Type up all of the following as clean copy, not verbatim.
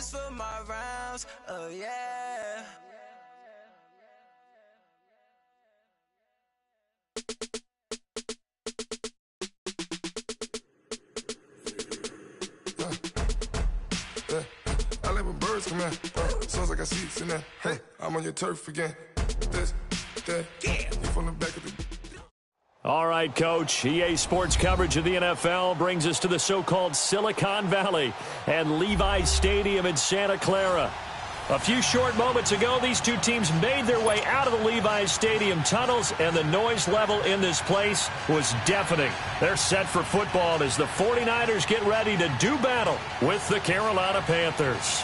just for my rounds, oh yeah. I like when birds come in. Sounds like I got seats in there. Hey, I'm on your turf again. This, that, you from the back of the... All right, Coach. EA Sports coverage of the NFL brings us to the so-called Silicon Valley and Levi's Stadium in Santa Clara. A few short moments ago, these two teams made their way out of the Levi's Stadium tunnels, and the noise level in this place was deafening. They're set for football as the 49ers get ready to do battle with the Carolina Panthers.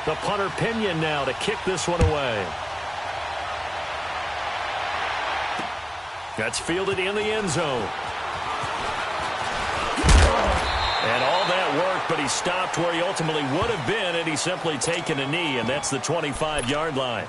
The punter Pinion now to kick this one away. That's fielded in the end zone. And all that work, but he stopped where he ultimately would have been had he simply taken a knee, and that's the 25-yard line.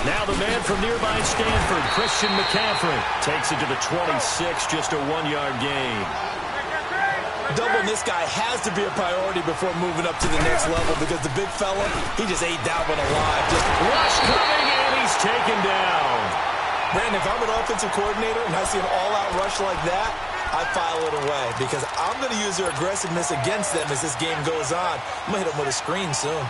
Now the man from nearby Stanford, Christian McCaffrey, takes it to the 26, just a 1-yard gain. Doubling this guy has to be a priority before moving up to the next level because the big fella, he just ate that one alive. Just rush coming, and he's taken down. Brandon, if I'm an offensive coordinator and I see an all-out rush like that, I file it away because I'm going to use their aggressiveness against them as this game goes on. I'm going to hit them with a screen soon.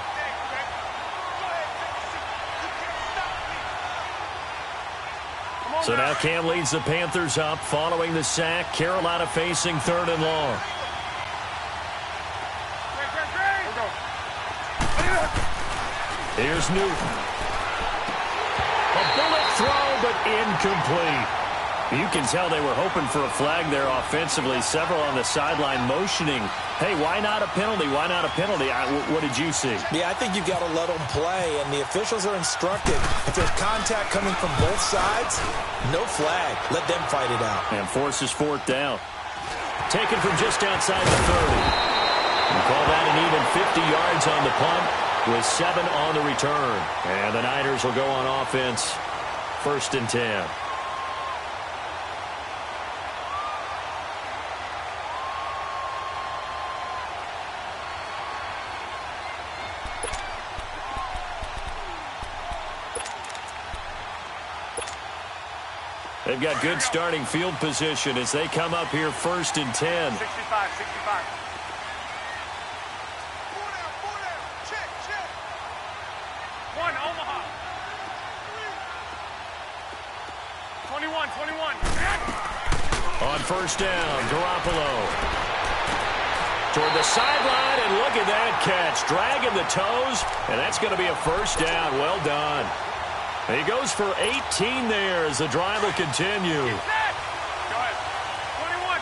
So now Cam leads the Panthers up following the sack. Carolina facing 3rd and long. Here's Newton. A bullet throw, but incomplete. You can tell they were hoping for a flag there offensively. Several on the sideline motioning, hey, why not a penalty? Why not a penalty? What did you see? Yeah, I think you've got to let them play, and the officials are instructed. If there's contact coming from both sides, no flag. Let them fight it out. And forces 4th down. Taken from just outside the 30. And call that an even 50 yards on the punt with 7 on the return. And the Niners will go on offense, 1st and 10. They've got good starting field position as they come up here 1st and 10. 65. Check. 1, Omaha. 21. On 1st down, Garoppolo. Toward the sideline, and look at that catch. Dragging the toes, and that's going to be a 1st down. Well done. He goes for 18 there as the drive will continue. Go ahead.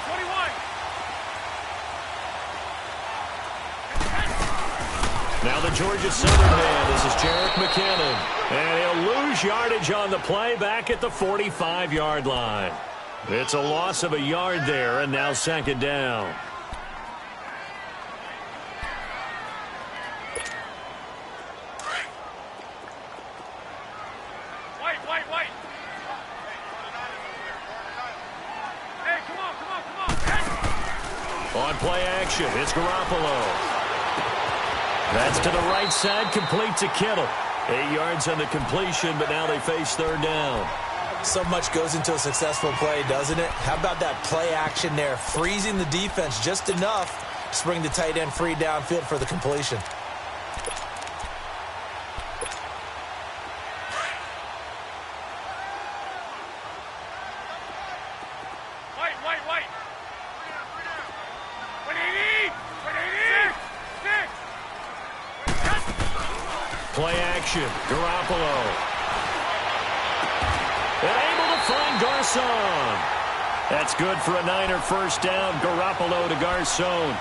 21. Now the Georgia Southern man. This is Jerick McKinnon. And he'll lose yardage on the play back at the 45-yard line. It's a loss of a yard there, and now 2nd down. White. Hey, come on. On play action, it's Garoppolo. That's to the right side, complete to Kittle. 8 yards on the completion, but now they face 3rd down. So much goes into a successful play, doesn't it? How about that play action there? Freezing the defense just enough to bring the tight end free downfield for the completion. White. What do you need? action. Garoppolo. And able to find Garcon. That's good for a Niner first down. Garoppolo to Garcon.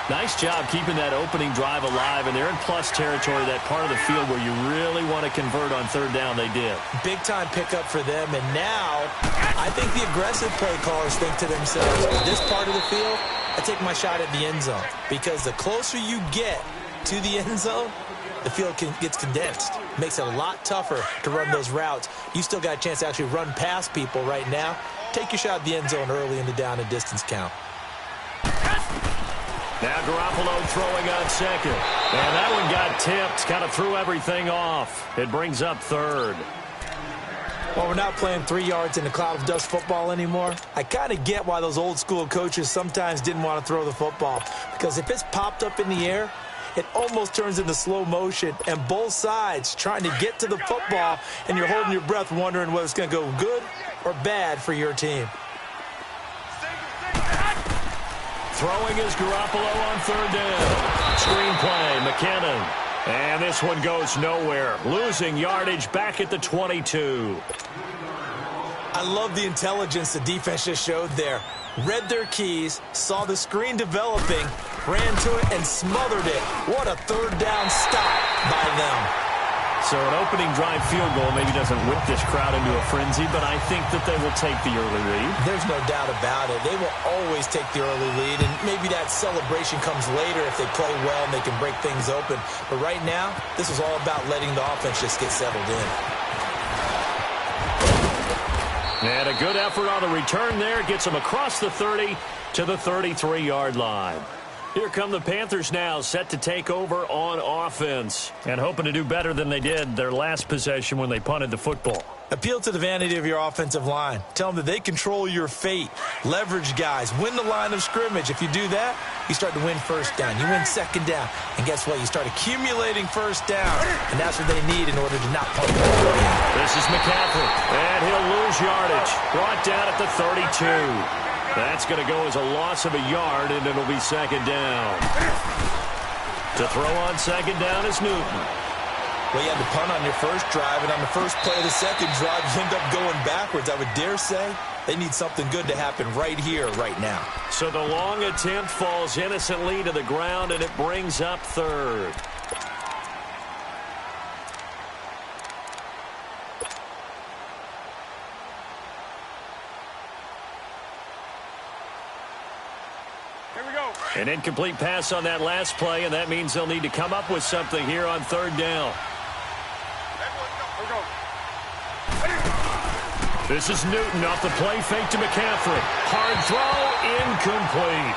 Nice job keeping that opening drive alive, and they're in plus territory, that part of the field where you really want to convert on third down. They did. Big-time pickup for them, and now I think the aggressive play callers think to themselves, this part of the field, I take my shot at the end zone, because the closer you get to the end zone, the field gets condensed. Makes it a lot tougher to run those routes. You still got a chance to actually run past people right now. Take your shot at the end zone early in the down and distance count. Now Garoppolo throwing on second. And that one got tipped. Kind of threw everything off. It brings up third. Well, we're not playing 3 yards in a cloud of dust football anymore. I kind of get why those old school coaches sometimes didn't want to throw the football. Because if it's popped up in the air, it almost turns into slow motion. And both sides trying to get to the football, and you're holding your breath wondering whether it's going to go good or bad for your team. Throwing is Garoppolo on third down. Screen play, McKinnon. And this one goes nowhere. Losing yardage back at the 22. I love the intelligence the defense just showed there. Read their keys, saw the screen developing, ran to it, and smothered it. What a third down stop by them. So an opening drive field goal maybe doesn't whip this crowd into a frenzy, but I think that they will take the early lead. There's no doubt about it. They will always take the early lead, and maybe that celebration comes later if they play well and they can break things open. But right now, this is all about letting the offense just get settled in. And a good effort on the return there. Gets them across the 30 to the 33-yard line. Here come the Panthers now, set to take over on offense and hoping to do better than they did their last possession when they punted the football. Appeal to the vanity of your offensive line. Tell them that they control your fate. Leverage guys. Win the line of scrimmage. If you do that, you start to win first down. You win second down. And guess what? You start accumulating first down. And that's what they need in order to not punt the ball. This is McCaffrey. And he'll lose yardage. Brought down at the 32. That's going to go as a loss of a yard, and it'll be second down. To throw on second down is Newton. Well, you had to punt on your first drive, and on the first play of the second drive, you end up going backwards. I would dare say they need something good to happen right here, right now. So the long attempt falls innocently to the ground, and it brings up third. An incomplete pass on that last play, and that means they'll need to come up with something here on third down. This is Newton off the play fake to McCaffrey. Hard throw, incomplete.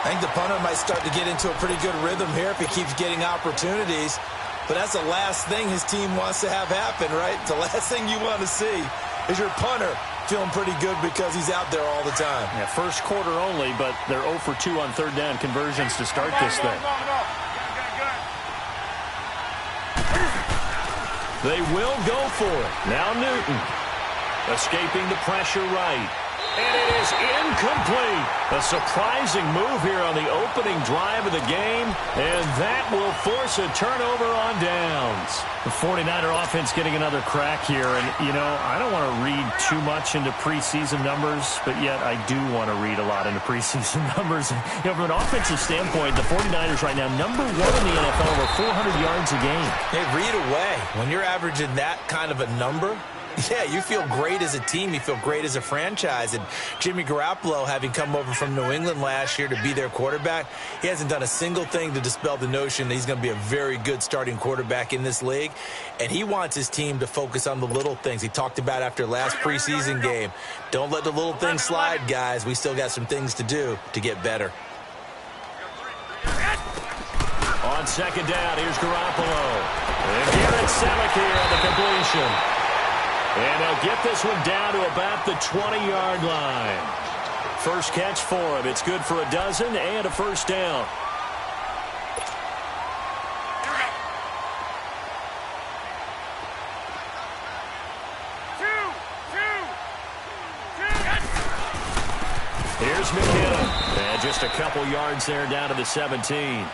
I think the punter might start to get into a pretty good rhythm here if he keeps getting opportunities. But that's the last thing his team wants to have happen, right? The last thing you want to see is your punter feeling pretty good because he's out there all the time. Yeah, first quarter only, but they're 0 for 2 on third down conversions to start this thing. They will go for it. Now Newton escaping the pressure right. And it is incomplete. A surprising move here on the opening drive of the game, and that will force a turnover on downs. The 49er offense getting another crack here, and, you know, I don't want to read too much into preseason numbers, but yet I do want to read a lot into preseason numbers. You know, from an offensive standpoint, the 49ers right now, #1 in the NFL, over 400 yards a game. Hey, read away. When you're averaging that kind of a number, yeah, you feel great as a team. You feel great as a franchise. And Jimmy Garoppolo, having come over from New England last year to be their quarterback, he hasn't done a single thing to dispel the notion that he's going to be a very good starting quarterback in this league. And he wants his team to focus on the little things he talked about after last preseason game. Don't let the little things slide, guys. We still got some things to do to get better. On second down, here's Garoppolo. And Garrett Selleck here on the completion. And they'll get this one down to about the 20-yard line. First catch for him. It's good for a dozen and a first down. Here's McKinnon. And just a couple yards there down to the 17.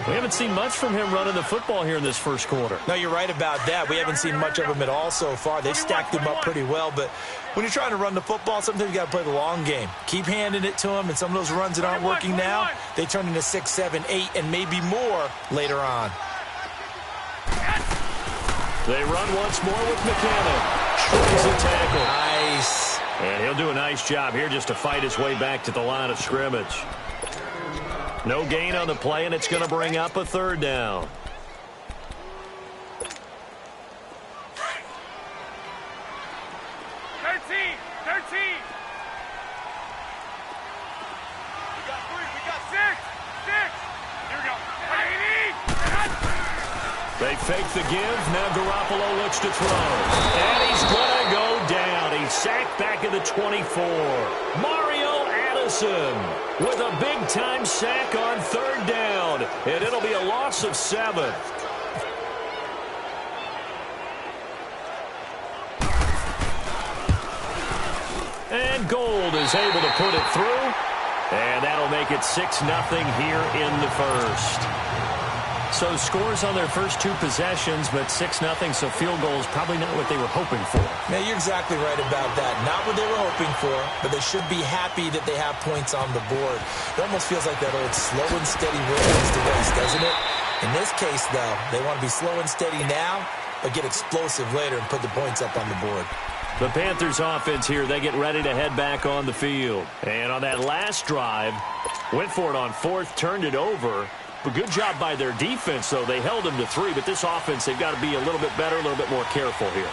We haven't seen much from him running the football here in this first quarter. No, you're right about that. We haven't seen much of him at all so far. They've stacked him up pretty well, but when you're trying to run the football, sometimes you got to play the long game. Keep handing it to him, and some of those runs that aren't working now, they turn into 6, 7, 8, and maybe more later on. They run once more with McCannon. Strings the tackle. Nice. And he'll do a nice job here just to fight his way back to the line of scrimmage. No gain on the play, and it's going to bring up a third down. They fake the give. Now Garoppolo looks to throw. And he's going to go down. He's sacked back at the 24. Mario Addison with a big-time sack on third down. And it'll be a loss of 7. And Gold is able to put it through. And that'll make it 6-0 here in the first. So scores on their first 2 possessions, but 6-0, so field goal is probably not what they were hoping for. Yeah, you're exactly right about that. Not what they were hoping for, but they should be happy that they have points on the board. It almost feels like that old slow and steady race to race, doesn't it? In this case, though, they want to be slow and steady now, but get explosive later and put the points up on the board. The Panthers offense here, they get ready to head back on the field. And on that last drive, went for it on 4th, turned it over. But good job by their defense, though. They held them to 3, but this offense, they've got to be a little bit better, a little bit more careful here.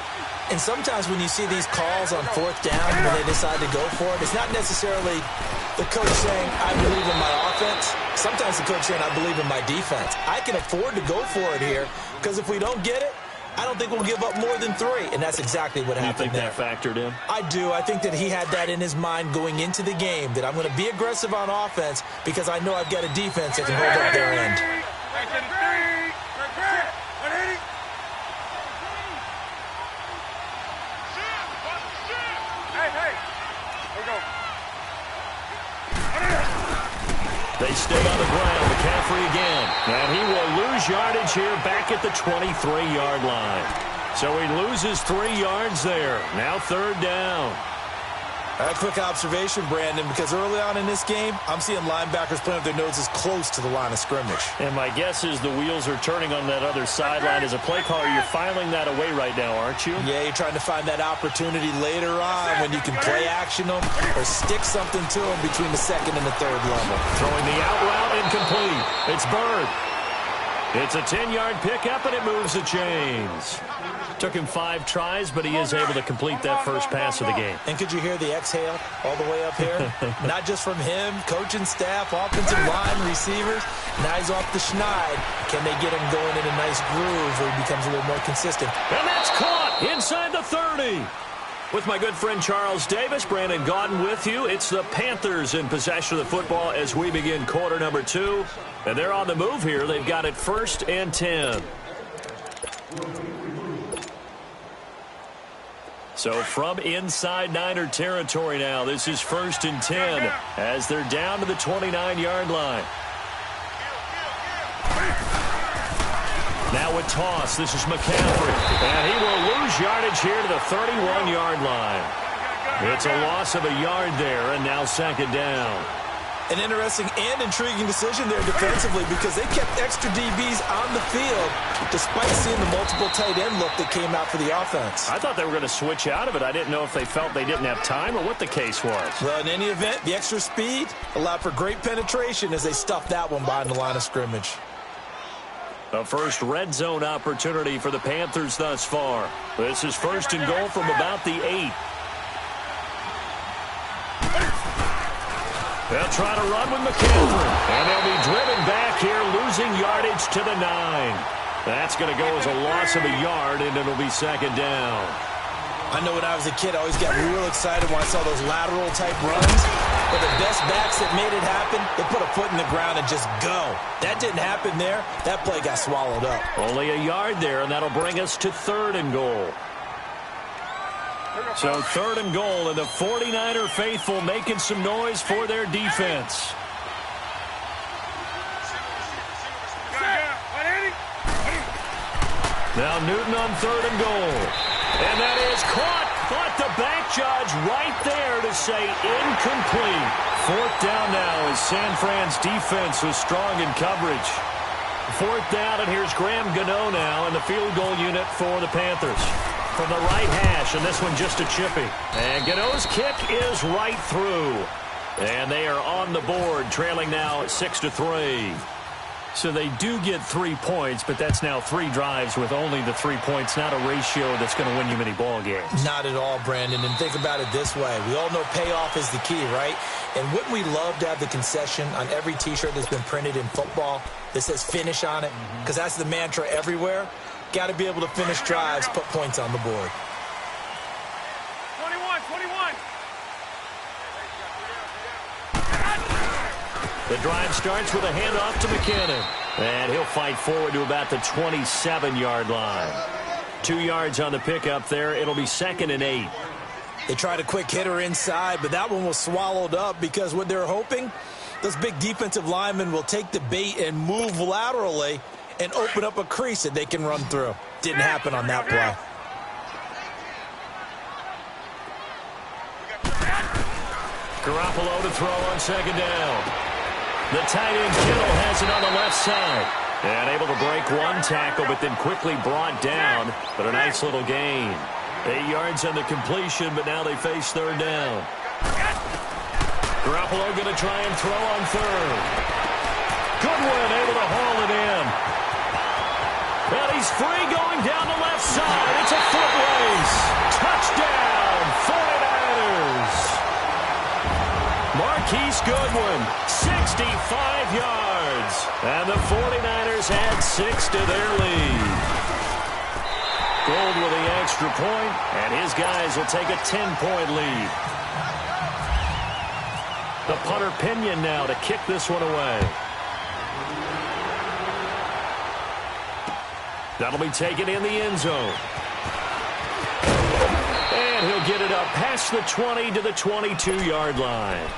And sometimes when you see these calls on 4th down, when they decide to go for it, it's not necessarily the coach saying, I believe in my offense. Sometimes the coach saying, I believe in my defense. I can afford to go for it here, because if we don't get it, I don't think we'll give up more than 3, and that's exactly what happened there. You think that factored in? I do. I think that he had that in his mind going into the game, that I'm going to be aggressive on offense because I know I've got a defense that can hold up their end. They stay on the ground. McCaffrey again. And he will lose yardage here back at the 23-yard line. So he loses 3 yards there. Now 3rd down. A quick observation, Brandon, because early on in this game, I'm seeing linebackers playing with their noses close to the line of scrimmage. And my guess is the wheels are turning on that other sideline. As a play caller, you're filing that away right now, aren't you? Yeah, you're trying to find that opportunity later on when you can play action them or stick something to them between the 2nd and the 3rd level. Throwing the out route incomplete. It's Bird. It's a 10-yard pickup, and it moves the chains. Took him 5 tries, but he is able to complete that first pass of the game. And could you hear the exhale all the way up here? Not just from him, coaching staff, offensive line, receivers. Now he's off the schneid. Can they get him going in a nice groove where he becomes a little more consistent? And that's caught inside the 30. With my good friend Charles Davis, Brandon Gaudin with you. It's the Panthers in possession of the football as we begin quarter number 2. And they're on the move here. They've got it 1st and 10. So from inside Niner territory now, this is 1st and 10 as they're down to the 29-yard line. Now a toss. This is McCaffrey. And he will lose yardage here to the 31-yard line. It's a loss of a yard there, and now 2nd down. An interesting and intriguing decision there defensively because they kept extra DBs on the field despite seeing the multiple tight end look that came out for the offense. I thought they were going to switch out of it. I didn't know if they felt they didn't have time or what the case was. Well, in any event, the extra speed allowed for great penetration as they stuffed that one behind the line of scrimmage. The first red zone opportunity for the Panthers thus far. This is 1st and goal from about the 8. They'll try to run with McCaffrey. And they'll be driven back here, losing yardage to the 9. That's going to go as a loss of a yard, and it'll be 2nd down. I know when I was a kid, I always got real excited when I saw those lateral-type runs. But the best backs that made it happen, they put a foot in the ground and just go. That didn't happen there. That play got swallowed up. Only a yard there, and that'll bring us to 3rd and goal. So 3rd and goal, and the 49er faithful making some noise for their defense. Now Newton on 3rd and goal. And that is caught. But the back judge right there to say incomplete. 4th down now as San Fran's defense was strong in coverage. 4th down, and here's Graham Gano now in the field goal unit for the Panthers. From the right hash, and this one just a chippy. And Gano's kick is right through. And they are on the board, trailing now 6-3. So they do get 3 points, but that's now 3 drives with only the 3 points, not a ratio that's going to win you many ball games. Not at all, Brandon. And think about it this way. We all know payoff is the key, right? And wouldn't we love to have the concession on every T-shirt that's been printed in football that says finish on it? Because that's the mantra everywhere. Got to be able to finish drives, put points on the board. 21. The drive starts with a handoff to McKinnon. And he'll fight forward to about the 27-yard line. 2 yards on the pickup there. It'll be 2nd and 8. They tried a quick hitter inside, but that one was swallowed up because what they're hoping, those big defensive linemen will take the bait and move laterally and open up a crease that they can run through. Didn't happen on that play. Garoppolo to throw on 2nd down. The tight end Kittle has it on the left side. And able to break one tackle, but then quickly brought down. But a nice little gain. 8 yards on the completion, but now they face 3rd down. Garoppolo going to try and throw on 3rd. Goodwin able to haul it in. And he's free going down the left side. It's a foot race. Touchdown, 49ers. Marquise Goodwin, 65 yards. And the 49ers add 6 to their lead. Gold with the extra point, and his guys will take a 10-point lead. The punter Pinion now to kick this one away. That'll be taken in the end zone. And he'll get it up past the 20 to the 22-yard line.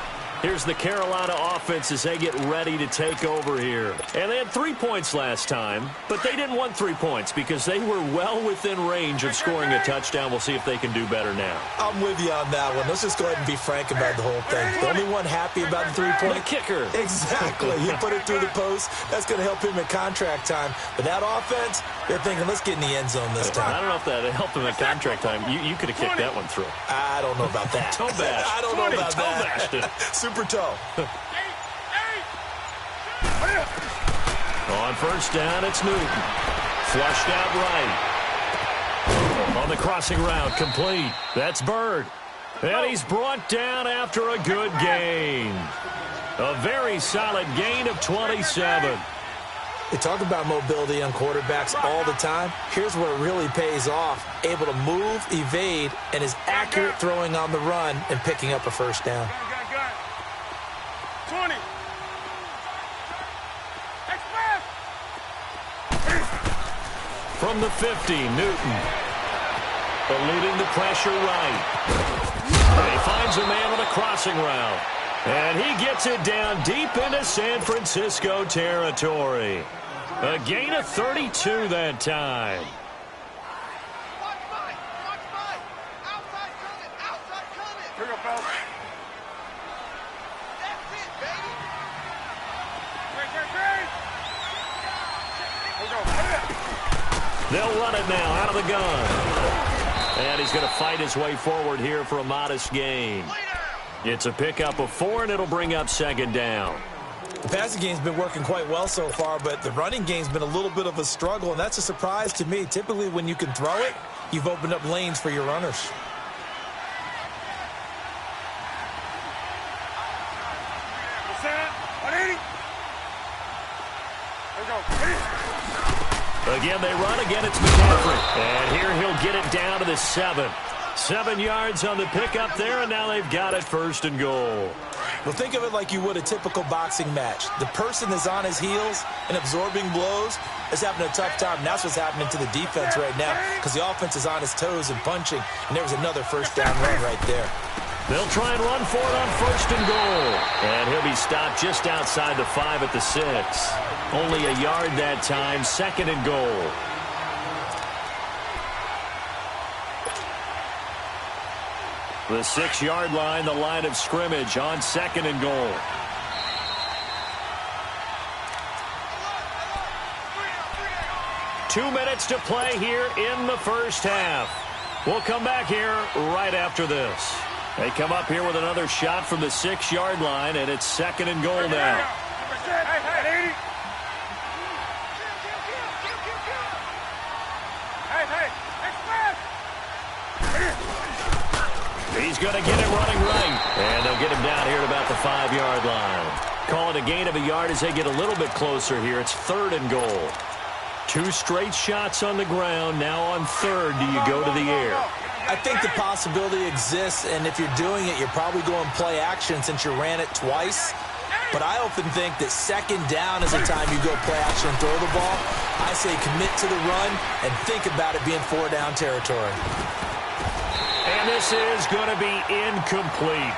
Here's the Carolina offense as they get ready to take over here. And they had 3 points last time, but they didn't want 3 points because they were well within range of scoring a touchdown. We'll see if they can do better now. I'm with you on that one. Let's just go ahead and be frank about the whole thing. The only one happy about the 3-point? The kicker. Exactly. He put it through the post. That's going to help him in contract time. But that offense, they're thinking, let's get in the end zone this time. I don't know if that helped him at contract time. You could have kicked that one through. I don't know about that. Toe bash. I don't know about toe that. bashed it. Super toe. On 1st down, it's Newton. Flushed out right. On the crossing route, complete. That's Bird. And he's brought down after a good gain. A very solid gain of 27. They talk about mobility on quarterbacks all the time. Here's where it really pays off. Able to move, evade, and is accurate throwing on the run and picking up a 1st down. 20. From the 50, Newton. Eluding the pressure right. And he finds a man on the crossing route. And he gets it down deep into San Francisco territory. A gain of 32 that time. Here we go, fellas. They'll run it now out of the gun. And he's going to fight his way forward here for a modest gain. It's a pickup of 4, and it'll bring up 2nd down. The passing game's been working quite well so far, but the running game's been a little bit of a struggle, and that's a surprise to me. Typically, when you can throw it, you've opened up lanes for your runners. Again, they run. Again, it's McCaffrey. And here he'll get it down to the 7. 7 yards on the pickup there, and now they've got it 1st and goal. Well, think of it like you would a typical boxing match. The person is on his heels and absorbing blows is having a tough time. And that's what's happening to the defense right now because the offense is on his toes and punching, and there was another 1st down run right there. They'll try and run for it on 1st and goal. And he'll be stopped just outside the 5 at the 6. Only a yard that time, 2nd and goal. The 6-yard line, the line of scrimmage on 2nd and goal. Two minutes to play here in the first half. We'll come back here right after this. They come up here with another shot from the 6-yard line, and it's 2nd and goal now. He's going to get it running right, and they'll get him down here at about the 5-yard line. Call it a gain of a yard as they get a little bit closer here. It's 3rd and goal. 2 straight shots on the ground. Now on 3rd, do you go to the air? I think the possibility exists, and if you're doing it, you're probably going play action since you ran it twice. But I often think that 2nd down is the time you go play action and throw the ball. I say commit to the run and think about it being 4-down territory. And this is going to be incomplete.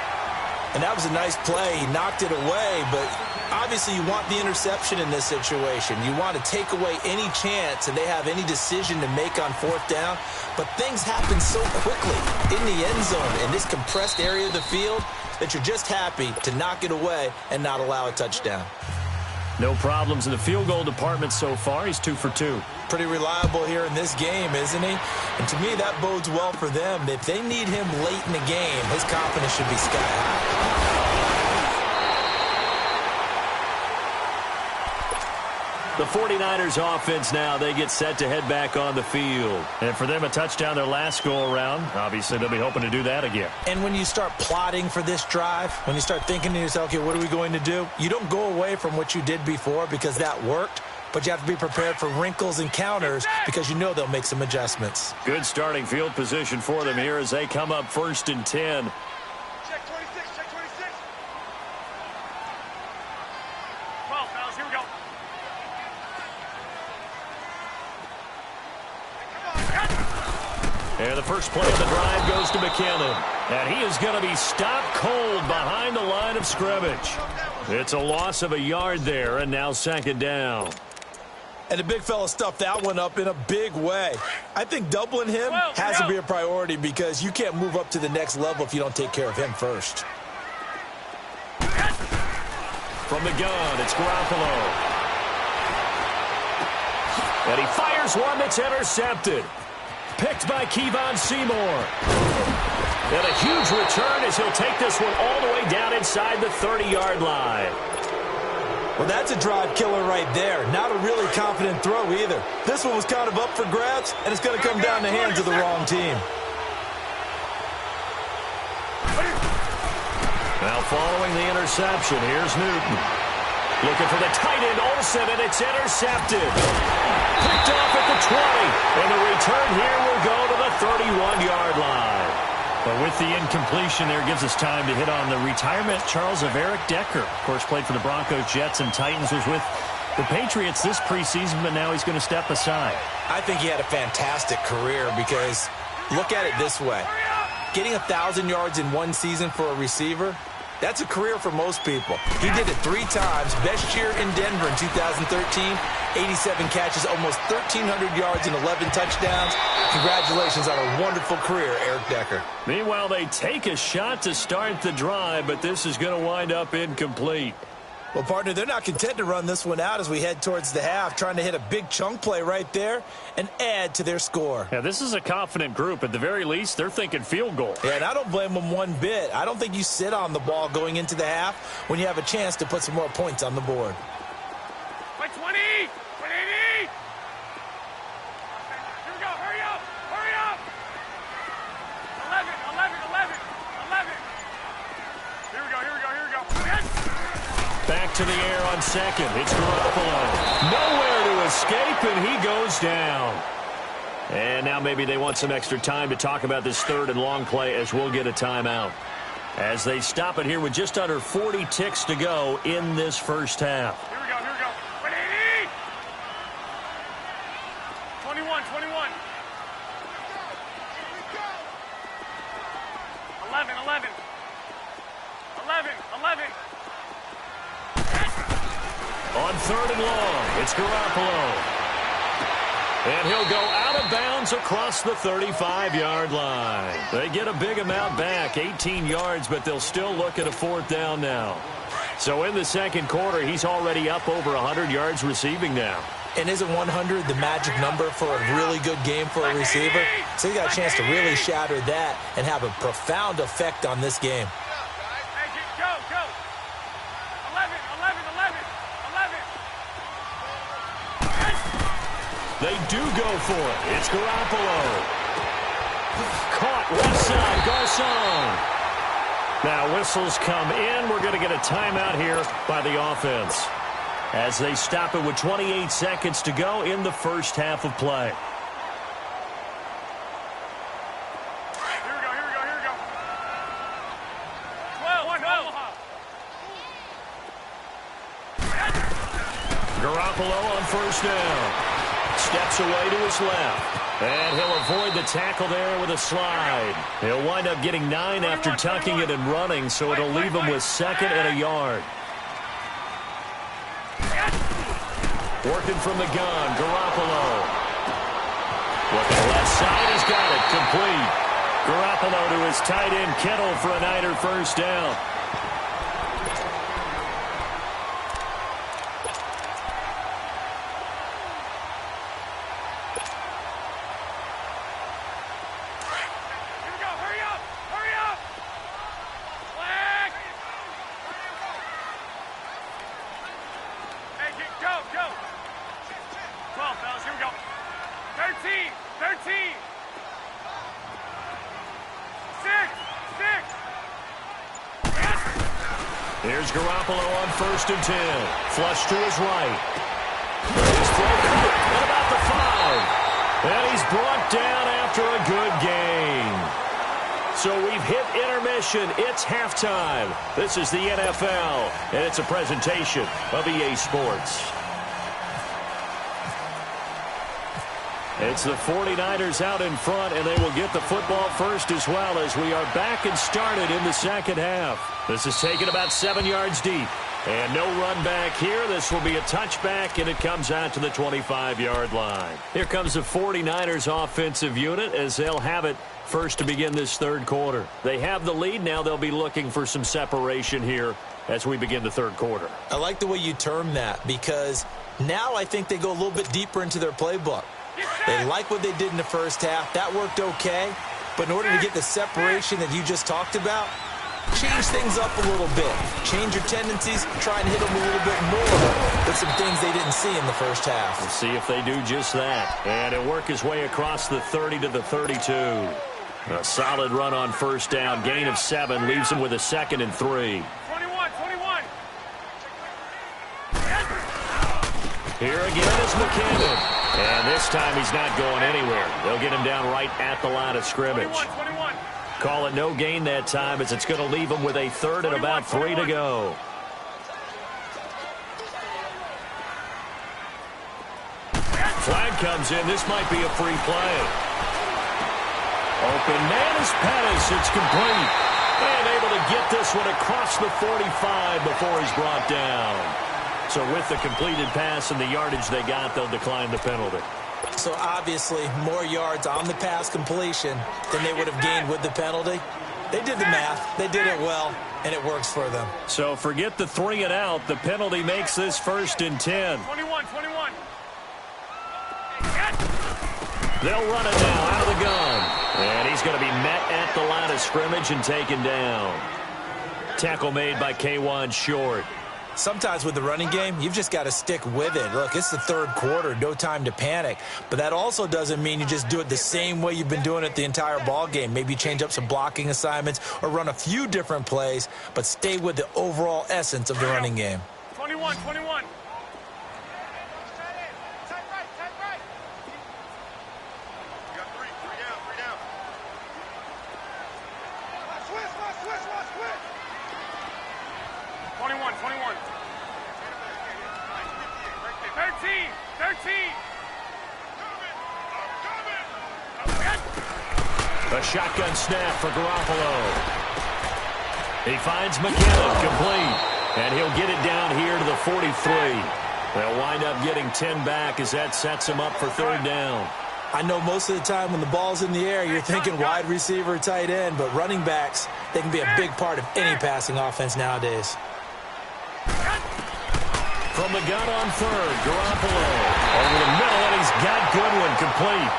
And that was a nice play. He knocked it away, but obviously you want the interception in this situation. You want to take away any chance and they have any decision to make on 4th down. But things happen so quickly in the end zone in this compressed area of the field that you're just happy to knock it away and not allow a touchdown. No problems in the field goal department so far. He's 2 for 2. Pretty reliable here in this game, isn't he? And to me, that bodes well for them. If they need him late in the game, his confidence should be sky high. The 49ers offense now, they get set to head back on the field. And for them, a touchdown their last go-around. Obviously, they'll be hoping to do that again. And when you start plotting for this drive, when you start thinking to yourself, okay, what are we going to do? You don't go away from what you did before because that worked. But you have to be prepared for wrinkles and counters because you know they'll make some adjustments. Good starting field position for them here as they come up 1st and 10. Check 26, check 26. 12, fellas, here we go. And the first play of the drive goes to McKinnon. And he is going to be stopped cold behind the line of scrimmage. It's a loss of a yard there, and now 2nd down. And the big fella stuffed that one up in a big way. I think doubling him has to be a priority because you can't move up to the next level if you don't take care of him first. From the gun, it's Garoppolo. And he fires one that's intercepted. Picked by Kevon Seymour. And a huge return as he'll take this one all the way down inside the 30-yard line. Well, that's a drive killer right there. Not a really confident throw either. This one was kind of up for grabs, and it's going to come down the hands of the wrong team. Now following the interception, here's Newton. Looking for the tight end, Olsen, and it's intercepted. Picked off at the 20, and the return here will go to the 31-yard line. But with the incompletion there, gives us time to hit on the retirement, Charles, of Eric Decker. Of course, played for the Broncos, Jets, and Titans, was with the Patriots this preseason, but now he's going to step aside. I think he had a fantastic career because look at it this way. Getting 1,000 yards in one season for a receiver, that's a career for most people. He did it 3 times. Best year in Denver in 2013, 87 catches, almost 1,300 yards and 11 touchdowns. Congratulations on a wonderful career, Eric Decker. Meanwhile, they take a shot to start the drive, but this is going to wind up incomplete. Well, partner, they're not content to run this one out as we head towards the half, trying to hit a big chunk play right there and add to their score. Yeah, this is a confident group. At the very least, they're thinking field goal. Yeah, and I don't blame them one bit. I don't think you sit on the ball going into the half when you have a chance to put some more points on the board. Wait, 20! 180! Here we go, hurry up! Hurry up! 11, 11, 11, 11. Here we go, here we go, here we go. Back to the air on 2nd. It's Garoppolo. Nowhere to escape, and he goes down. And now maybe they want some extra time to talk about this 3rd and long play as we'll get a timeout. As they stop it here with just under 40 ticks to go in this first half. Here we go, here we go. 180! 21, 21. 11, 11. 11, 11. On 3rd and long, it's Garoppolo. And he'll go out of bounds across the 35-yard line. They get a big amount back, 18 yards, but they'll still look at a 4th down now. So in the second quarter, he's already up over 100 yards receiving now. And isn't 100 the magic number for a really good game for a receiver? So he got a chance to really shatter that and have a profound effect on this game. Go, go. 11, 11, 11, 11. They do go for it. It's Garoppolo. Caught left side, Garcon. Now whistles come in. We're going to get a timeout here by the offense as they stop it with 28 seconds to go in the first half of play. Here we go, here we go, here we go. 12, 12. Garoppolo on first down. Steps away to his left. And he'll avoid the tackle there with a slide. He'll wind up getting 9 after tucking it and running, so it'll leave him with 2nd and a yard. Working from the gun, Garoppolo. Looking left side, he's got it. Complete. Garoppolo to his tight end, Kittle, for a Niner first down. Here's Garoppolo on 1st and 10. Flush to his right. He's thrown at about the 5. And he's brought down after a good game. So we've hit intermission. It's halftime. This is the NFL, and it's a presentation of EA Sports. It's the 49ers out in front, and they will get the football first as well as we are back and started in the second half. This is taken about 7 yards deep. And no run back here. This will be a touchback, and it comes out to the 25-yard line. Here comes the 49ers offensive unit as they'll have it first to begin this third quarter. They have the lead. Now they'll be looking for some separation here as we begin the third quarter. I like the way you term that because now I think they go a little bit deeper into their playbook. They like what they did in the first half. That worked okay. But in order to get the separation that you just talked about, change things up a little bit. Change your tendencies. Try and hit them a little bit more with some things they didn't see in the first half. We'll see if they do just that. And he'll work his way across the 30 to the 32. A solid run on first down. Gain of 7 leaves him with a 2nd and 3. 21. Here again is McKinnon. And this time he's not going anywhere. They'll get him down right at the line of scrimmage. 21. Call it no gain that time as it's going to leave him with a 3rd and about 3 to go. Flag comes in. This might be a free play. Open man is Pettis. It's complete. And able to get this one across the 45 before he's brought down. So with the completed pass and the yardage they got, they'll decline the penalty. So obviously more yards on the pass completion than they would have gained with the penalty. They did the math. They did it well, and it works for them. So forget the 3 and out. The penalty makes this 1st and 10. 21. They'll run it now out of the gun. And he's going to be met at the line of scrimmage and taken down. Tackle made by K'Wan Short. Sometimes with the running game, you've just got to stick with it. Look, it's the third quarter, no time to panic. But that also doesn't mean you just do it the same way you've been doing it the entire ball game. Maybe change up some blocking assignments or run a few different plays, but stay with the overall essence of the running game. 21. A shotgun snap for Garoppolo. He finds McKinnon complete. And he'll get it down here to the 43. They'll wind up getting 10 back as that sets him up for third down. I know most of the time when the ball's in the air, you're thinking wide receiver, tight end, but running backs, they can be a big part of any passing offense nowadays. From the gun on third, Garoppolo over the middle, and he's got Goodwin complete.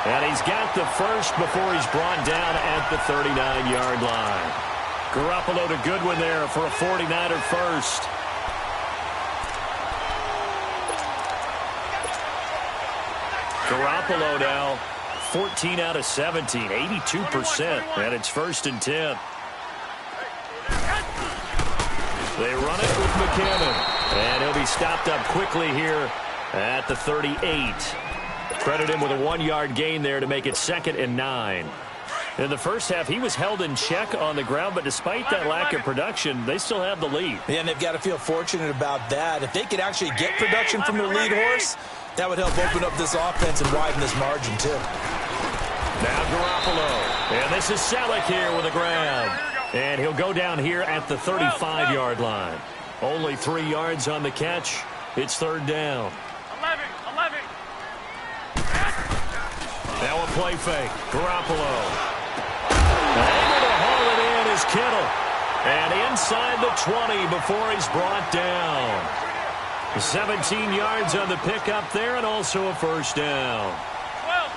And he's got the first before he's brought down at the 39-yard line. Garoppolo to Goodwin there for a 49er first. Garoppolo now 14 out of 17, 82%, and it's 1st and 10. They run it with McKinnon, and he'll be stopped up quickly here at the 38. Credit him with a 1-yard gain there to make it 2nd and 9. In the first half, he was held in check on the ground, but despite that lack of production, they still have the lead. Yeah, and they've got to feel fortunate about that. If they could actually get production from their lead horse, that would help open up this offense and widen this margin, too. Now Garoppolo, and this is Selleck here with a grab. And he'll go down here at the 35-yard line. Only 3 yards on the catch. It's third down. 11. Now a play fake. Garoppolo. Able to haul it in is Kittle. And inside the 20 before he's brought down. 17 yards on the pickup there and also a first down. 12.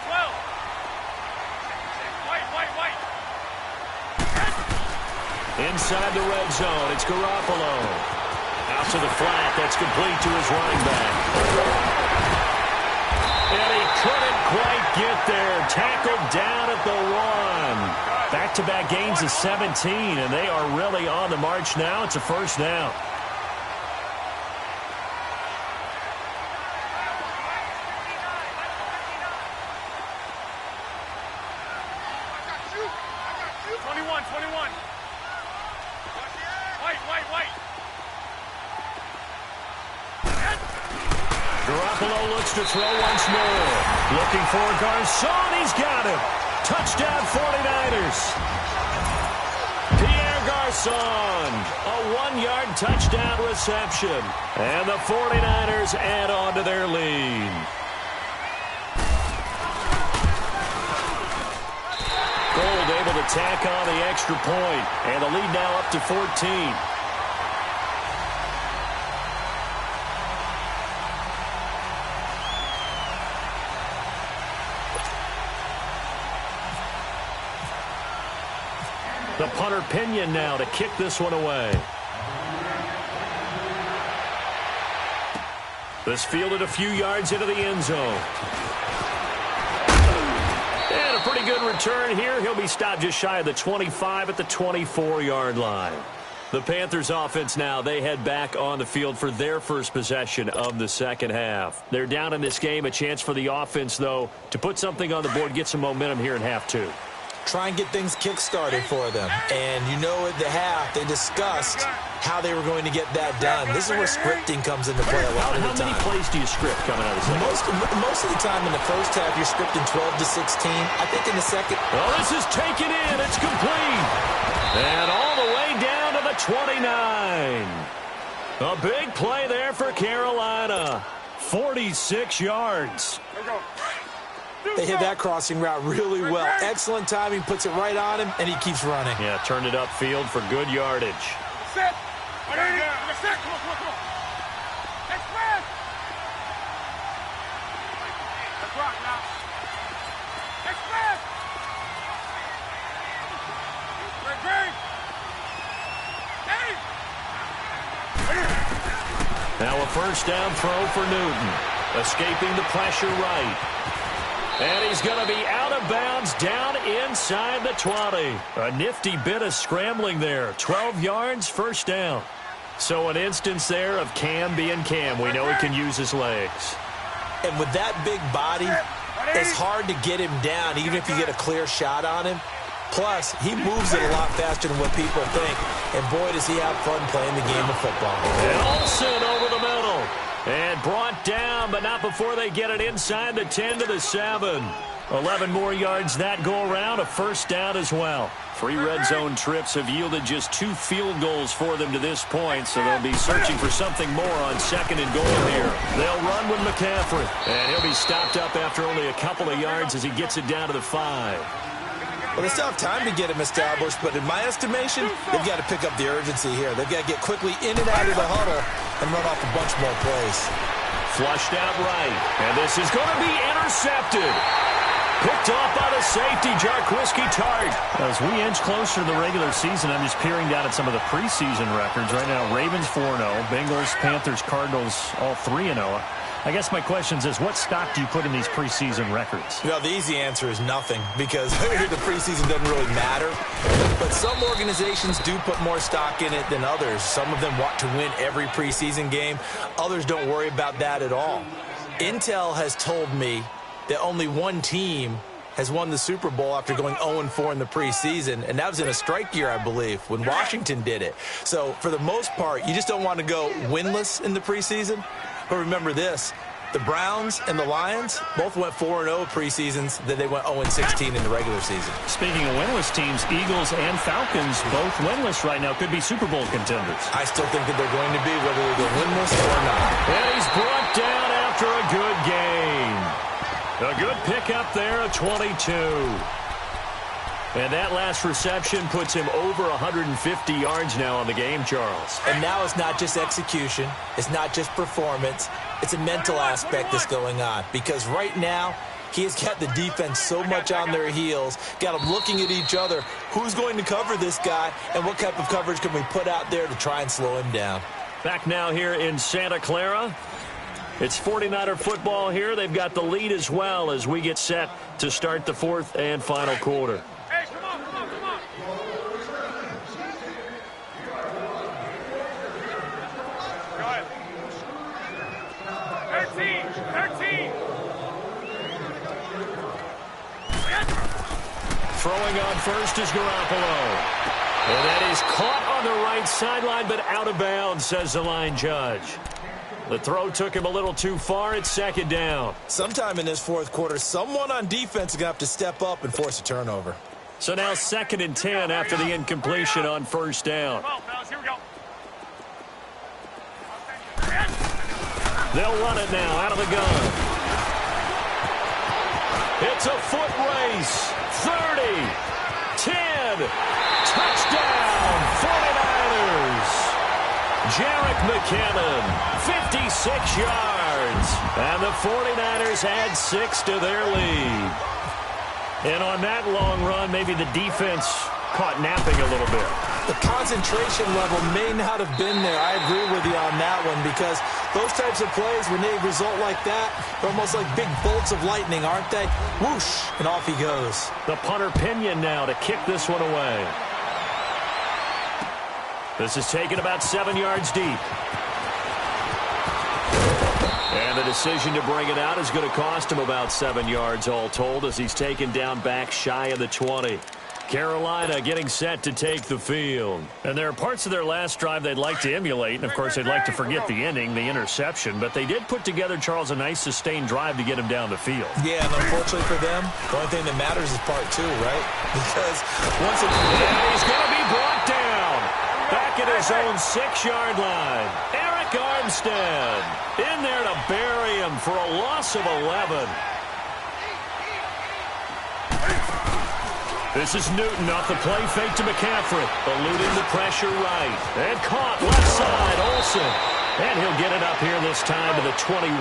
Inside the red zone, it's Garoppolo. Out to the flat, that's complete to his running back. And he couldn't quite get there. Tackled down at the 1. Back-to-back gains of 17, and they are really on the march now. It's a first down. Garoppolo looks to throw once more. Looking for Garcon. He's got him. Touchdown 49ers. Pierre Garcon. A 1-yard touchdown reception. And the 49ers add on to their lead. Gold able to tack on the extra point. And the lead now up to 14. The punter Pinion now to kick this one away. This fielded a few yards into the end zone. And a pretty good return here. He'll be stopped just shy of the 25 at the 24-yard line. The Panthers offense now, they head back on the field for their first possession of the second half. They're down in this game. A chance for the offense, though, to put something on the board, get some momentum here in half 2. Try and get things kick-started for them. And you know at the half, they discussed how they were going to get that done. This is where scripting comes into play a lot of the time. How many plays do you script coming out of the second? Most of the time in the first half, you're scripting 12 to 16. I think in the second... Oh, this is taken in. It's complete. And all the way down to the 29. A big play there for Carolina. 46 yards. They hit that crossing route really well. Excellent timing, puts it right on him, and he keeps running. Yeah, turned it upfield for good yardage. Set. Come on. Express. Let's rock now. Express. Hey. Now a first down throw for Newton. Escaping the pressure right. And he's going to be out of bounds down inside the 20. A nifty bit of scrambling there. 12 yards, first down. So an instance there of Cam being Cam. We know he can use his legs. And with that big body, it's hard to get him down, even if you get a clear shot on him. Plus, he moves it a lot faster than what people think. And boy, does he have fun playing the game of football. And Olsen over the middle. And brought down, but not before they get it inside the 10 to the 7. 11 more yards that go around, a first down as well. 3 red zone trips have yielded just 2 field goals for them to this point, so they'll be searching for something more on 2nd and goal here. They'll run with McCaffrey, and he'll be stopped up after only a couple of yards as he gets it down to the 5. Well, they still have time to get him established, but in my estimation, they've got to pick up the urgency here. They've got to get quickly in and out of the huddle and run off a bunch more plays. Flushed out right, and this is going to be intercepted. Picked off by the safety, Jarquiski Tart. As we inch closer to the regular season, I'm just peering down at some of the preseason records. Right now, Ravens 4-0, Bengals, Panthers, Cardinals, all 3-0. I guess my question is, what stock do you put in these preseason records? Well, the easy answer is nothing, because the preseason doesn't really matter. But some organizations do put more stock in it than others. Some of them want to win every preseason game. Others don't worry about that at all. Intel has told me that only one team has won the Super Bowl after going 0-4 in the preseason, and that was in a strike year, I believe, when Washington did it. So for the most part, you just don't want to go winless in the preseason. But remember this, the Browns and the Lions both went 4-0 preseasons, then they went 0-16 in the regular season. Speaking of winless teams, Eagles and Falcons both winless right now, could be Super Bowl contenders. I still think that they're going to be, whether they go winless or not. And he's brought down after a good game. A good pickup there, a 22. And that last reception puts him over 150 yards now on the game, Charles. And now it's not just execution. It's not just performance. It's a mental aspect that's going on. Because right now, he has got the defense so much on their heels, got them looking at each other. Who's going to cover this guy, and what type of coverage can we put out there to try and slow him down? Back now here in Santa Clara. It's 49er football here. They've got the lead as well as we get set to start the 4th and final quarter. Hey, come on. Go ahead. 13. Throwing on first is Garoppolo. And that is caught on the right sideline, but out of bounds, says the line judge. The throw took him a little too far. It's 2nd down. Sometime in this 4th quarter, someone on defense is going to have to step up and force a turnover. So now 2nd and 10 after the incompletion on 1st down. Come on, fellas, here we go. They'll run it now out of the gun. It's a foot race. 30, 10, touchdown, 49ers. Jarek McKinnon, 56 yards. And the 49ers add 6 to their lead. And on that long run, maybe the defense caught napping a little bit. The concentration level may not have been there. I agree with you on that one, because those types of plays, when they result like that, they're almost like big bolts of lightning, aren't they? Whoosh, and off he goes. The punter Pinion now to kick this one away. This is taken about 7 yards deep. And the decision to bring it out is going to cost him about 7 yards all told, as he's taken down back shy of the 20. Carolina getting set to take the field. And there are parts of their last drive they'd like to emulate, and of course they'd like to forget the ending, the interception, but they did put together, Charles, a nice sustained drive to get him down the field. Yeah, and unfortunately for them, the only thing that matters is part 2, right? Because once it... And he's going to be brought down back at his own 6-yard line. Eric Armstead in there to bury him for a loss of 11. This is Newton off the play fake to McCaffrey. Eluding the pressure right. And caught left side, Olsen. And he'll get it up here this time to the 21.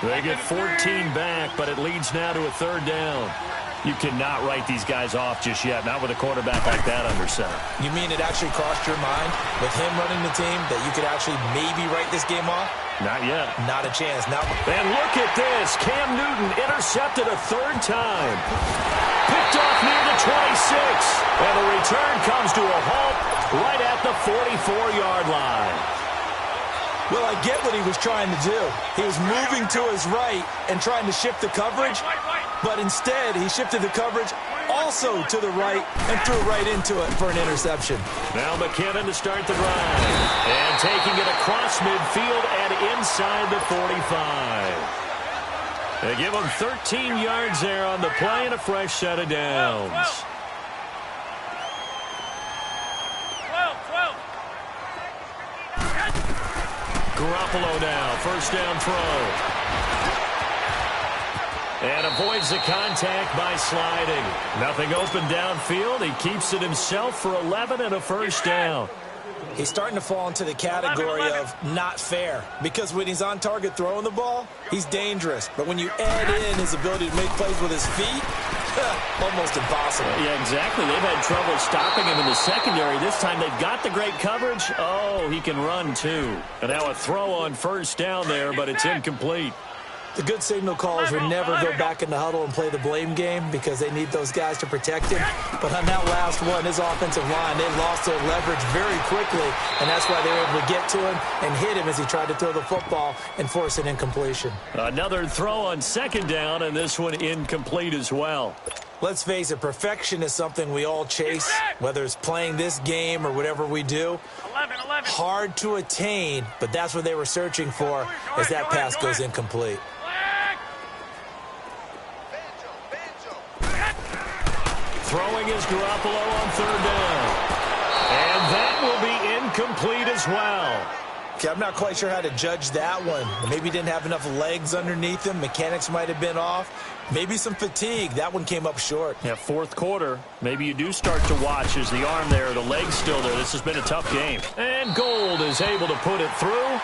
They get 14 back, but it leads now to a 3rd down. You cannot write these guys off just yet, not with a quarterback like that under center. You mean it actually crossed your mind with him running the team that you could actually maybe write this game off? Not yet. Not a chance. Now, and look at this. Cam Newton intercepted a 3rd time. Picked off near the 26. And the return comes to a halt right at the 44-yard line. Well, I get what he was trying to do. He was moving to his right and trying to shift the coverage, but instead he shifted the coverage also to the right and threw right into it for an interception. Now McKinnon to start the drive. And taking it across midfield and inside the 45. They give him 13 yards there on the play and a fresh set of downs. 12. Garoppolo now, first down throw. And avoids the contact by sliding. Nothing open downfield. He keeps it himself for 11 and a first down. He's starting to fall into the category of not fair, because when he's on target throwing the ball, he's dangerous. But when you add in his ability to make plays with his feet, almost impossible. Yeah, exactly. They've had trouble stopping him in the secondary. This time they've got the great coverage. Oh, he can run too. And now a throw on first down there, but it's incomplete. The good signal callers would never go back in the huddle and play the blame game because they need those guys to protect him. But on that last one, his offensive line, they lost their leverage very quickly, and that's why they were able to get to him and hit him as he tried to throw the football and force an incompletion. Another throw on second down, and this one incomplete as well. Let's face it, perfection is something we all chase, whether it's playing this game or whatever we do. 11. Hard to attain, but that's what they were searching for as that pass goes incomplete. Throwing is Garoppolo on third down. And that will be incomplete as well. Okay, I'm not quite sure how to judge that one. Maybe he didn't have enough legs underneath him. Mechanics might have been off. Maybe some fatigue. That one came up short. Yeah, fourth quarter. Maybe you do start to watch as the arm there, the leg's still there. This has been a tough game. And Gold is able to put it through.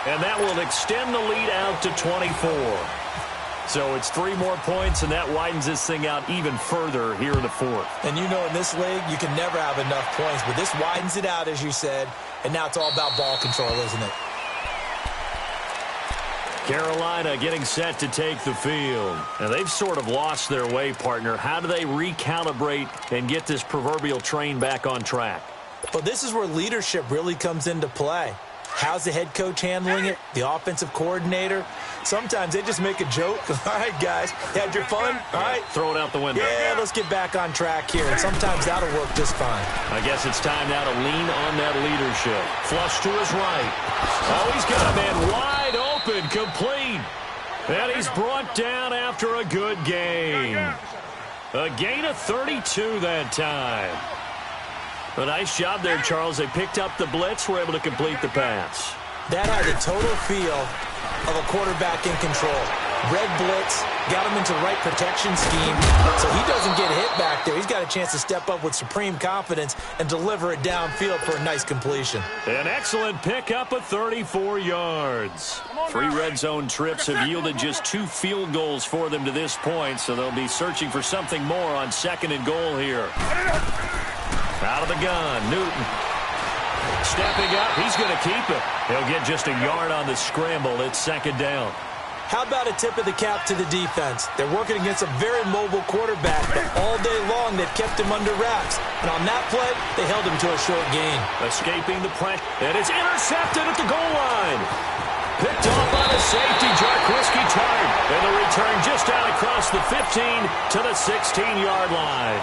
And that will extend the lead out to 24. So it's 3 more points, and that widens this thing out even further here in the fourth. And you know in this league, you can never have enough points, but this widens it out, as you said, and now it's all about ball control, isn't it? Carolina getting set to take the field. And they've sort of lost their way, partner. How do they recalibrate and get this proverbial train back on track? Well, this is where leadership really comes into play. How's the head coach handling it? The offensive coordinator? Sometimes they just make a joke. All right, guys, you had your fun? All right. Throw it out the window. Yeah, let's get back on track here. And sometimes that'll work just fine. I guess it's time now to lean on that leadership. Flush to his right. Oh, he's got a man wide open, complete. And he's brought down after a good game. A gain of 32 that time. A nice job there, Charles. They picked up the blitz, were able to complete the pass. That had the total feel of a quarterback in control. Red blitz, got him into the right protection scheme, so he doesn't get hit back there. He's got a chance to step up with supreme confidence and deliver it downfield for a nice completion. An excellent pickup of 34 yards. 3 red zone trips have yielded just 2 field goals for them to this point, so they'll be searching for something more on second and goal here. Out of the gun, Newton. Stepping up, he's going to keep it. He'll get just a yard on the scramble. It's second down. How about a tip of the cap to the defense? They're working against a very mobile quarterback, but all day long they've kept him under wraps. And on that play, they held him to a short gain. Escaping the pressure, and it's intercepted at the goal line. Picked off by the safety, Jarkowski Tart. And the return just out across the 15 to the 16-yard line.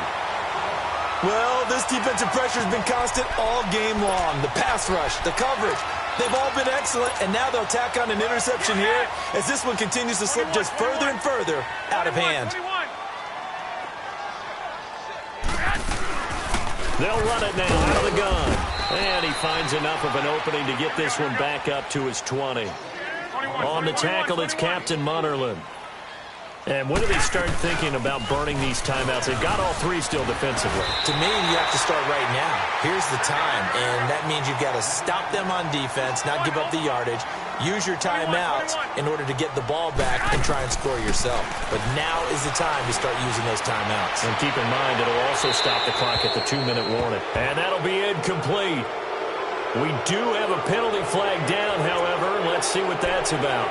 Well, this defensive pressure has been constant all game long. The pass rush, the coverage, they've all been excellent, and now they'll tack on an interception here as this one continues to slip just further and further out of hand. They'll run it now out of the gun. And he finds enough of an opening to get this one back up to his 20. On the tackle, it's Captain Munnerlyn. And when do they start thinking about burning these timeouts? They've got all 3 still defensively. To me, you have to start right now. Here's the time, and that means you've got to stop them on defense, not give up the yardage, use your timeouts in order to get the ball back and try and score yourself. But now is the time to start using those timeouts. And keep in mind, it'll also stop the clock at the 2-minute warning. And that'll be incomplete. We do have a penalty flag down, however. Let's see what that's about.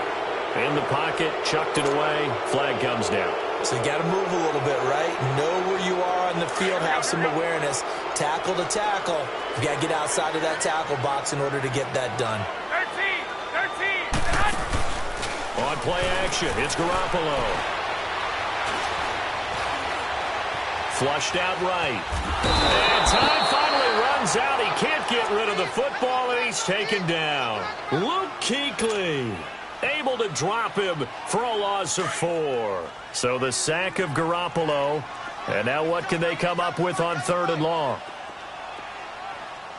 In the pocket, chucked it away, flag comes down. So you got to move a little bit, right? Know where you are on the field, have some awareness. Tackle to tackle. You got to get outside of that tackle box in order to get that done. 13. On play action, it's Garoppolo. Flushed out right. And time finally runs out. He can't get rid of the football, and he's taken down. Luke Kuechly. able to drop him for a loss of 4. So the sack of Garoppolo. And now what can they come up with on 3rd and long?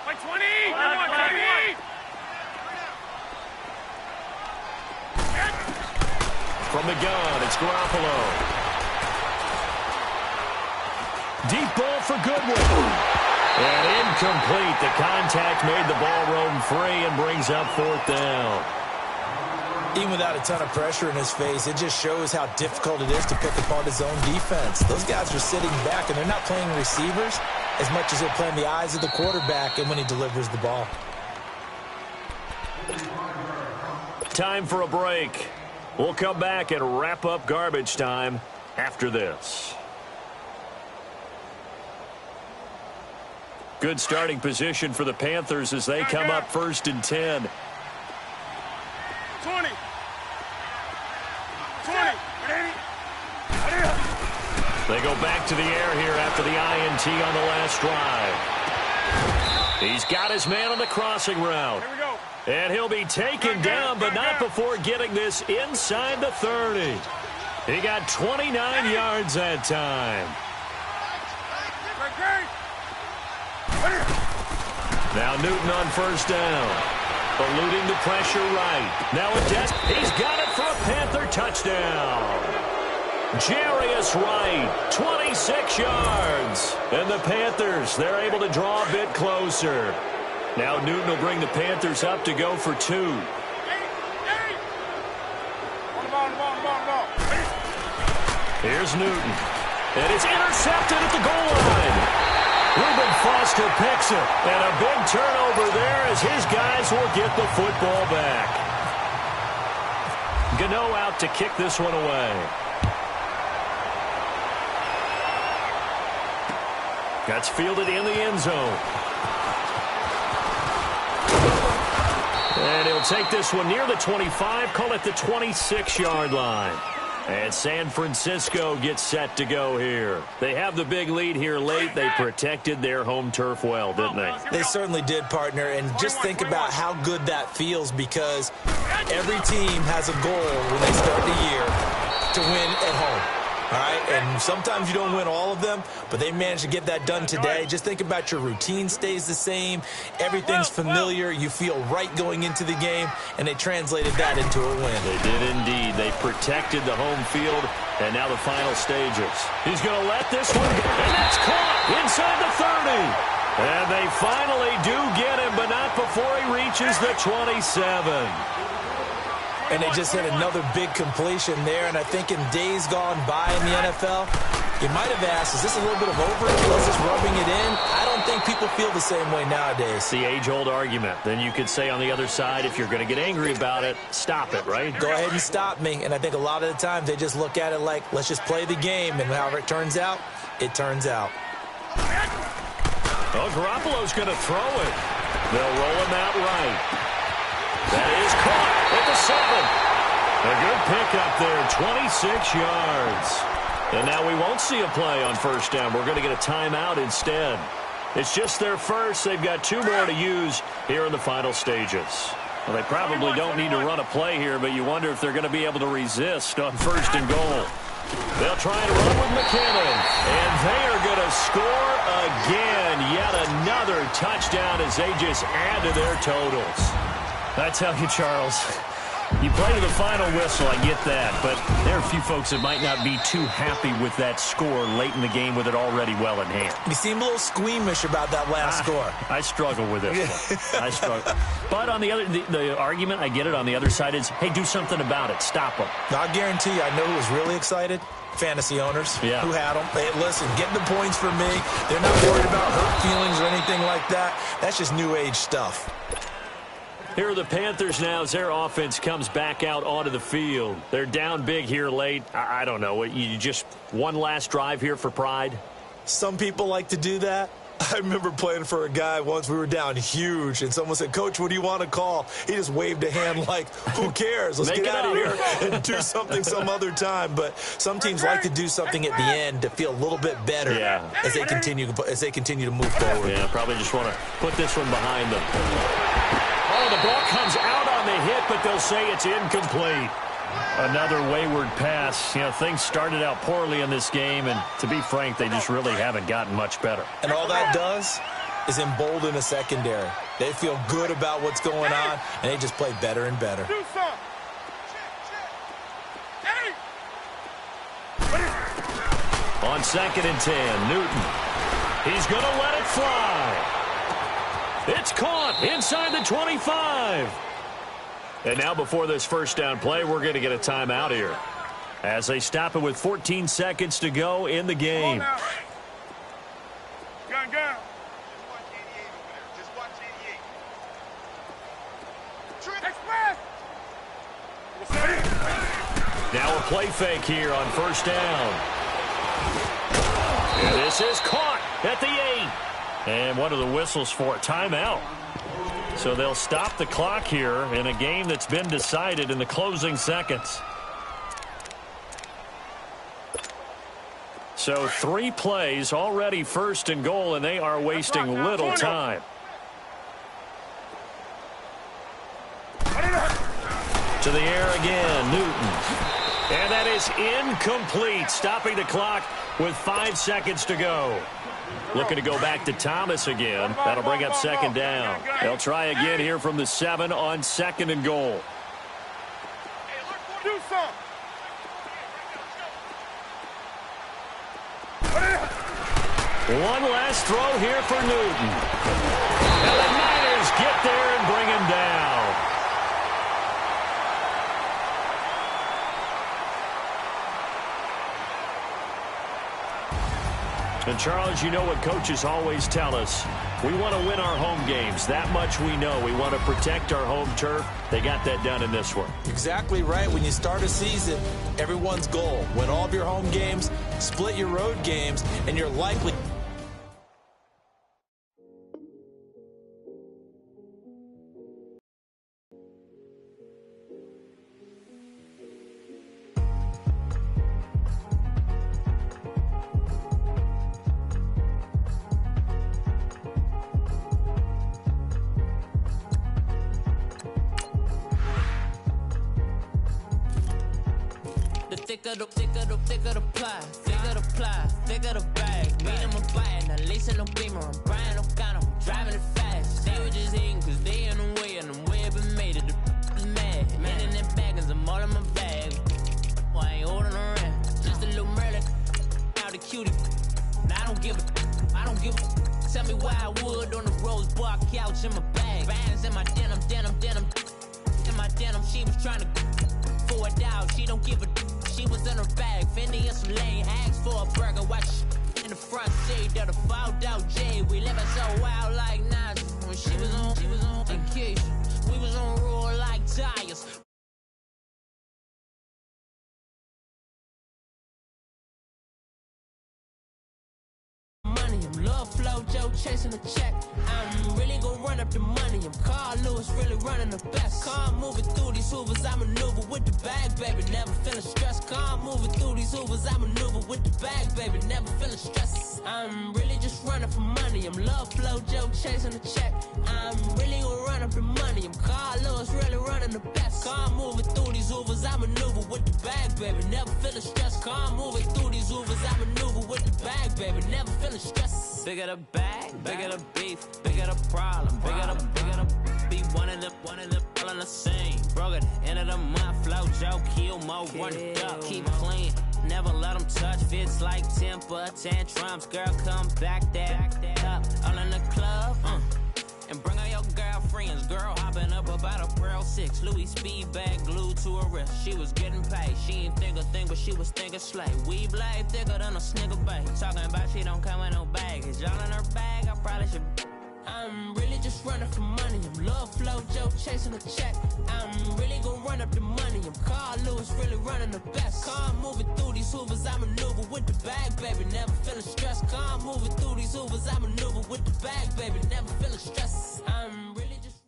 Like 20! Come on, 20! From the gun, it's Garoppolo. Deep ball for Goodwin. And incomplete. The contact made the ball roam free and brings up 4th down. Even without a ton of pressure in his face, it just shows how difficult it is to pick apart his own defense. Those guys are sitting back, and they're not playing receivers as much as they're playing the eyes of the quarterback and when he delivers the ball. Time for a break. We'll come back and wrap up garbage time after this. Good starting position for the Panthers as they come up 1st and 10. 20. 20. They go back to the air here after the INT on the last drive. He's got his man on the crossing route. Here we go. And he'll be taken down, but not before getting this inside the 30. He got 29 yards that time. Now Newton on 1st down. Eluding the pressure right. Now he's got it for a Panther touchdown. Jarius Wright, 26 yards. And the Panthers, they're able to draw a bit closer. Now Newton will bring the Panthers up to go for 2. Here's Newton. And it's intercepted at the goal line. Reuben Foster picks it. And a big turnover there as his guys will get the football back. Gano out to kick this one away. That's fielded in the end zone. And he'll take this one near the 25, call it the 26-yard line. And San Francisco gets set to go here. They have the big lead here late. They protected their home turf well, didn't they? They certainly did, partner. And just think about how good that feels, because every team has a goal when they start the year to win at home. All right, and sometimes you don't win all of them, but they managed to get that done today. Just think about your routine stays the same. Everything's familiar. You feel right going into the game, and they translated that into a win. They did indeed. They protected the home field, and now the final stages. He's going to let this one go, and that's caught inside the 30. And they finally do get him, but not before he reaches the 27. And they just hit another big completion there. And I think in days gone by in the NFL, you might have asked, is this a little bit of overkill? Is this rubbing it in? I don't think people feel the same way nowadays. It's the age-old argument. Then you could say on the other side, if you're going to get angry about it, stop it, right? Go ahead and stop me. And I think a lot of the times they just look at it like, let's just play the game. And however it turns out, it turns out. Oh, Garoppolo's going to throw it. They'll roll him out right. That is caught at the 7. A good pickup there, 26 yards. And now we won't see a play on 1st down. We're going to get a timeout instead. It's just their first. They've got 2 more to use here in the final stages. Well, they probably don't need to run a play here, but you wonder if they're going to be able to resist on 1st and goal. They'll try and run with McKinnon. And they are going to score again. Yet another touchdown as they just add to their totals. I tell you, Charles, you play to the final whistle, I get that, but there are a few folks that might not be too happy with that score late in the game with it already well in hand. You seem a little squeamish about that last score. I struggle with this one. I struggle. But on the other, the argument, I get it, on the other side is, hey, do something about it. Stop them. Now, I guarantee you, I know who was really excited. Fantasy owners who had them. Hey, listen, get the points for me. They're not worried about hurt feelings or anything like that. That's just new age stuff. Here are the Panthers now as their offense comes back out onto the field. They're down big here late. I don't know. You just one last drive here for pride? Some people like to do that. I remember playing for a guy once. We were down huge, and someone said, Coach, what do you want to call? He just waved a hand like, who cares? Let's get out of here and do something some other time. But some teams like to do something at the end to feel a little bit better as they continue to move forward. Yeah, probably just want to put this one behind them. Oh, the ball comes out on the hit it, but they'll say it's incomplete. Another wayward pass. You know, things started out poorly in this game, and to be frank, they just really haven't gotten much better. And all that does is embolden the secondary. They feel good about what's going on, and they just play better and better. On 2nd and 10, Newton. He's going to let it fly. It's caught inside the 25. And now before this first down play, we're going to get a timeout here as they stop it with 14 seconds to go in the game. Gun. Just watch 88. Express. Now a play fake here on first down. And this is caught at the 8. And what are the whistles for? Timeout. So they'll stop the clock here in a game that's been decided in the closing seconds. So 3 plays already first and goal, and they are wasting little time. To the air again, Newton. And that is incomplete, stopping the clock with 5 seconds to go. Looking to go back to Thomas again. That'll bring up second down. They'll try again here from the 7 on 2nd and goal. Do something. One last throw here for Newton. And the Niners get there and bring him down. And, Charles, you know what coaches always tell us. We want to win our home games. That much we know. We want to protect our home turf. They got that done in this one. Exactly right. When you start a season, everyone's goal: win all of your home games, split your road games, and you're likely... Thicker the pie, thicker the bag. Me and my buying, now listen no beamer. I'm Brian O'Connor, I'm driving it fast. They were just hating cause they in the way, and the way I've been made it, the is mad. Man in them baggins, I'm all in my bag. Well, I ain't holding around. Just a little Merlin, out the cutie. Now I don't give a. Tell me why I would on the rose bar couch in my bag. Bands in my denim. In my denim, she was trying to for it out. She don't give a. She was in her bag, Fendi and some lane hags for a burger. Watch in the front seat of the fouled out J. We living so wild like Nas. When she was on vacation, we was on roll like tires. Money, I'm love flow, Joe chasing the check. I'm really gonna run up the money. I'm Carl Lewis, really running the best. Car moving through these hoovers, I maneuver with the bag, baby. Never feeling stressed. Car moving through these hoovers, I maneuver with the bag, baby. Never feeling stressed. I'm really just running for money. I'm love flow, Joe chasing the check. I'm really gonna run up the money. I'm Carl Lewis, really running the best. Car moving through these hoovers, I maneuver with the bag, baby. Never feeling stressed. Car moving through these hoovers, I maneuver with the bag, baby. Never feeling stressed. Bigger the bag, bigger the beef, bigger the problem, bigger the be one of the all in the same. Broke at the end of the month, flow Joe, kill mo, run it up, keep clean. Never let them touch, fits like temper tantrums. Girl, come back that up, all in the club, and bring all your girlfriends. Girl hopping up about a Pearl 6, Louis speed bag glued to her wrist. She was getting paid, she ain't think a thing, but she was thinking slay. We blade thicker than a snigger bag. Talking about she don't come with no baggage. Y'all in her bag, I probably should. I'm really just running for money. I'm love flow, Joe chasing a check. I'm really gonna run up the money. I'm Carl Lewis, really running the best. Car moving through these hoovers, I maneuver with the bag, baby. Never feeling stressed. Car moving through these hoovers, I maneuver with the bag, baby. Never feeling stressed. I'm really just.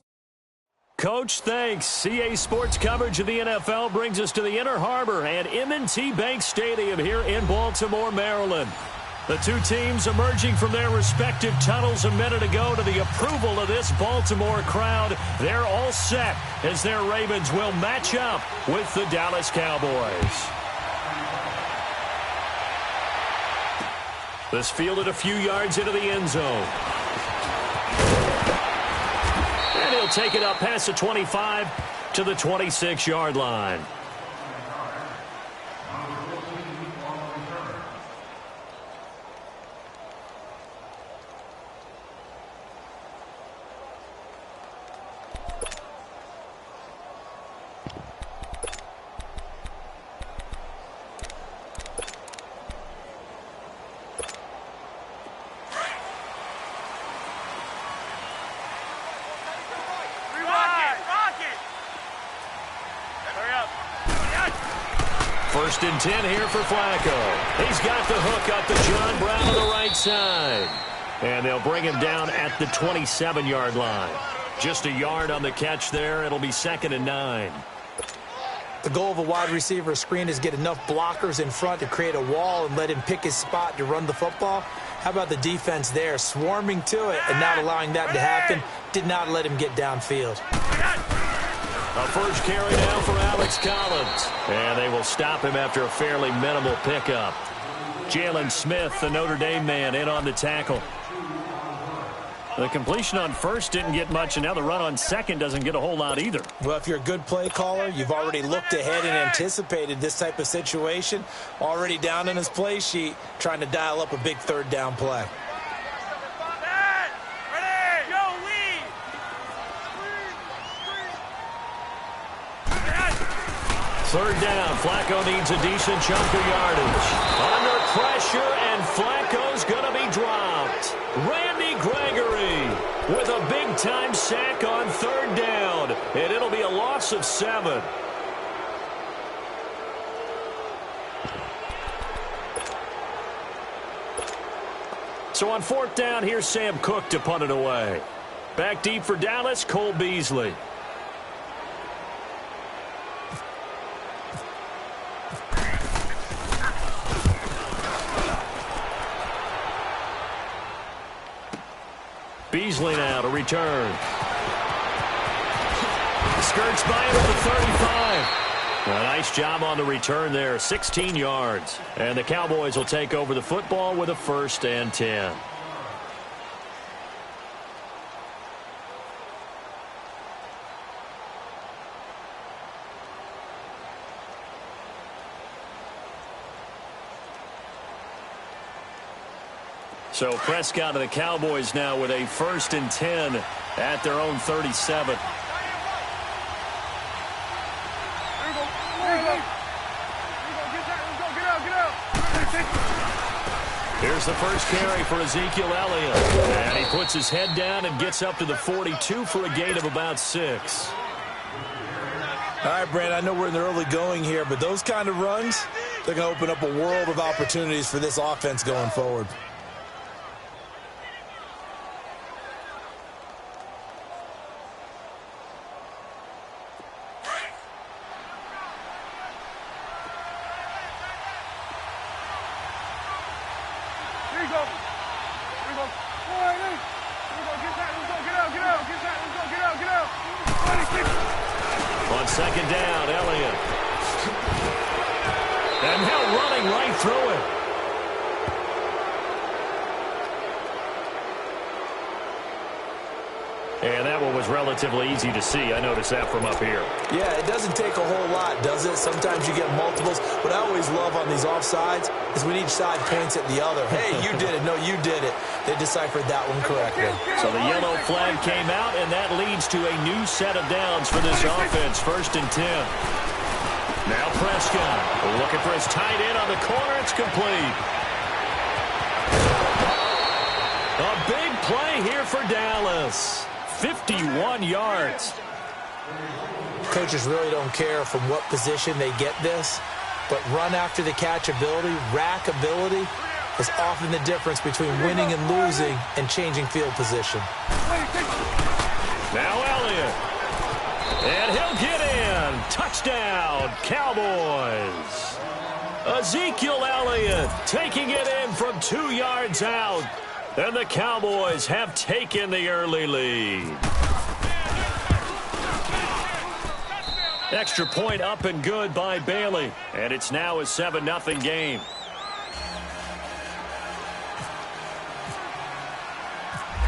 Coach, thanks. CA Sports coverage of the NFL brings us to the Inner Harbor and M&T Bank Stadium here in Baltimore, Maryland. The two teams emerging from their respective tunnels a minute ago to the approval of this Baltimore crowd. They're all set as their Ravens will match up with the Dallas Cowboys. This fielded a few yards into the end zone. And he'll take it up past the 25 to the 26-yard line. First and 10 here for Flacco. He's got the hook up to John Brown on the right side. And they'll bring him down at the 27-yard line. Just a yard on the catch there. It'll be 2nd and 9. The goal of a wide receiver screen is get enough blockers in front to create a wall and let him pick his spot to run the football. How about the defense there, swarming to it and not allowing that to happen? Did not let him get downfield. A first carry now for Alex Collins. And they will stop him after a fairly minimal pickup. Jalen Smith, the Notre Dame man, in on the tackle. The completion on first didn't get much, and now the run on second doesn't get a whole lot either. Well, if you're a good play caller, you've already looked ahead and anticipated this type of situation. Already down in his play sheet, trying to dial up a big third down play. Third down. Flacco needs a decent chunk of yardage. Under pressure, and Flacco's going to be dropped. Randy Gregory with a big-time sack on third down, and it'll be a loss of 7. So on fourth down, here's Sam Cook to punt it away. Back deep for Dallas, Cole Beasley. Beasley now to return. Skirts by him at the 35. A nice job on the return there, 16 yards. And the Cowboys will take over the football with a 1st and 10. So Prescott and the Cowboys now with a 1st and 10 at their own 37. Here's the first carry for Ezekiel Elliott. And he puts his head down and gets up to the 42 for a gain of about 6. All right, Brandon, I know we're in the early going here, but those kind of runs, they're going to open up a world of opportunities for this offense going forward. On second down, Elliott. And now running right through it. And that one was relatively easy to see. I noticed that from up here. Yeah, it doesn't take a whole lot, does it? Sometimes you get multiples. What I always love on these offsides is when each side points at the other. Hey, you did it. No, you did it. They deciphered that one correctly. So the yellow flag came out, and that leads to a new set of downs for this offense. 1st and 10. Now Prescott looking for his tight end on the corner. It's complete. A big play here for Dallas. 51 yards. Coaches really don't care from what position they get this, but run after the catch ability, rack ability, is often the difference between winning and losing and changing field position. Now Elliott. And he'll get in. Touchdown, Cowboys. Ezekiel Elliott taking it in from 2 yards out. And the Cowboys have taken the early lead. Extra point up and good by Bailey. And it's now a 7-0 game.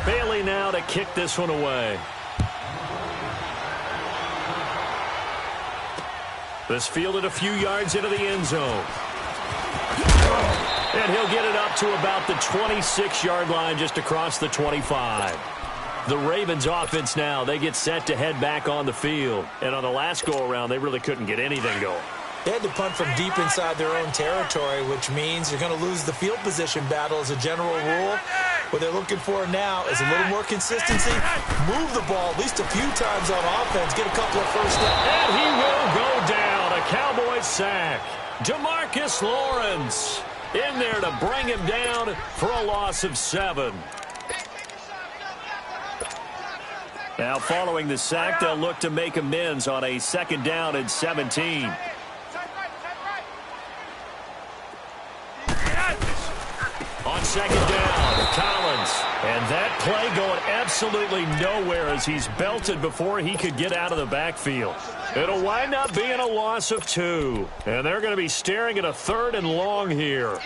Bailey now to kick this one away. This fielded a few yards into the end zone. And he'll get it up to about the 26-yard line just across the 25. The Ravens offense now, they get set to head back on the field. And on the last go-around, they really couldn't get anything going. They had to punt from deep inside their own territory, which means you're going to lose the field position battle as a general rule. What they're looking for now is a little more consistency. Move the ball at least a few times on offense. Get a couple of first downs. And he will go down. A Cowboys sack. DeMarcus Lawrence in there to bring him down for a loss of 7. Now following the sack, they'll look to make amends on a 2nd down and 17. On 2nd down, Collins. And that play going absolutely nowhere as he's belted before he could get out of the backfield. It'll wind up being a loss of 2. And they're going to be staring at a 3rd and long here.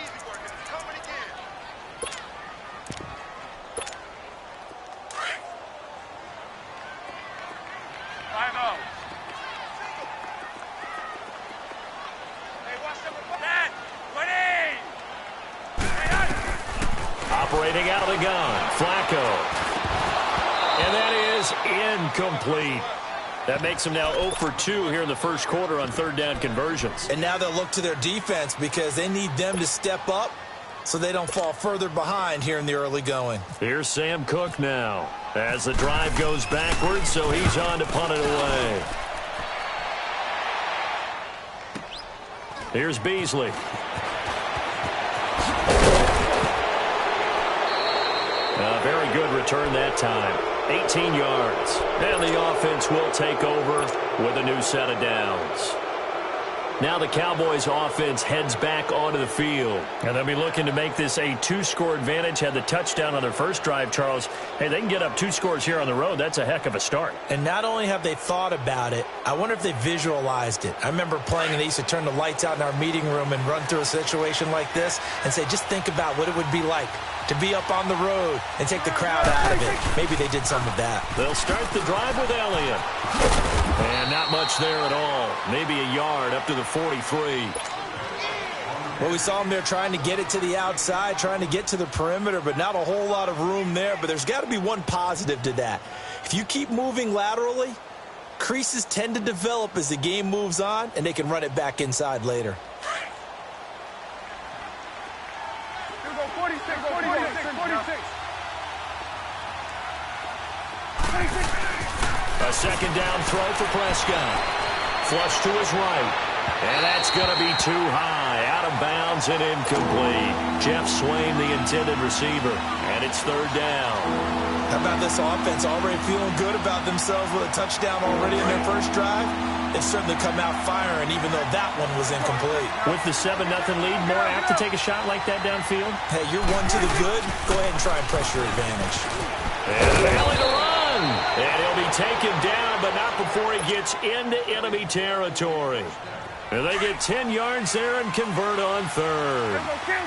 Operating out of the gun, Flacco. And that is incomplete. That makes them now 0 for 2 here in the first quarter on 3rd down conversions. And now they'll look to their defense because they need them to step up so they don't fall further behind here in the early going. Here's Sam Cook now as the drive goes backwards, so he's on to punt it away. Here's Beasley. A very good return that time. 18 yards. And the offense will take over with a new set of downs. Now the Cowboys offense heads back onto the field. And they'll be looking to make this a 2-score advantage. Had the touchdown on their first drive, Charles. Hey, they can get up 2 scores here on the road. That's a heck of a start. And not only have they thought about it, I wonder if they visualized it. I remember playing and they used to turn the lights out in our meeting room and run through a situation like this and say, just think about what it would be like to be up on the road and take the crowd out of it. Maybe they did some of that. They'll start the drive with Elliott. And not much there at all. Maybe a yard up to the 43. Well, we saw them there trying to get it to the outside, trying to get to the perimeter, but not a whole lot of room there. But there's got to be one positive to that. If you keep moving laterally, creases tend to develop as the game moves on, and they can run it back inside later. 46. A 2nd down throw for Prescott. Flush to his right. And that's going to be too high. Out of bounds and incomplete. Jeff Swain, the intended receiver. And it's 3rd down. How about this offense already feeling good about themselves with a touchdown already in their first drive? They've certainly come out firing, even though that one was incomplete. With the 7-0 lead, more apt to take a shot like that downfield? Hey, you're one to the good. Go ahead and try and press your advantage. And Bailey to run. And he'll be taken down, but not before he gets into enemy territory. And they get 10 yards there and convert on 3rd. Get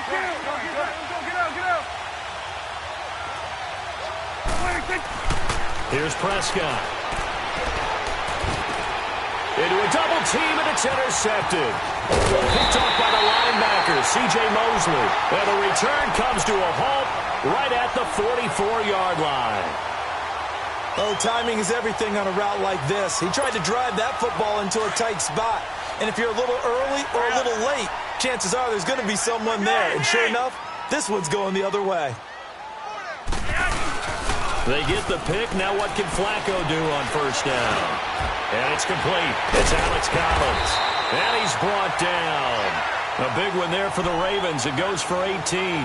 out. Here's Prescott. Into a double team, and it's intercepted. Picked off by the linebacker, C.J. Mosley. And the return comes to a halt right at the 44-yard line. Oh, timing is everything on a route like this. He tried to drive that football into a tight spot. And if you're a little early or a little late, chances are there's going to be someone there. And sure enough, this one's going the other way. They get the pick. Now what can Flacco do on 1st down? And it's complete. It's Alex Collins. And he's brought down. A big one there for the Ravens. It goes for 18.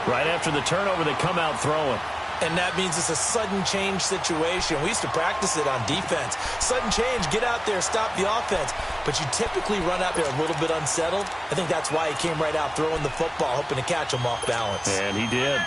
Right after the turnover, they come out throwing. And that means it's a sudden change situation. We used to practice it on defense. Sudden change, get out there, stop the offense. But you typically run out there a little bit unsettled. I think that's why he came right out throwing the football, hoping to catch him off balance. And he did.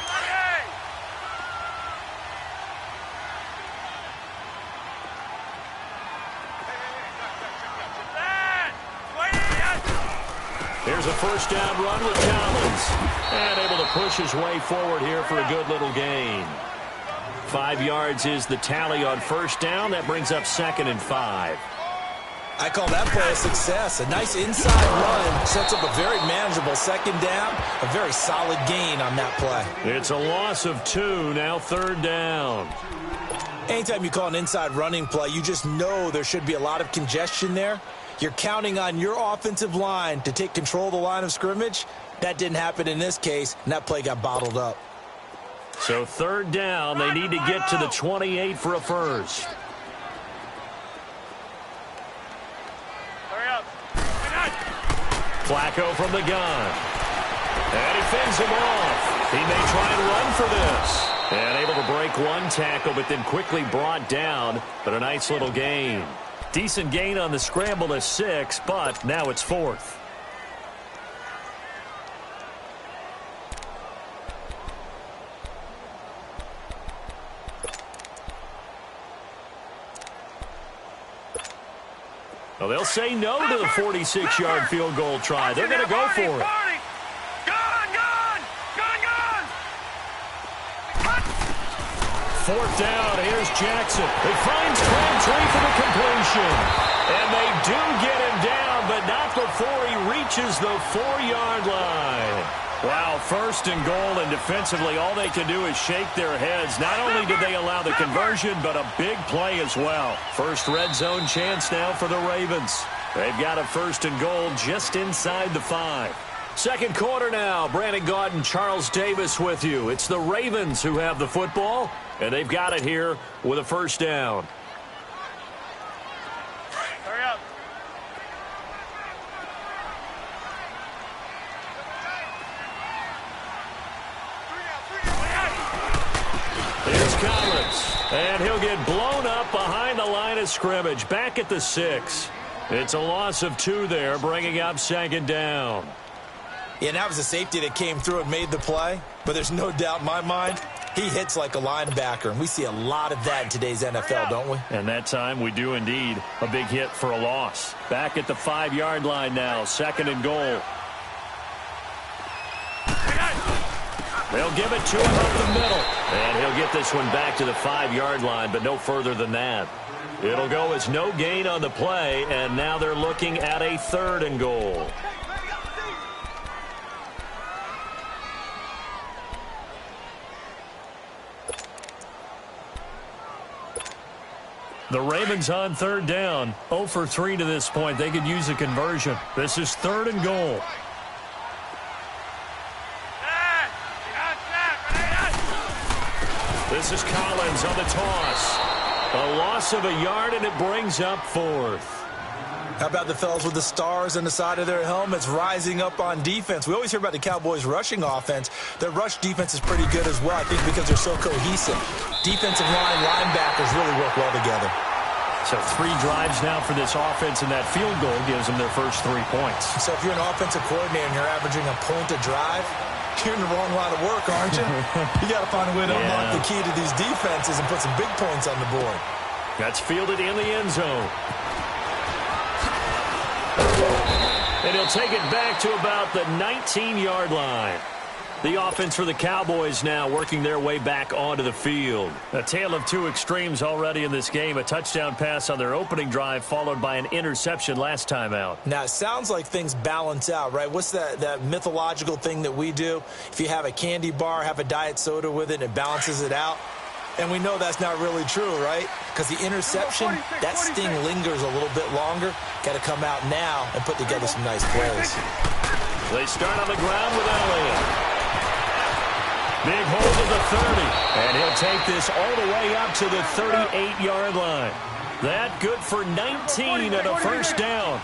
Here's a first down run with Collins. And able to push his way forward here for a good little gain. 5 yards is the tally on first down. That brings up 2nd and 5. I call that play a success. A nice inside run sets up a very manageable second down. A very solid gain on that play. It's a loss of 2, now 3rd down. Anytime you call an inside running play, you just know there should be a lot of congestion there. You're counting on your offensive line to take control of the line of scrimmage. That didn't happen in this case, and that play got bottled up. So 3rd down, they need to get to the 28 for a first. Hurry up. Flacco from the gun. And he fends him off. He may try and run for this. And able to break one tackle, but then quickly brought down. But a nice little gain. Decent gain on the scramble to 6, but now it's 4th. Well, they'll say no to the 46-yard field goal try. They're going to go for it. Fourth down, here's Jackson. He finds Crabtree for the completion. And they do get him down, but not before he reaches the 4-yard line. Wow, 1st and goal, and defensively all they can do is shake their heads. Not only did they allow the conversion, but a big play as well. First red zone chance now for the Ravens. They've got a 1st and goal just inside the 5. Second quarter now. Brandon Gaudin and Charles Davis with you. It's the Ravens who have the football, and they've got it here with a first down. Hurry up. Here's Collins, and he'll get blown up behind the line of scrimmage. Back at the 6. It's a loss of 2 there, bringing up 2nd down. Yeah, and that was a safety that came through and made the play. But there's no doubt in my mind, he hits like a linebacker. And we see a lot of that in today's NFL, don't we? And that time we do indeed. A big hit for a loss. Back at the 5-yard line now. 2nd and goal. They'll give it to him up the middle. And he'll get this one back to the 5-yard line, but no further than that. It'll go as no gain on the play, and now they're looking at a 3rd and goal. The Ravens on 3rd down. 0 for 3 to this point. They could use a conversion. This is 3rd and goal. This is Collins on the toss. A loss of a yard, and it brings up 4th. How about the fellas with the stars on the side of their helmets rising up on defense? We always hear about the Cowboys' rushing offense. Their rush defense is pretty good as well, I think, because they're so cohesive. Defensive line, linebackers really work well together. So 3 drives now for this offense, and that field goal gives them their first 3 points. So if you're an offensive coordinator and you're averaging a point a drive, you're in the wrong line of work, aren't you? You got to find a way to unlock the key to these defenses and put some big points on the board. That's fielded in the end zone. And he'll take it back to about the 19-yard line. The offense for the Cowboys now working their way back onto the field. A tale of 2 extremes already in this game. A touchdown pass on their opening drive followed by an interception last time out. Now, it sounds like things balance out, right? What's that mythological thing that we do? If you have a candy bar, have a diet soda with it, and it balances it out. And we know that's not really true, right? Because the interception, that sting lingers a little bit longer. Got to come out now and put together some nice plays. They start on the ground with Elliott. Big hold of the 30. And he'll take this all the way up to the 38-yard line. That good for 19 and a first down.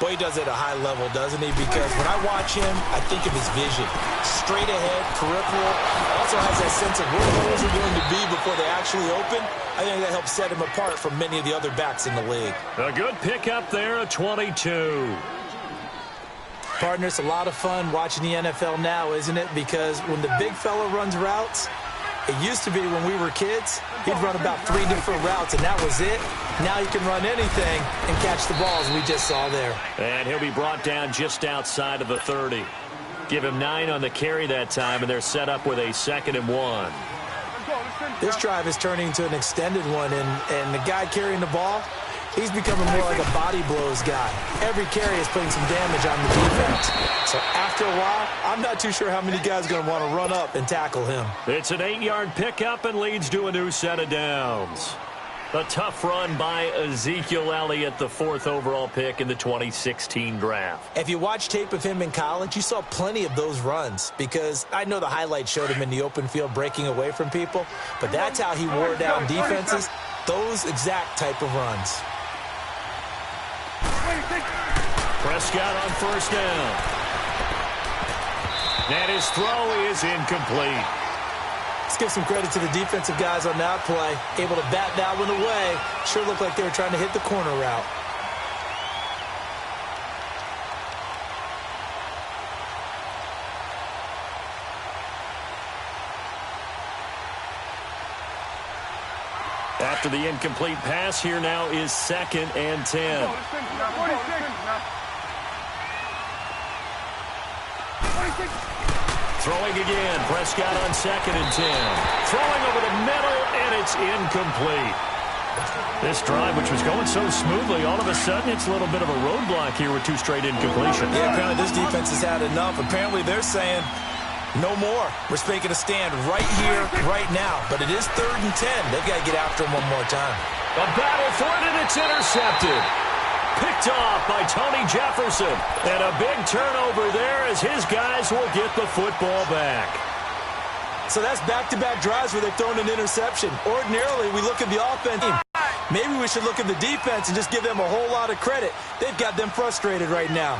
Boy, he does it at a high level, doesn't he? Because when I watch him, I think of his vision. Straight ahead, peripheral. Also has that sense of where holes are going to be before they actually open. I think that helps set him apart from many of the other backs in the league. A good pickup there, a 22. Partner, it's a lot of fun watching the NFL now, isn't it? Because when the big fella runs routes, it used to be when we were kids, he'd run about 3 different routes, and that was it. Now he can run anything and catch the balls we just saw there. And he'll be brought down just outside of the 30. Give him 9 on the carry that time, and they're set up with a 2nd and 1. This drive is turning into an extended one, and the guy carrying the ball, he's becoming more like a body blows guy. Every carry is putting some damage on the defense. So after a while, I'm not too sure how many guys are going to want to run up and tackle him. It's an 8-yard pickup and leads to a new set of downs. A tough run by Ezekiel Elliott, the 4th overall pick in the 2016 draft. If you watch tape of him in college, you saw plenty of those runs because I know the highlights showed him in the open field breaking away from people, but that's how he wore down defenses, those exact type of runs. Prescott on 1st down. And his throw is incomplete. Let's give some credit to the defensive guys on that play. Able to bat that one away. Sure looked like they were trying to hit the corner route. After the incomplete pass, here now is 2nd and 10. Throwing again. Prescott on 2nd and 10. Throwing over the middle, and it's incomplete. This drive, which was going so smoothly, all of a sudden it's a little bit of a roadblock here with 2 straight incompletions. Yeah, apparently this defense has had enough. Apparently they're saying no more. We're making a stand right here, right now. But it is 3rd and 10. They've got to get after him one more time. A battle for it, and it's intercepted. Picked off by Tony Jefferson. And a big turnover there as his guys will get the football back. So that's back-to-back drives where they've thrown an interception. Ordinarily, we look at the offense. Maybe we should look at the defense and just give them a whole lot of credit. They've got them frustrated right now.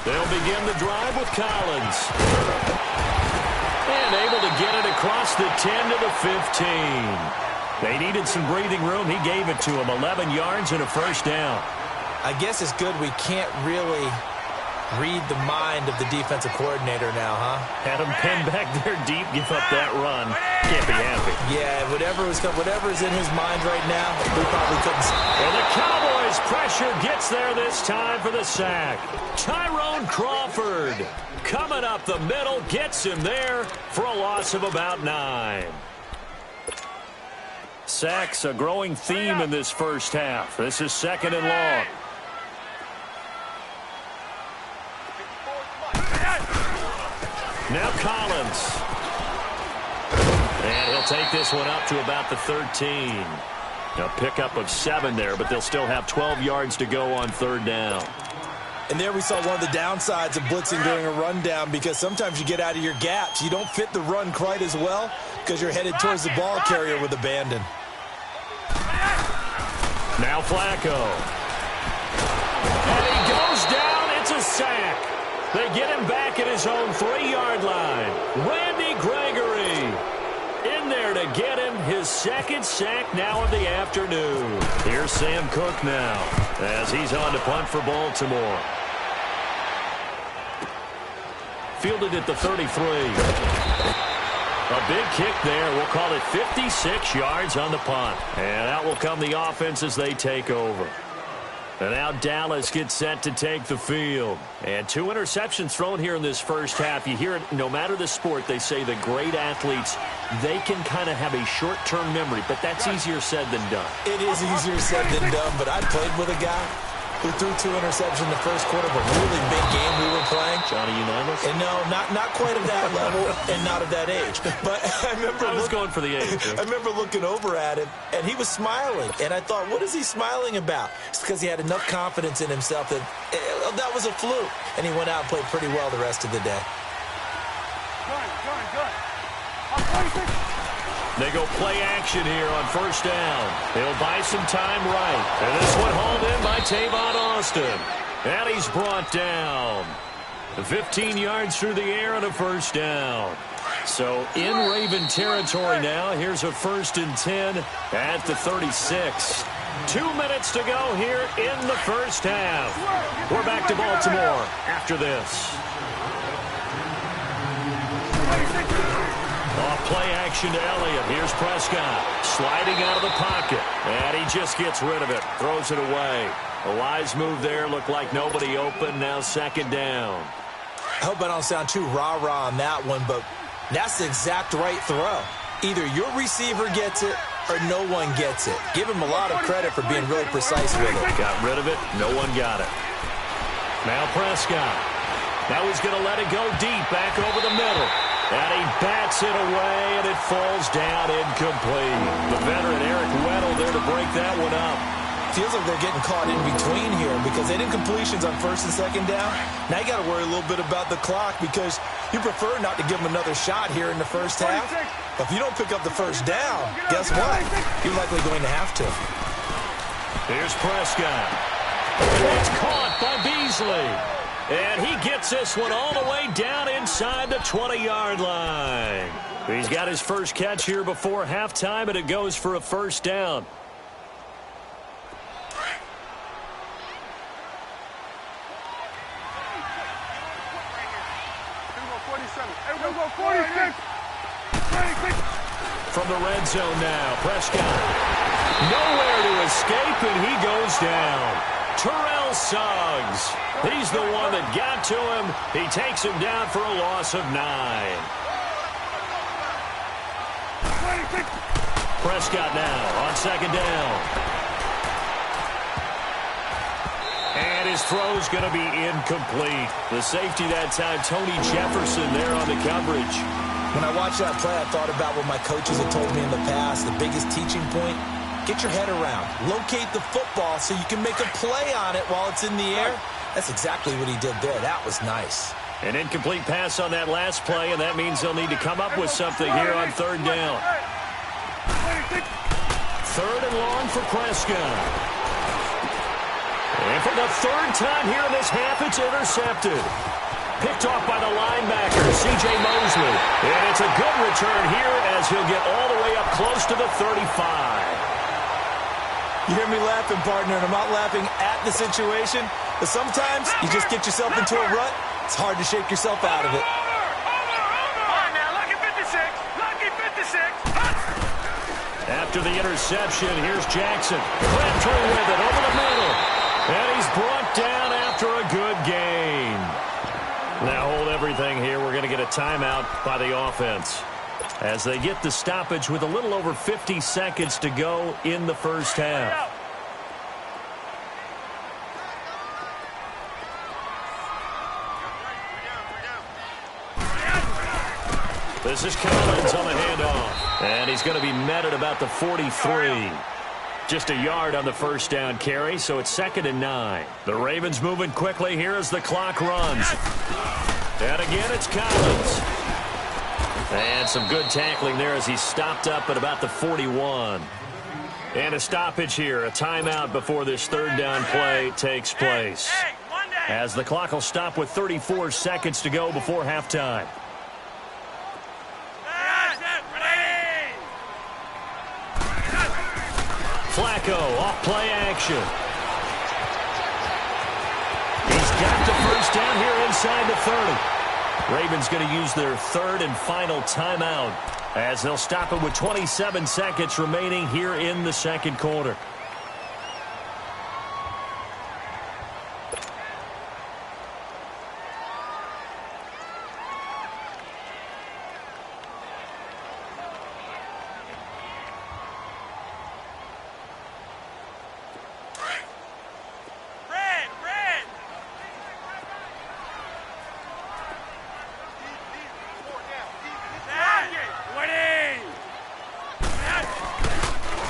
They'll begin the drive with Collins. And able to get it across the 10 to the 15. They needed some breathing room. He gave it to them. 11 yards and a 1st down. I guess it's good we can't really read the mind of the defensive coordinator now, huh? Had him pinned back there deep, give up that run. Can't be happy. Yeah, whatever is in his mind right now, we probably couldn't see. And the Cowboys' pressure gets there this time for the sack. Tyrone Crawford coming up the middle, gets him there for a loss of about 9. Sacks, a growing theme in this first half. This is 2nd and long. Now Collins. And he'll take this one up to about the 13. A pickup of 7 there, but they'll still have 12 yards to go on 3rd down. And there we saw one of the downsides of blitzing during a rundown, because sometimes you get out of your gaps. You don't fit the run quite as well because you're headed towards the ball carrier with abandon. Now Flacco. And he goes down. It's a sack. They get him back at his own 3-yard line. Randy Gregory in there to get him his 2nd sack now of the afternoon. Here's Sam Cook now as he's on to punt for Baltimore. Fielded at the 33. A big kick there. We'll call it 56 yards on the punt. And out will come the offense as they take over. And now Dallas gets set to take the field. And 2 interceptions thrown here in this first half. You hear it, no matter the sport, they say the great athletes, they can kind of have a short-term memory, but that's easier said than done. It is easier said than done, but I played with a guy who threw 2 interceptions in the first quarter of a really big game we were playing. Johnny Unitas? And no, not quite of that level and not of that age. But I remember I was going for the age. I remember looking over at him, and he was smiling. And I thought, what is he smiling about? It's because he had enough confidence in himself that that was a fluke. And he went out and played pretty well the rest of the day. They go play action here on first down. He'll buy some time right. And this one hauled in by Tavon Austin. And he's brought down. 15 yards through the air and a first down. So in Raven territory now. Here's a 1st and 10 at the 36. 2 minutes to go here in the first half. We're back to Baltimore after this. Off play action to Elliott. Here's Prescott sliding out of the pocket. And he just gets rid of it. Throws it away. A wise move there. Looked like nobody open. Now 2nd down. I hope I don't sound too rah-rah on that one, but that's the exact right throw. Either your receiver gets it or no one gets it. Give him a lot of credit for being really precise with it. Got rid of it. No one got it. Now Prescott. Now he's going to let it go deep back over the middle. And he bats it away, and it falls down incomplete. The veteran Eric Weddle there to break that one up. Feels like they're getting caught in between here because they did completions on 1st and 2nd down. Now you got to worry a little bit about the clock because you prefer not to give them another shot here in the first half. But if you don't pick up the first down, guess what? You're likely going to have to. Here's Prescott. It's caught by Beasley. And he gets this one all the way down inside the 20-yard line. He's got his first catch here before halftime, and it goes for a first down. From the red zone now, Prescott. Nowhere to escape, and he goes down. Terrell Suggs. He's the one that got to him. He takes him down for a loss of 9. Prescott now on 2nd down. And his throw's going to be incomplete. The safety that time, Tony Jefferson there on the coverage. When I watched that play, I thought about what my coaches had told me in the past. The biggest teaching point, get your head around. Locate the football so you can make a play on it while it's in the air. That's exactly what he did there. That was nice. An incomplete pass on that last play, and that means they'll need to come up with something here on 3rd down. 3rd and long for Prescott. And for the 3rd time here in this half, it's intercepted. Picked off by the linebacker, C.J. Mosley. And it's a good return here as he'll get all the way up close to the 35. You hear me laughing, partner, and I'm not laughing at the situation. But sometimes you just get yourself into a rut. It's hard to shake yourself out of it. After the interception, here's Jackson. Went through with it over the middle. And he's brought down after a good gain. Now hold everything here. We're going to get a timeout by the offense as they get the stoppage with a little over 50 seconds to go in the first half. This is Collins on the handoff. And he's going to be met at about the 43. Just a yard on the first down carry, so it's 2nd and 9. The Ravens moving quickly here as the clock runs. And again, it's Collins. And some good tackling there as he's stopped up at about the 41. And a stoppage here, a timeout before this 3rd down play takes place. As the clock will stop with 34 seconds to go before halftime. Flacco off play action. He's got the first down here inside the 30. Ravens going to use their 3rd and final timeout as they'll stop it with 27 seconds remaining here in the 2nd quarter.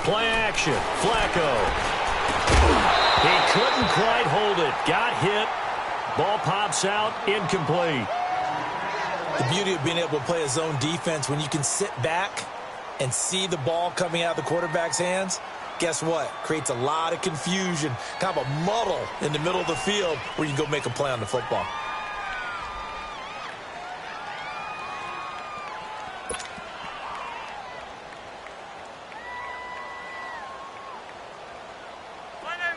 Play action. Flacco. He couldn't quite hold it. Got hit. Ball pops out. Incomplete. The beauty of being able to play a zone defense when you can sit back and see the ball coming out of the quarterback's hands, guess what? Creates a lot of confusion, kind of a muddle in the middle of the field where you can go make a play on the football.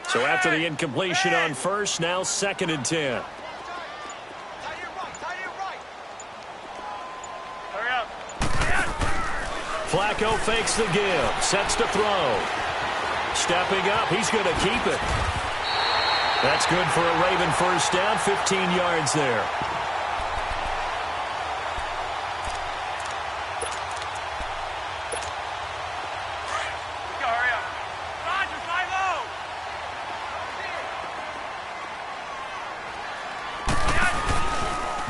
So after the incompletion on first, now 2nd and 10. Flacco fakes the give, sets to throw. Stepping up, he's going to keep it. That's good for a Raven first down, 15 yards there.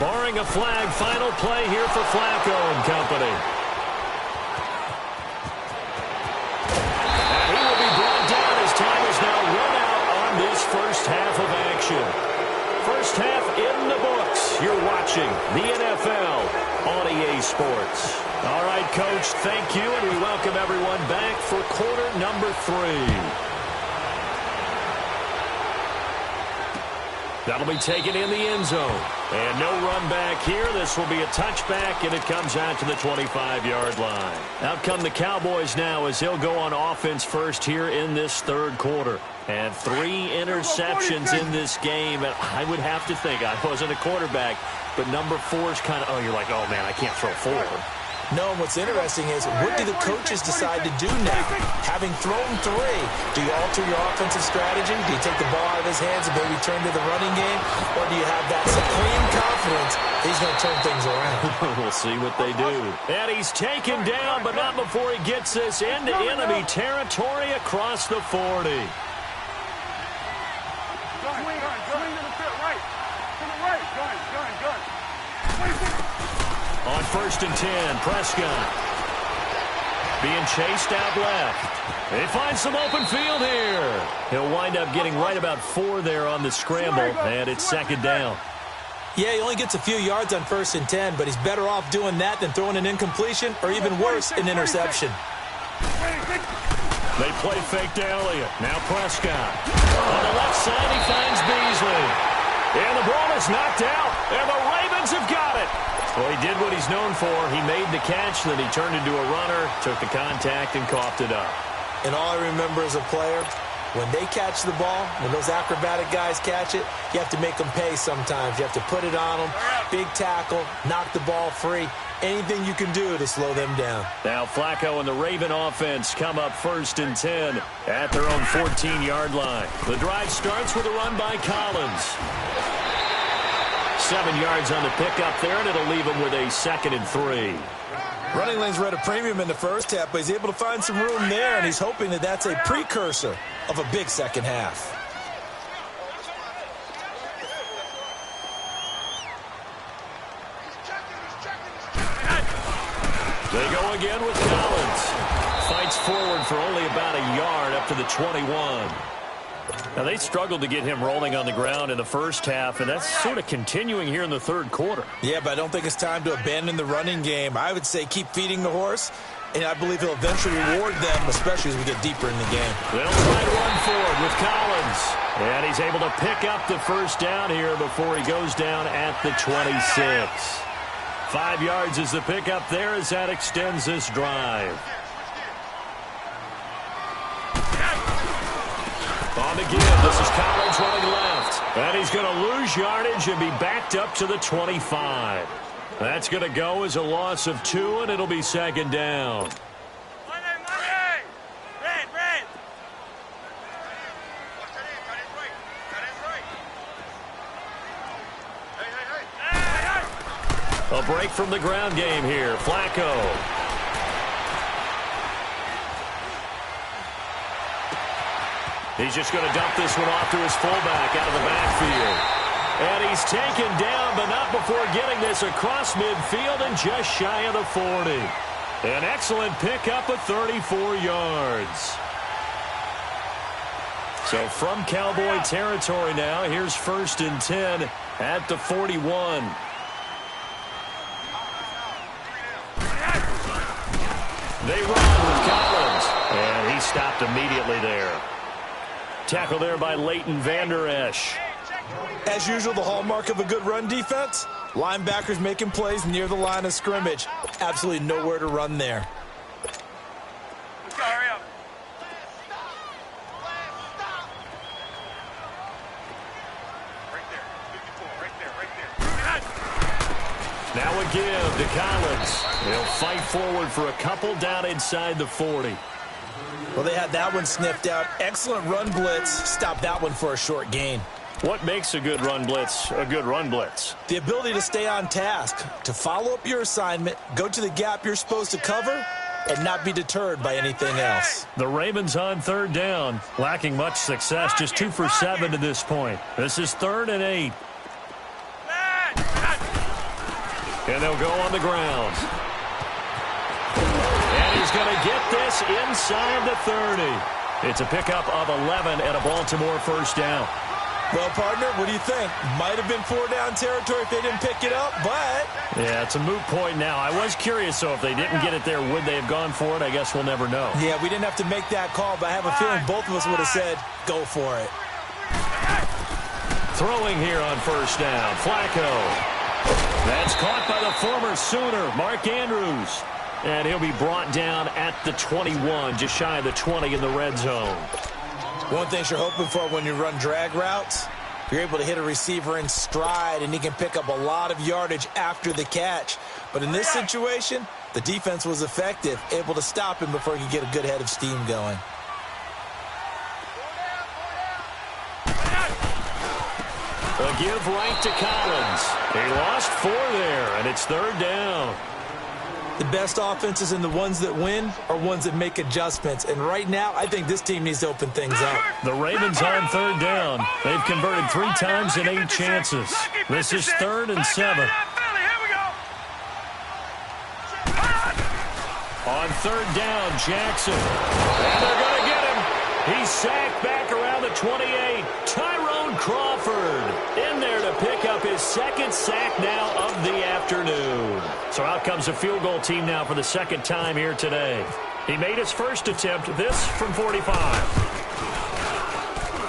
Barring a flag, final play here for Flacco and company. And he will be brought down as time is now run out on this first half of action. First half in the books. You're watching the NFL on EA Sports. All right, Coach, thank you, and we welcome everyone back for quarter number 3. That'll be taken in the end zone. And no run back here. This will be a touchback, and it comes out to the 25-yard line. Out come the Cowboys now as they'll go on offense first here in this third quarter. And 3 interceptions in this game. And I would have to think, I wasn't a quarterback, but number 4 is kind of, oh, you're like, oh, man, I can't throw 4. No, and what's interesting is, what do the coaches decide to do now? Having thrown 3, do you alter your offensive strategy? Do you take the ball out of his hands and maybe turn to the running game? Or do you have that supreme confidence he's going to turn things around? We'll see what they do. And he's taken down, but not before he gets this into enemy territory across the 40. Swing to the field, right. To the right. Gun. On 1st and 10, Prescott being chased out left. They find some open field here. He'll wind up getting right about 4 there on the scramble, and it's 2nd down. Yeah, he only gets a few yards on 1st and 10, but he's better off doing that than throwing an incompletion, or even worse, an interception. They play fake to Elliott. Now Prescott. On the left side, he finds Beasley. And the ball is knocked out, and the Ravens have got it. Well, he did what he's known for. He made the catch, then he turned into a runner, took the contact, and coughed it up. And all I remember as a player, when they catch the ball, when those acrobatic guys catch it, you have to make them pay sometimes. You have to put it on them, big tackle, knock the ball free. Anything you can do to slow them down. Now Flacco and the Raven offense come up 1st and 10 at their own 14-yard line. The drive starts with a run by Collins. 7 yards on the pickup there, and it'll leave him with a 2nd and 3. Running lanes were at a premium in the first half, but he's able to find some room there, and he's hoping that that's a precursor of a big second half. They go again with Collins. Fights forward for only about a yard up to the 21. Now, they struggled to get him rolling on the ground in the first half, and that's sort of continuing here in the third quarter. Yeah, but I don't think it's time to abandon the running game. I would say keep feeding the horse, and I believe he'll eventually reward them, especially as we get deeper in the game. They'll try to run forward with Collins. And he's able to pick up the first down here before he goes down at the 26. 5 yards is the pickup there as that extends this drive. On the give, this is Collins running left. And he's going to lose yardage and be backed up to the 25. That's going to go as a loss of 2, and it'll be 2nd down. A break from the ground game here. Flacco. He's just going to dump this one off to his fullback out of the backfield. And he's taken down, but not before getting this across midfield and just shy of the 40. An excellent pickup of 34 yards. So from Cowboy territory now, here's 1st and 10 at the 41. They run. immediately there. Tackle there by Leighton Vander Esch. As usual, the hallmark of a good run defense, linebackers making plays near the line of scrimmage. Absolutely nowhere to run there. Let's go, hurry up. Right there, 54, right there. Now a give to Collins. He'll fight forward for a couple down inside the 40. Well, they had that one sniffed out. Excellent run blitz. Stopped that one for a short gain. What makes a good run blitz a good run blitz? The ability to stay on task, to follow up your assignment, go to the gap you're supposed to cover, and not be deterred by anything else. The Ravens on third down, lacking much success, just 2 for 7 to this point. This is 3rd and 8. And they'll go on the ground. And he's going to get this inside the 30. It's a pickup of 11 and a Baltimore first down. Well, partner, what do you think? Might have been 4-down territory if they didn't pick it up, but... Yeah, it's a moot point now. I was curious, so if they didn't get it there, would they have gone for it? I guess we'll never know. Yeah, we didn't have to make that call, but I have a feeling both of us would have said, go for it. Throwing here on first down, Flacco. That's caught by the former Sooner, Mark Andrews. And he'll be brought down at the 21, just shy of the 20 in the red zone. One thing you're hoping for when you run drag routes, you're able to hit a receiver in stride, and he can pick up a lot of yardage after the catch. But in this situation, the defense was effective, able to stop him before he could get a good head of steam going. A give right to Collins. He lost 4 there, and it's 3rd down. The best offenses and the ones that win are ones that make adjustments. And right now, I think this team needs to open things up. The Ravens on 3rd down. They've converted 3 times in 8 chances. This is 3rd and 7. On 3rd down, Jackson. And they're going to get him. He's sacked back around the 28. Tyrone Crawford in there to pick up his 2nd sack now of the afternoon. So out comes a field goal team now for the 2nd time here today. He made his first attempt, this from 45.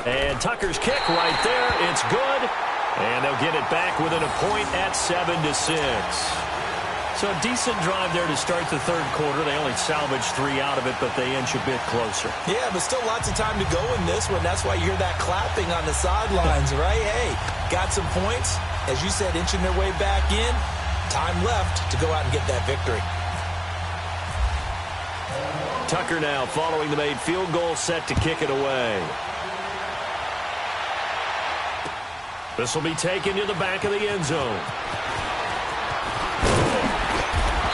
And Tucker's kick right there. It's good. And they'll get it back within a point at 7-6. So a decent drive there to start the 3rd quarter. They only salvaged 3 out of it, but they inch a bit closer. Yeah, but still lots of time to go in this one. That's why you hear that clapping on the sidelines, right? Hey, got some points. As you said, inching their way back in. Time left to go out and get that victory. Tucker now following the made field goal, set to kick it away. This will be taken to the back of the end zone.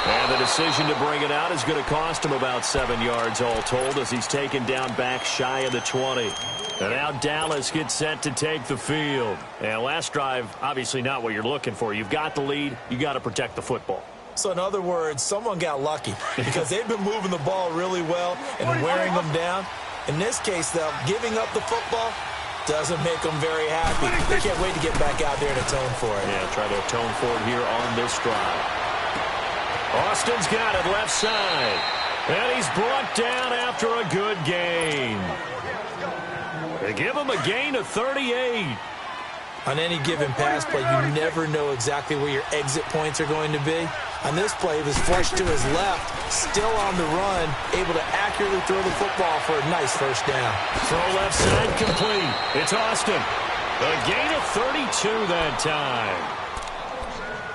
And the decision to bring it out is going to cost him about 7 yards all told as he's taken down back shy of the 20. And now Dallas gets set to take the field. And last drive, obviously not what you're looking for. You've got the lead. You got to protect the football. So in other words, someone got lucky because they've been moving the ball really well and wearing them down. In this case, though, giving up the football doesn't make them very happy. They can't wait to get back out there and atone for it. Yeah, try to atone for it here on this drive. Austin's got it left side. And he's brought down after a good gain. They give him a gain of 38. On any given pass play, you never know exactly where your exit points are going to be. On this play, he was flushed to his left, still on the run, able to accurately throw the football for a nice first down. Throw left side complete. It's Austin. A gain of 32 that time.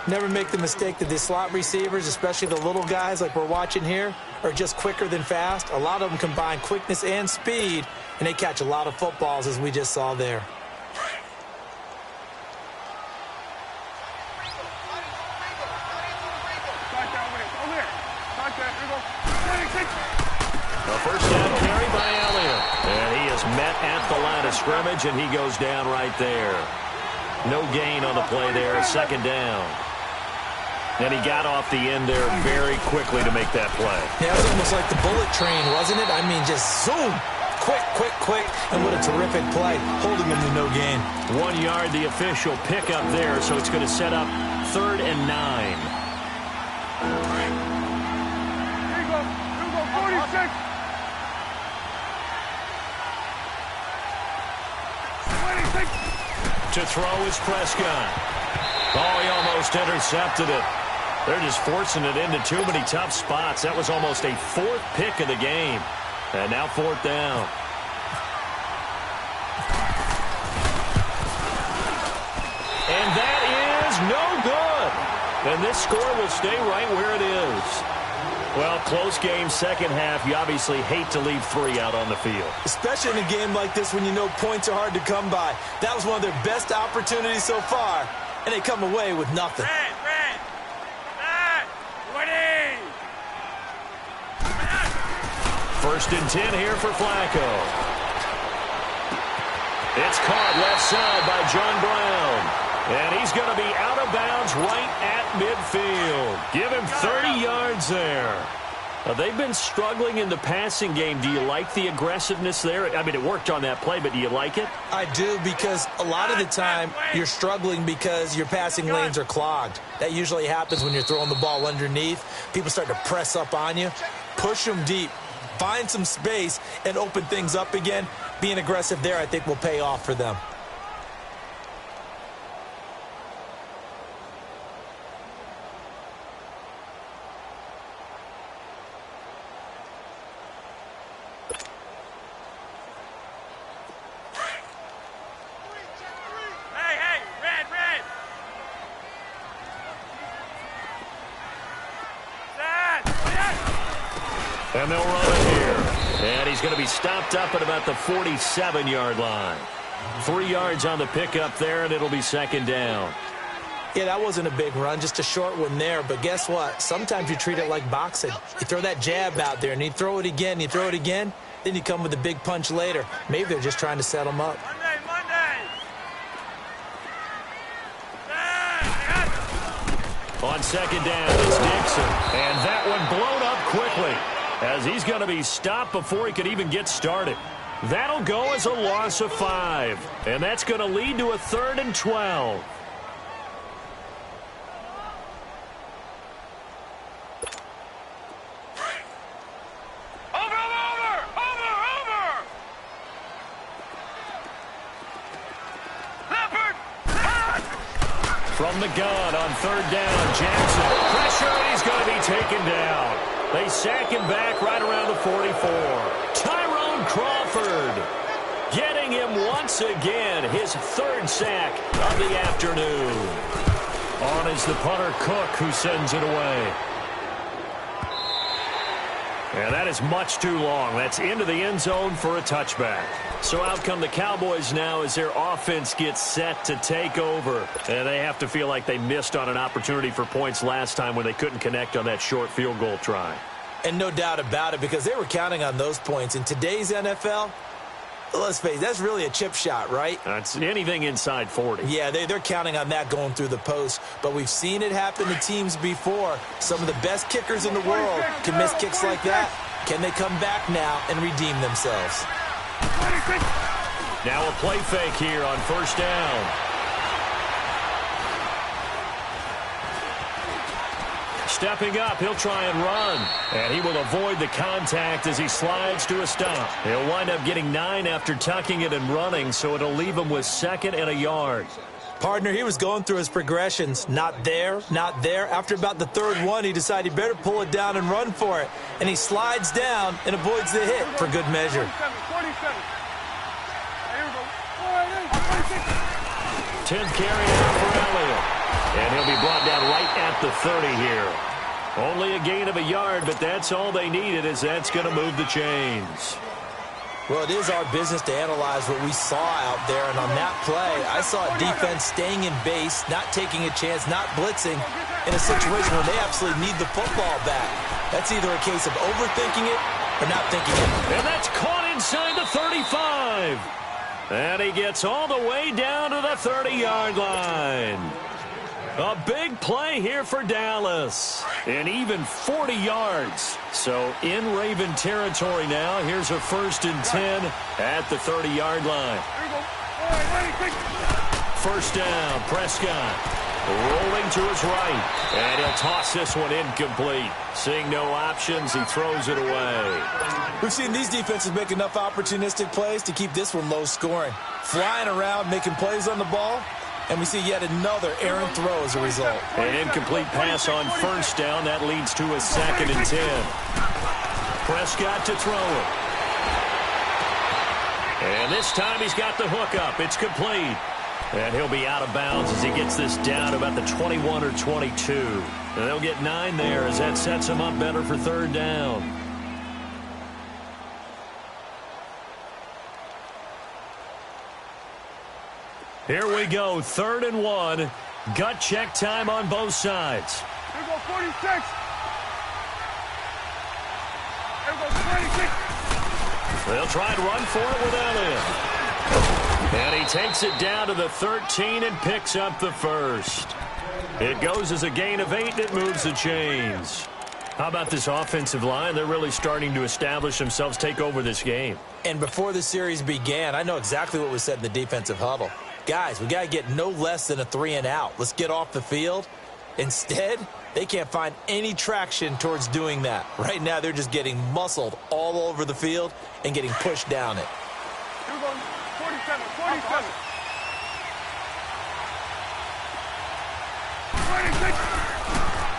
Never make the mistake that the slot receivers, especially the little guys like we're watching here, are just quicker than fast. A lot of them combine quickness and speed, and they catch a lot of footballs, as we just saw there. A first down carry by Elliott. And he is met at the line of scrimmage, and he goes down right there. No gain on the play there. 2nd down. And he got off the end there very quickly to make that play. Yeah, it was almost like the bullet train, wasn't it? I mean, just zoom. Quick, quick, quick. And what a terrific play, holding him to no gain. 1 yard, the official pickup there, so it's going to set up 3rd and 9. Here you go. 46. To throw is Prescott. Oh, he almost intercepted it. They're just forcing it into too many tough spots. That was almost a fourth pick of the game. And now fourth down. And that is no good. And this score will stay right where it is. Well, close game, second half. You obviously hate to leave 3 out on the field. Especially in a game like this when you know points are hard to come by. That was one of their best opportunities so far, and they come away with nothing. First and 10 here for Flacco. It's caught left side by John Brown. And he's going to be out of bounds right at midfield. Give him 30 yards there. They've been struggling in the passing game. Do you like the aggressiveness there? I mean, it worked on that play, but do you like it? I do, because a lot of the time you're struggling because your passing lanes are clogged. That usually happens when you're throwing the ball underneath. People start to press up on you. Push them deep. Find some space and open things up again. Being aggressive there, I think, will pay off for them. And they'll run it here. And he's going to be stopped up at about the 47-yard line. 3 yards on the pickup there, and it'll be second down. Yeah, that wasn't a big run, just a short one there. But guess what? Sometimes you treat it like boxing. You throw that jab out there, and you throw it again, you throw it again, then you come with a big punch later. Maybe they're just trying to set him up. On second down, it's Dixon. And that one blown up quickly, as he's going to be stopped before he could even get started. That'll go as a loss of 5. And that's going to lead to a 3rd and 12. From the gun on 3rd down, Jackson. Pressure, and he's going to be taken down. They sack him back right around the 44. Tyrone Crawford getting him once again, his 3rd sack of the afternoon. On is the punter, Cook, who sends it away. And that is much too long. That's into the end zone for a touchback. So out come the Cowboys now as their offense gets set to take over. And they have to feel like they missed on an opportunity for points last time when they couldn't connect on that short field goal try. And no doubt about it, because they were counting on those points. In today's NFL, let's face it, that's really a chip shot, right? That's anything inside 40. Yeah, they're counting on that going through the post. But we've seen it happen to teams before. Some of the best kickers in the world can miss kicks like that. Can they come back now and redeem themselves? Now a play fake here on 1st down. Stepping up, he'll try and run. And he will avoid the contact as he slides to a stop. He'll wind up getting 9 after tucking it and running, so it'll leave him with 2nd and a yard. Partner, he was going through his progressions. Not there, not there. After about the 3rd one, he decided he better pull it down and run for it. And he slides down and avoids the hit for good measure. 10th carry out for Elliott. And he'll be brought down right at the 30 here. Only a gain of a yard, but that's all they needed, as that's going to move the chains. Well, it is our business to analyze what we saw out there. And on that play, I saw a defense staying in base, not taking a chance, not blitzing in a situation where they absolutely need the football back. That's either a case of overthinking it or not thinking it. And that's caught inside the 35. And he gets all the way down to the 30-yard line. A big play here for Dallas. And even 40 yards. So in Raven territory now. Here's a 1st and 10 at the 30-yard line. 1st down, Prescott. Rolling to his right. And he'll toss this one incomplete. Seeing no options, he throws it away. We've seen these defenses make enough opportunistic plays to keep this one low scoring. flying around, making plays on the ball. And we see yet another errant throw as a result. An incomplete pass on first down. That leads to a 2nd and 10. Prescott to throw it. And this time he's got the hook up. It's complete. And he'll be out of bounds as he gets this down to about the 21 or 22. And they'll get 9 there as that sets him up better for 3rd down. Here we go, 3rd and 1. Gut check time on both sides. Here we go, 46. Here we go, 26. They'll try and run for it with Elliott. And he takes it down to the 13 and picks up the first. It goes as a gain of 8, and it moves the chains. How about this offensive line? They're really starting to establish themselves, take over this game. And before the series began, I know exactly what was said in the defensive huddle. Guys, we got to get no less than a 3-and-out. Let's get off the field. Instead, they can't find any traction towards doing that. Right now, they're just getting muscled all over the field and getting pushed down it. Here we go, 47, 47. 26.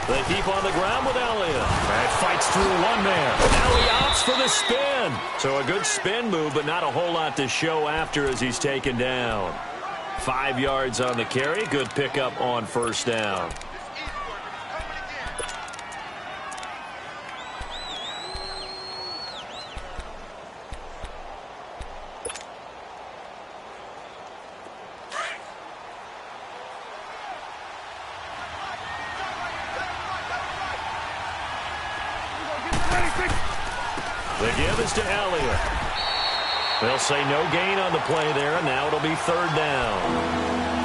They keep on the ground with Elliott. And fights through one man. Now he opts for the spin. So a good spin move, but not a whole lot to show after as he's taken down. 5 yards on the carry. Good pickup on first down. The give is to Elliott. They'll say no gain on the play there, and now it'll be 3rd down.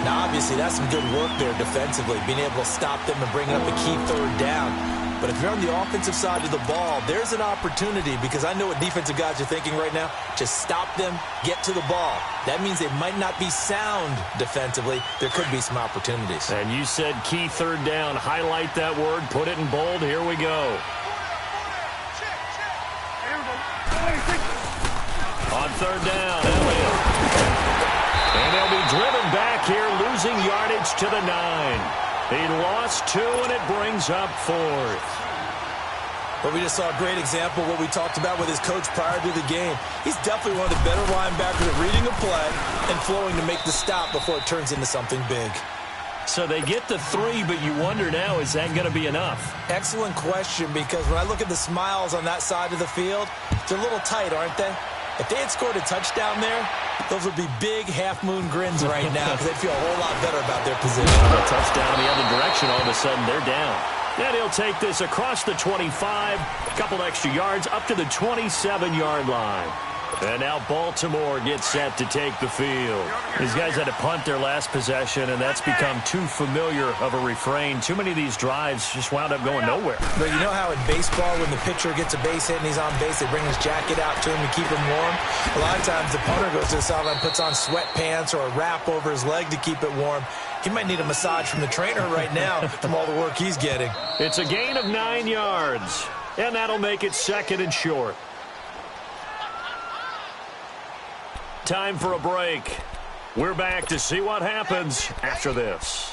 Now, obviously, that's some good work there defensively, being able to stop them and bring up a key 3rd down. But if you're on the offensive side of the ball, there's an opportunity, because I know what defensive guys are thinking right now. Just stop them, get to the ball. That means they might not be sound defensively. There could be some opportunities. And you said key 3rd down. Highlight that word. Put it in bold. Here we go. On 3rd down, Elliott. And they'll be driven back here, losing yardage to the 9. He lost 2, and it brings up 4th. But we just saw a great example of what we talked about with his coach prior to the game. He's definitely one of the better linebackers at reading a play and flowing to make the stop before it turns into something big. So they get the 3, but you wonder now, is that going to be enough? Excellent question, because when I look at the smiles on that side of the field, they're a little tight, aren't they? If they had scored a touchdown there, those would be big half-moon grins right now because they'd feel a whole lot better about their position. A touchdown in the other direction, all of a sudden they're down. And he'll take this across the 25, a couple extra yards, up to the 27-yard line. And now Baltimore gets set to take the field. These guys had to punt their last possession, and that's become too familiar of a refrain. Too many of these drives just wound up going nowhere. But you know how in baseball, when the pitcher gets a base hit and he's on base, they bring his jacket out to him to keep him warm? A lot of times the punter goes to the sideline, puts on sweatpants or a wrap over his leg to keep it warm. He might need a massage from the trainer right now from all the work he's getting. It's a gain of 9 yards, and that'll make it 2nd and short. Time for a break. We're back to see what happens after this.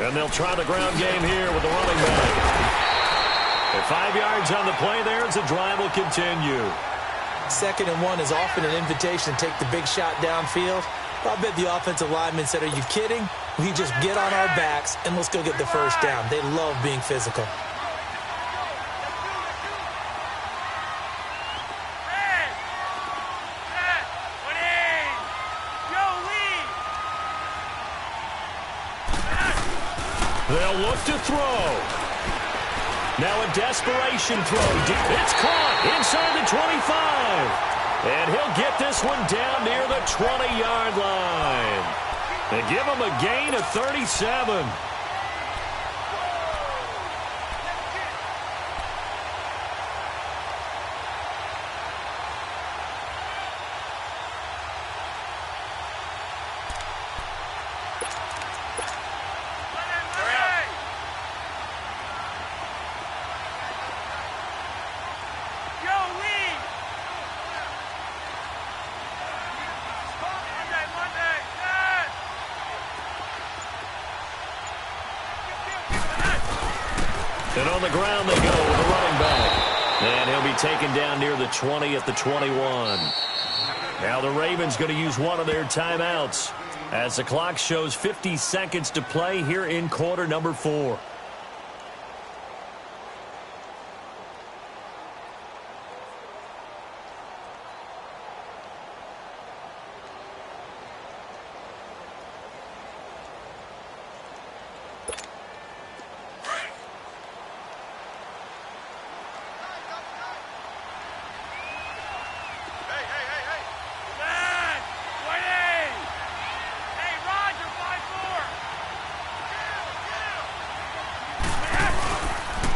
And they'll try the ground game here with the running back. At 5 yards on the play there, as the drive will continue. 2nd and 1 is often an invitation to take the big shot downfield. I bet the offensive lineman said, are you kidding? We just get on our backs and let's go get the first down. They love being physical. They'll look to throw. Now a desperation throw. It's caught inside the 25. And he'll get this one down near the 20-yard line. They give him a gain of 37. 2 And on the ground they go with the running back. And he'll be taken down near the 20 at the 21. Now the Ravens going to use one of their timeouts as the clock shows 50 seconds to play here in quarter number 4.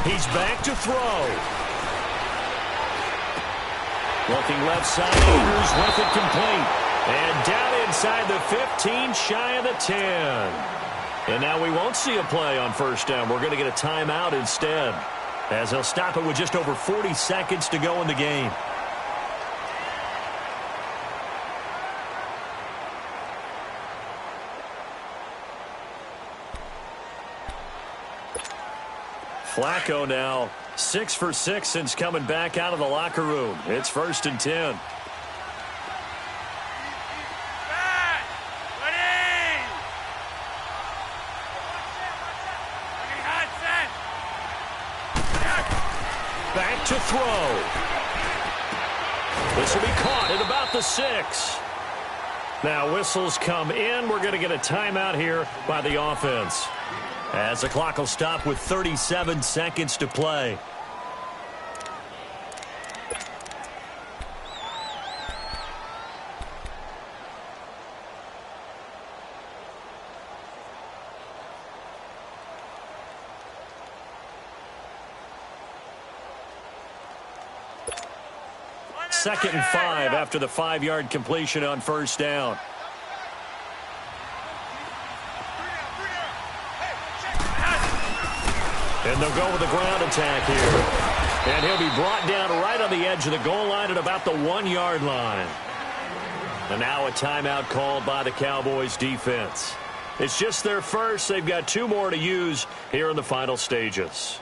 He's back to throw. Looking left side, Andrews with it complete. And down inside the 15, shy of the 10. And now we won't see a play on first down. We're going to get a timeout instead, as they'll stop it with just over 40 seconds to go in the game. Flacco now 6 for 6 since coming back out of the locker room. It's 1st and 10. Back to throw. This will be caught at about the 6. Now whistles come in. We're going to get a timeout here by the offense, as the clock will stop with 37 seconds to play. Second and 5 after the 5-yard completion on first down. And they'll go with the ground attack here. And he'll be brought down right on the edge of the goal line at about the 1-yard line. And now a timeout called by the Cowboys defense. It's just their first. They've got 2 more to use here in the final stages.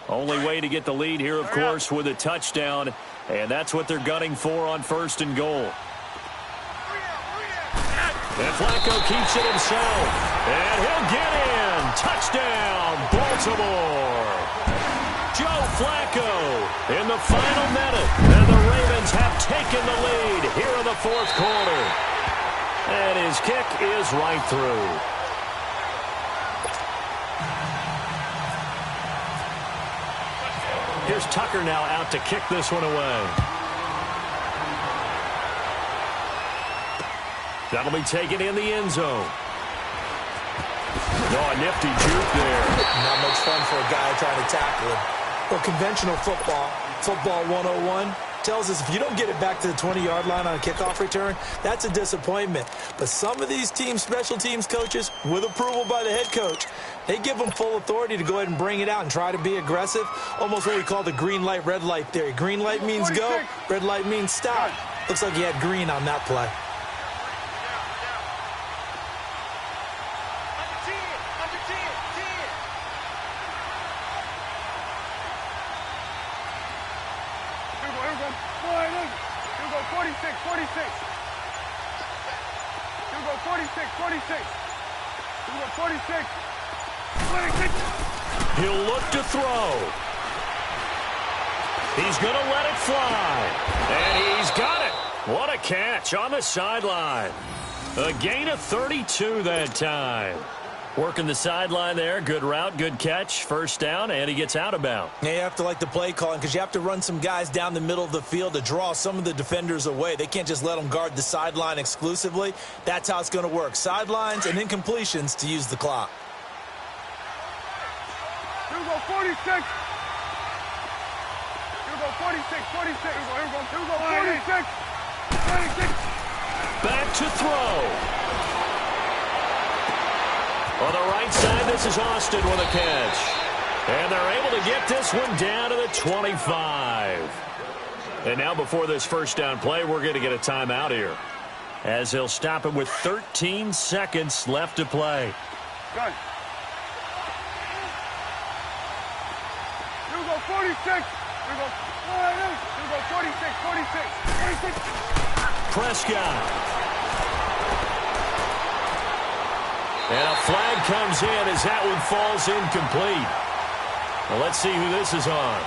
Only way to get the lead here, of course, with a touchdown. And that's what they're gunning for on 1st and goal. And Flacco keeps it himself. And he'll get in. Touchdown, Baltimore. Joe Flacco in the final minute. And the Ravens have taken the lead here in the 4th quarter. And his kick is right through. Here's Tucker now out to kick this one away. That'll be taken in the end zone. Oh, a nifty juke there. Not much fun for a guy trying to tackle him. Well, conventional football 101, tells us if you don't get it back to the 20-yard line on a kickoff return, that's a disappointment. But some of these team special teams coaches, with approval by the head coach, they give them full authority to go ahead and bring it out and try to be aggressive. Almost what we call the green light, red light theory. Green light means go, red light means stop. Looks like he had green on that play. He'll look to throw. He's going to let it fly. And he's got it. What a catch on the sideline. A gain of 32 that time. Working the sideline there. Good route, good catch. First down, and he gets out of bounds. Yeah, you have to like the play calling because you have to run some guys down the middle of the field to draw some of the defenders away. They can't just let them guard the sideline exclusively. That's how it's going to work. Sidelines and incompletions to use the clock. Here we go, 46. Here we go, 46, 46. Here we go, 46. 46. Back to throw. On the right side, this is Austin with a catch. And they're able to get this one down to the 25. And now before this first down play, we're going to get a timeout here, as they'll stop it with 13 seconds left to play. Gun. go 46. Here we go. Here we go 46. Prescott. And a flag comes in as that one falls incomplete. Well, let's see who this is on.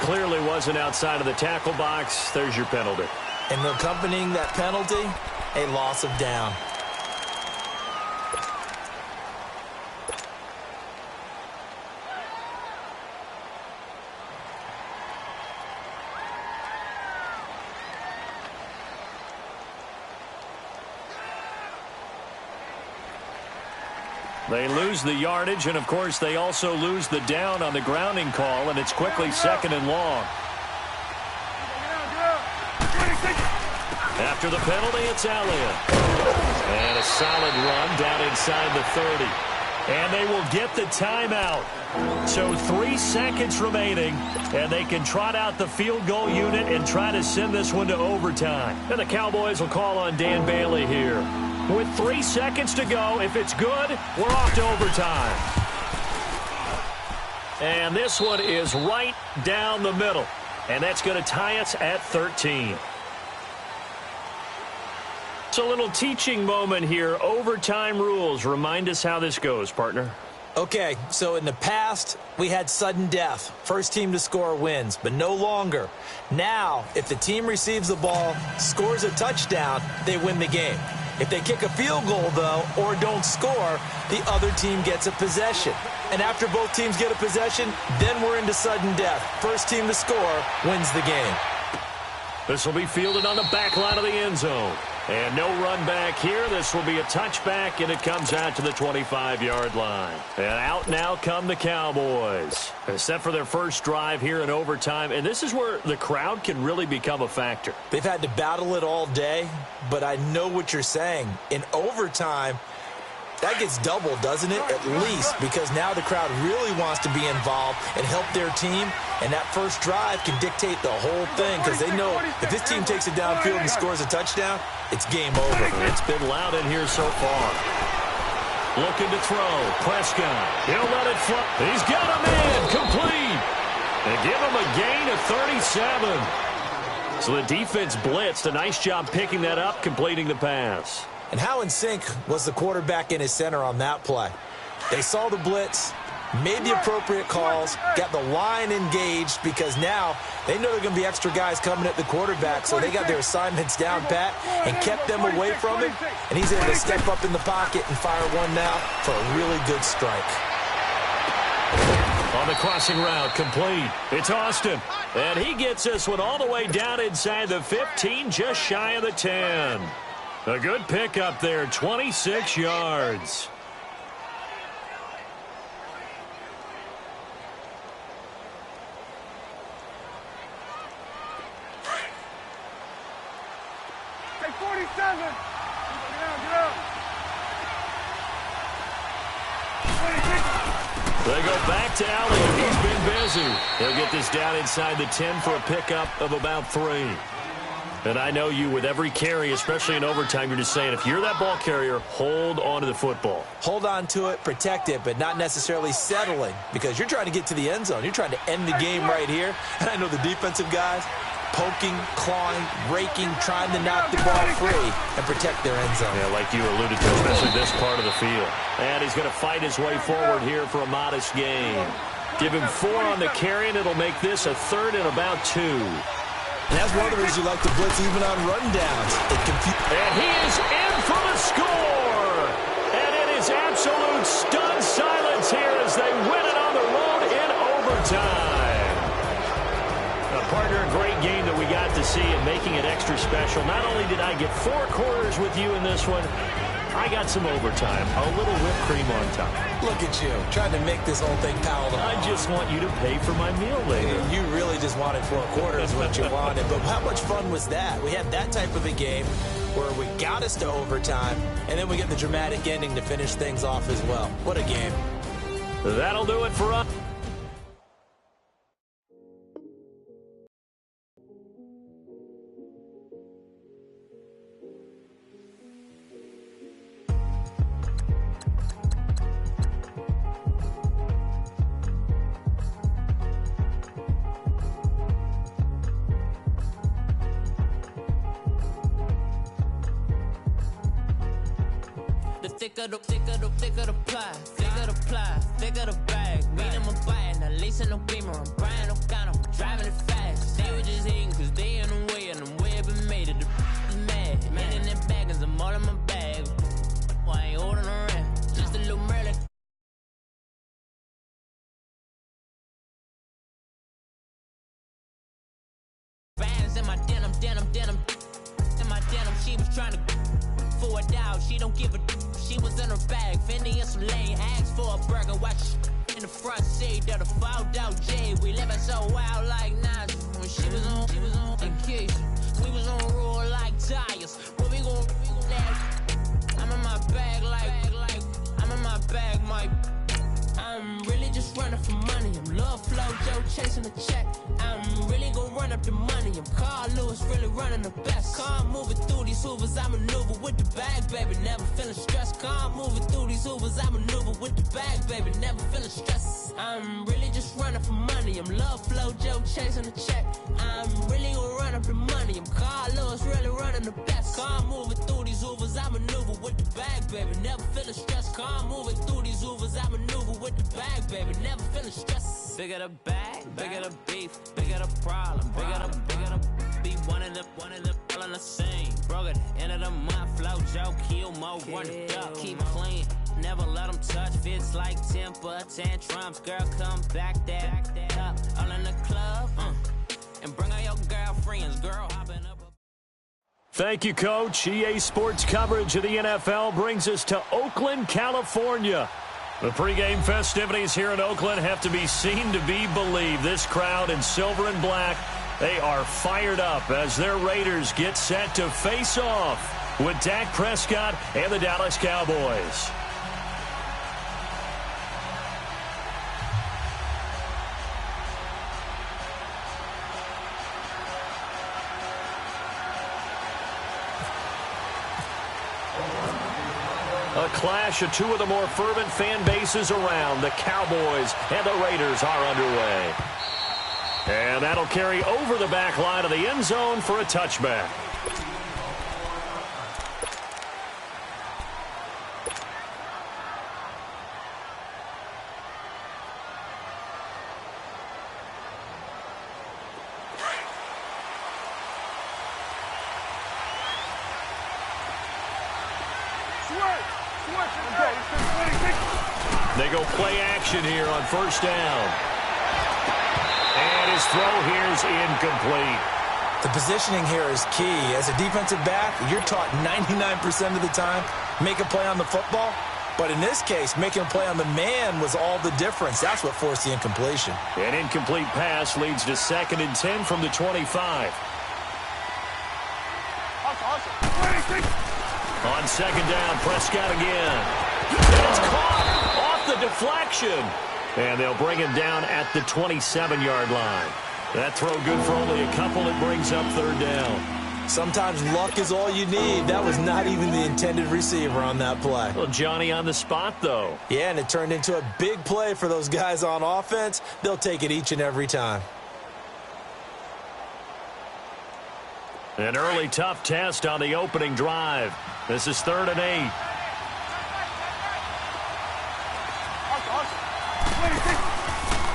Clearly wasn't outside of the tackle box. There's your penalty. And accompanying that penalty, a loss of down. They lose the yardage, and, of course, they also lose the down on the grounding call, and it's quickly 2nd and long. After the penalty, it's Elliott. And a solid run down inside the 30. And they will get the timeout. So 3 seconds remaining, and they can trot out the field goal unit and try to send this one to overtime. And the Cowboys will call on Dan Bailey here. With 3 seconds to go, if it's good, we're off to overtime. And this one is right down the middle. And that's going to tie us at 13. It's a little teaching moment here. Overtime rules. Remind us how this goes, partner. Okay, so in the past, we had sudden death. First team to score wins, but no longer. Now, if the team receives the ball, scores a touchdown, they win the game. If they kick a field goal, though, or don't score, the other team gets a possession. And after both teams get a possession, then we're into sudden death. First team to score wins the game. This will be fielded on the back line of the end zone. And no run back here. This will be a touchback, and it comes out to the 25-yard line. And out now come the Cowboys. Set for their first drive here in overtime. And this is where the crowd can really become a factor. They've had to battle it all day, but I know what you're saying. In overtime, that gets doubled, doesn't it? At least, because now the crowd really wants to be involved and help their team. And that first drive can dictate the whole thing because they know if this team takes it downfield and scores a touchdown, it's game over. It's been loud in here so far. Looking to throw. Prescott. He'll let it fly. He's got a man. Complete. And give him a gain of 37. So the defense blitzed. A nice job picking that up, completing the pass. And how in sync was the quarterback in his center on that play? They saw the blitz, made the appropriate calls, got the line engaged because now they know there are going to be extra guys coming at the quarterback, so they got their assignments down pat and kept them away from him, and he's able to step up in the pocket and fire one now for a really good strike. On the crossing route, complete. It's Austin, and he gets this one all the way down inside the 15, just shy of the 10. A good pickup there, 26 yards. Hey, 47. Get out. They go back to Elliott. He's been busy. He'll get this down inside the 10 for a pickup of about 3. And I know you, with every carry, especially in overtime, you're just saying, if you're that ball carrier, hold on to the football. Hold on to it, protect it, but not necessarily settling because you're trying to get to the end zone. You're trying to end the game right here. And I know the defensive guys poking, clawing, raking, trying to knock the ball free and protect their end zone. Yeah, like you alluded to, especially this part of the field. And he's going to fight his way forward here for a modest gain. Give him 4 on the carry, and it'll make this a 3rd and about 2. And that's one of the reasons you like to blitz even on rundowns. And he is in for the score. And it is absolute stunned silence here as they win it on the road in overtime. Partner, a great game that we got to see and making it extra special. Not only did I get 4 quarters with you in this one, I got some overtime, a little whipped cream on top. Look at you, trying to make this whole thing palatable. I just want you to pay for my meal later. You really just wanted 4 quarters what you wanted. But how much fun was that? We had that type of a game where we got us to overtime, and then we get the dramatic ending to finish things off as well. What a game. That'll do it for us. thicker the pie, thicker the ply, thicker the bag. Mean I'm a buyer, now leasing no beamer. I'm buying no gun, I'm driving it fast. They were just hating cause they in the way, and I'm way up and made it. The is mad. Man in them baggins, I'm all in my bag. Why I ain't holding around? Just a little Merlin. Bands in my denim. In my denim, she was trying to for a doubt. She don't give a. She was in her bag, Fendi and some lame hags for a burger. Watch in the front seat of the fouled out J. We living so wild like Nas. When she was on vacation, we was on roll like tires. What we gon' I'm in my bag like I'm in my bag, my. I'm really just running for money. I'm love flow, Joe chasing the check. I'm really gon' run up the money. I'm Carl Lewis, really running the best. Car moving through these hoovers, I maneuver with the bag, baby. Never feeling stressed. Car moving through these hoovers, I maneuver with the bag, baby. Never feeling stressed. I'm really just running for money. I'm love flow, Joe chasing the check. I'm really gon' run up the money. I'm Carl Lewis, really running the best. Car moving through these hoovers, I maneuver with the bag, baby. Never feeling stressed. Car moving through these hoovers, I maneuver with the bag, baby. Never feeling stressed. Bigger the bag, bigger the beef, bigger the problem, bigger the be one of the all in the same. Broke at the end of the month, flow Joe, kill mo, run it up, keep clean. Never let them touch, fits like temper tantrums. Girl, come back that up, all in the club, and bring all your girlfriends, girl, hopping up. Thank you, Coach. EA Sports coverage of the NFL brings us to Oakland, California. The pregame festivities here in Oakland have to be seen to be believed. This crowd in silver and black, they are fired up as their Raiders get set to face off with Dak Prescott and the Dallas Cowboys. A clash of two of the more fervent fan bases around. The Cowboys and the Raiders are underway. And that'll carry over the back line of the end zone for a touchback. They go play action here on first down. And his throw here is incomplete. The positioning here is key. As a defensive back, you're taught 99% of the time, make a play on the football. But in this case, making a play on the man was all the difference. That's what forced the incompletion. An incomplete pass leads to 2nd and 10 from the 25. On second down, Prescott again. And it's caught off the deflection. And they'll bring him down at the 27-yard line. That throw good for only a couple. It brings up 3rd down. Sometimes luck is all you need. That was not even the intended receiver on that play. Well, Johnny on the spot, though. Yeah, and it turned into a big play for those guys on offense. They'll take it each and every time. An early tough test on the opening drive. This is 3rd and 8.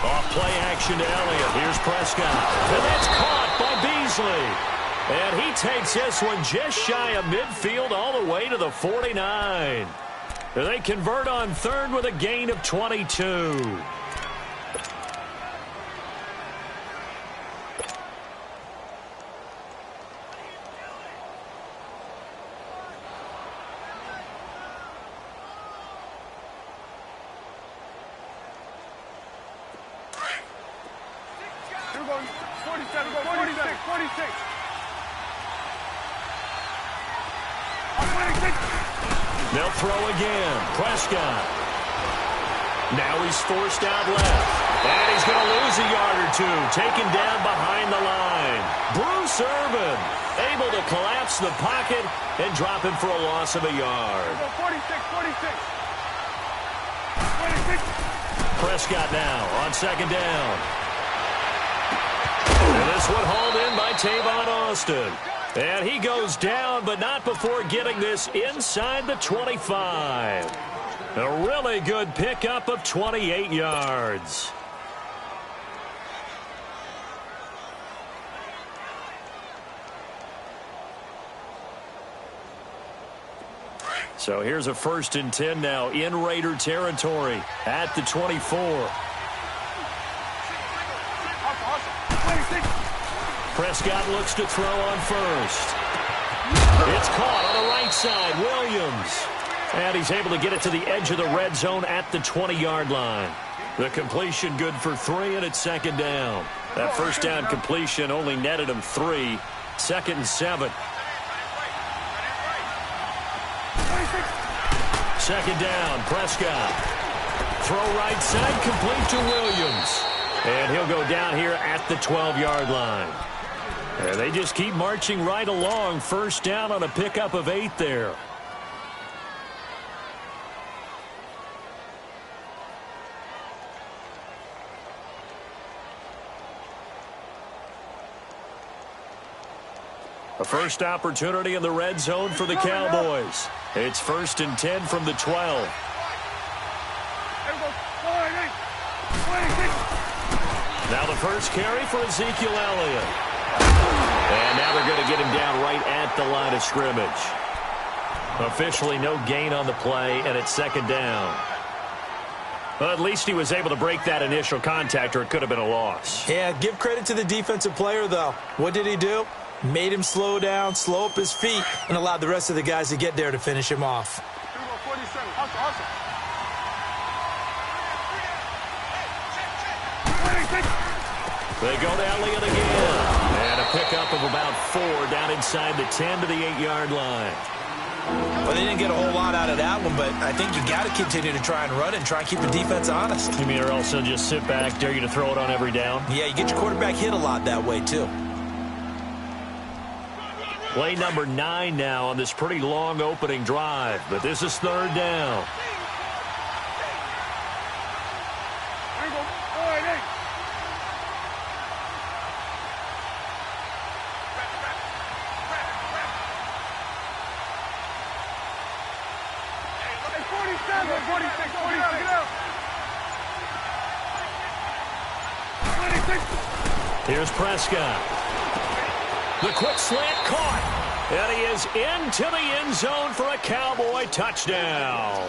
Off play action to Elliott. Here's Prescott. And that's caught by Beasley. And he takes this one just shy of midfield all the way to the 49. They convert on 3rd with a gain of 22. They'll throw again. Prescott. Now he's forced out left. And he's going to lose a yard or two. Taken down behind the line. Bruce Irvin able to collapse the pocket and drop him for a loss of a yard. 46. Prescott now on second down. And this one hauled in by Tavon Austin. And he goes down, but not before getting this inside the 25. A really good pickup of 28 yards. So here's a 1st and 10 now in Raider territory at the 24. Prescott looks to throw on first. It's caught on the right side. Williams. And he's able to get it to the edge of the red zone at the 20-yard line. The completion good for 3, and it's 2nd down. That 1st down completion only netted him 3. 2nd and 7. 2nd down, Prescott. Throw right side, complete to Williams. And he'll go down here at the 12-yard line. And they just keep marching right along. 1st down on a pickup of 8 there. A first opportunity in the red zone for the Cowboys. It's 1st and 10 from the 12. Now the first carry for Ezekiel Elliott. And now they're going to get him down right at the line of scrimmage. Officially no gain on the play, and it's 2nd down. Well, at least he was able to break that initial contact, or it could have been a loss. Yeah, give credit to the defensive player, though. What did he do? Made him slow down, slow up his feet, and allowed the rest of the guys to get there to finish him off. They go to Elliott again. And a pickup of about 4 down inside the 10 to the 8-yard line. Well, they didn't get a whole lot out of that one, but I think you got to continue to try and run it and try and keep the defense honest. You mean, or else they'll just sit back, dare you to throw it on every down? Yeah, you get your quarterback hit a lot that way, too. Play number 9 now on this pretty long opening drive, but this is 3rd down. Here's Prescott. The quick slant caught. And he is into the end zone for a Cowboy touchdown.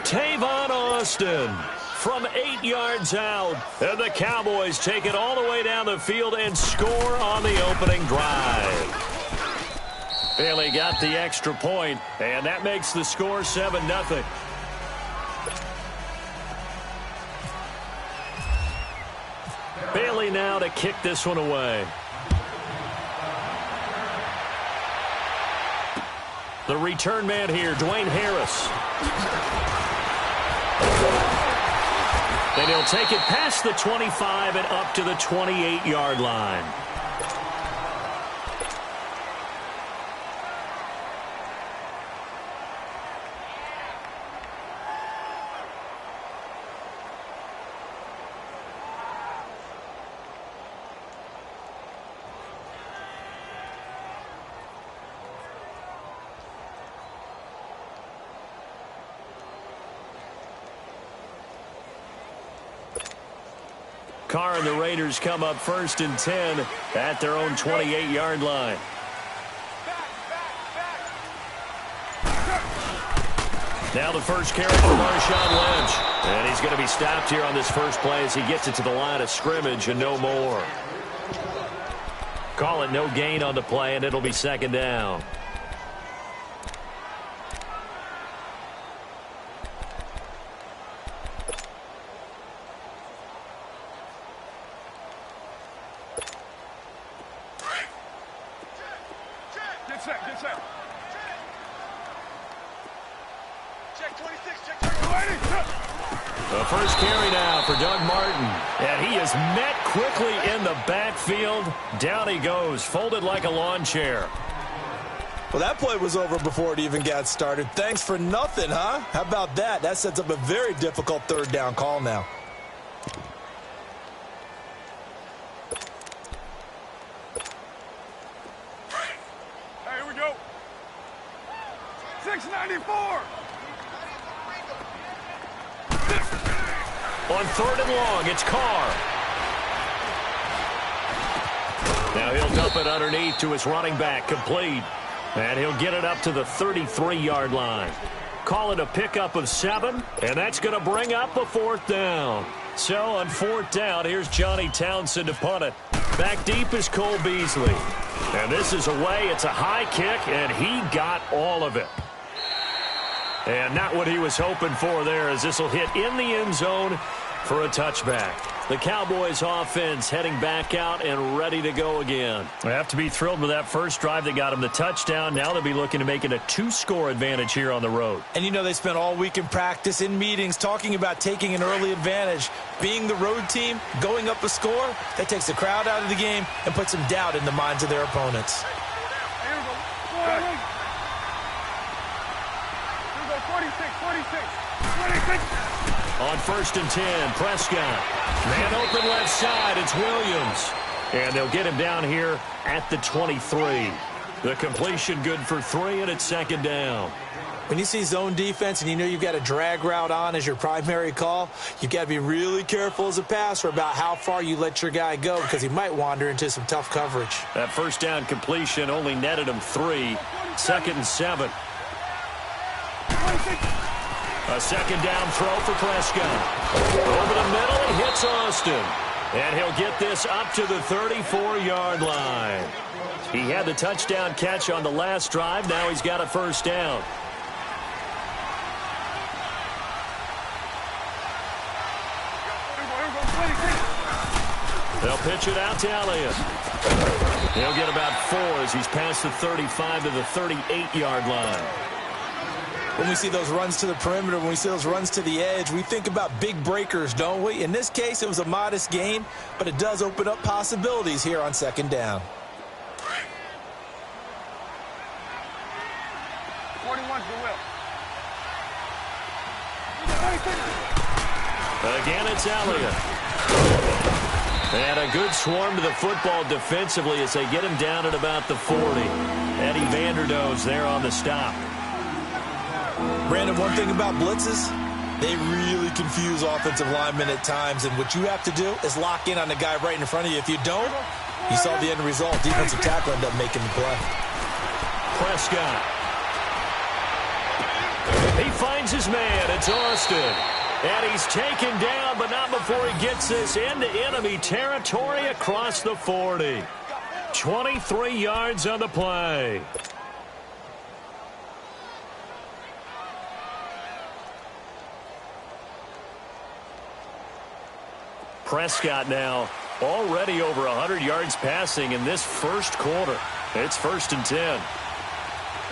Tavon Austin from 8 yards out. And the Cowboys take it all the way down the field and score on the opening drive. Bailey got the extra point, and that makes the score 7-0. Bailey now to kick this one away. The return man here, Dwayne Harris. And he'll take it past the 25 and up to the 28-yard line. Carr and the Raiders come up 1st and 10 at their own 28-yard line. Now the first carry for Marshawn Lynch. And he's going to be stopped here on this first play as he gets it to the line of scrimmage and no more. Call it no gain on the play, and it'll be 2nd down. The first carry now for Doug Martin. And he is met quickly in the backfield. Down he goes, folded like a lawn chair. Well, that play was over before it even got started. Thanks for nothing, huh? How about that? That sets up a very difficult 3rd down call now. On 3rd and long, it's Carr. Now he'll dump it underneath to his running back, complete. And he'll get it up to the 33-yard line. Call it a pickup of 7, and that's going to bring up a 4th down. So on 4th down, here's Johnny Townsend to punt it. Back deep is Cole Beasley. And this is away. It's a high kick, and he got all of it. And not what he was hoping for there, as this will hit in the end zone for a touchback. The Cowboys offense heading back out and ready to go again. They have to be thrilled with that first drive that got them the touchdown. Now they'll be looking to make it a 2-score advantage here on the road. And you know they spent all week in practice, in meetings, talking about taking an early advantage. Being the road team, going up a score, that takes the crowd out of the game and puts some doubt in the minds of their opponents. Here we go. 46. On 1st and 10, Prescott. Man open left side, it's Williams. And they'll get him down here at the 23. The completion good for 3, and it's 2nd down. When you see zone defense and you know you've got a drag route on as your primary call, you've got to be really careful as a passer about how far you let your guy go, because he might wander into some tough coverage. That 1st down completion only netted him 3. 2nd and 7. A 2nd down throw for Prescott. Over the middle, he hits Austin. And he'll get this up to the 34-yard line. He had the touchdown catch on the last drive. Now he's got a 1st down. They'll pitch it out to Elliott. He'll get about 4 as he's past the 35 to the 38-yard line. When we see those runs to the perimeter, when we see those runs to the edge, we think about big breakers, don't we? In this case, it was a modest gain, but it does open up possibilities here on 2nd down. 41's the will. Again, it's Elliott. And a good swarm to the football defensively as they get him down at about the 40. Eddie Vanderdoes there on the stop. Brandon, one thing about blitzes, they really confuse offensive linemen at times, and what you have to do is lock in on the guy right in front of you. If you don't, you saw the end result. Defensive tackle ended up making the play. Prescott. He finds his man. It's Austin. And he's taken down, but not before he gets this into enemy territory across the 40. 23 yards on the play. Prescott now already over 100 yards passing in this first quarter. It's 1st and 10. Here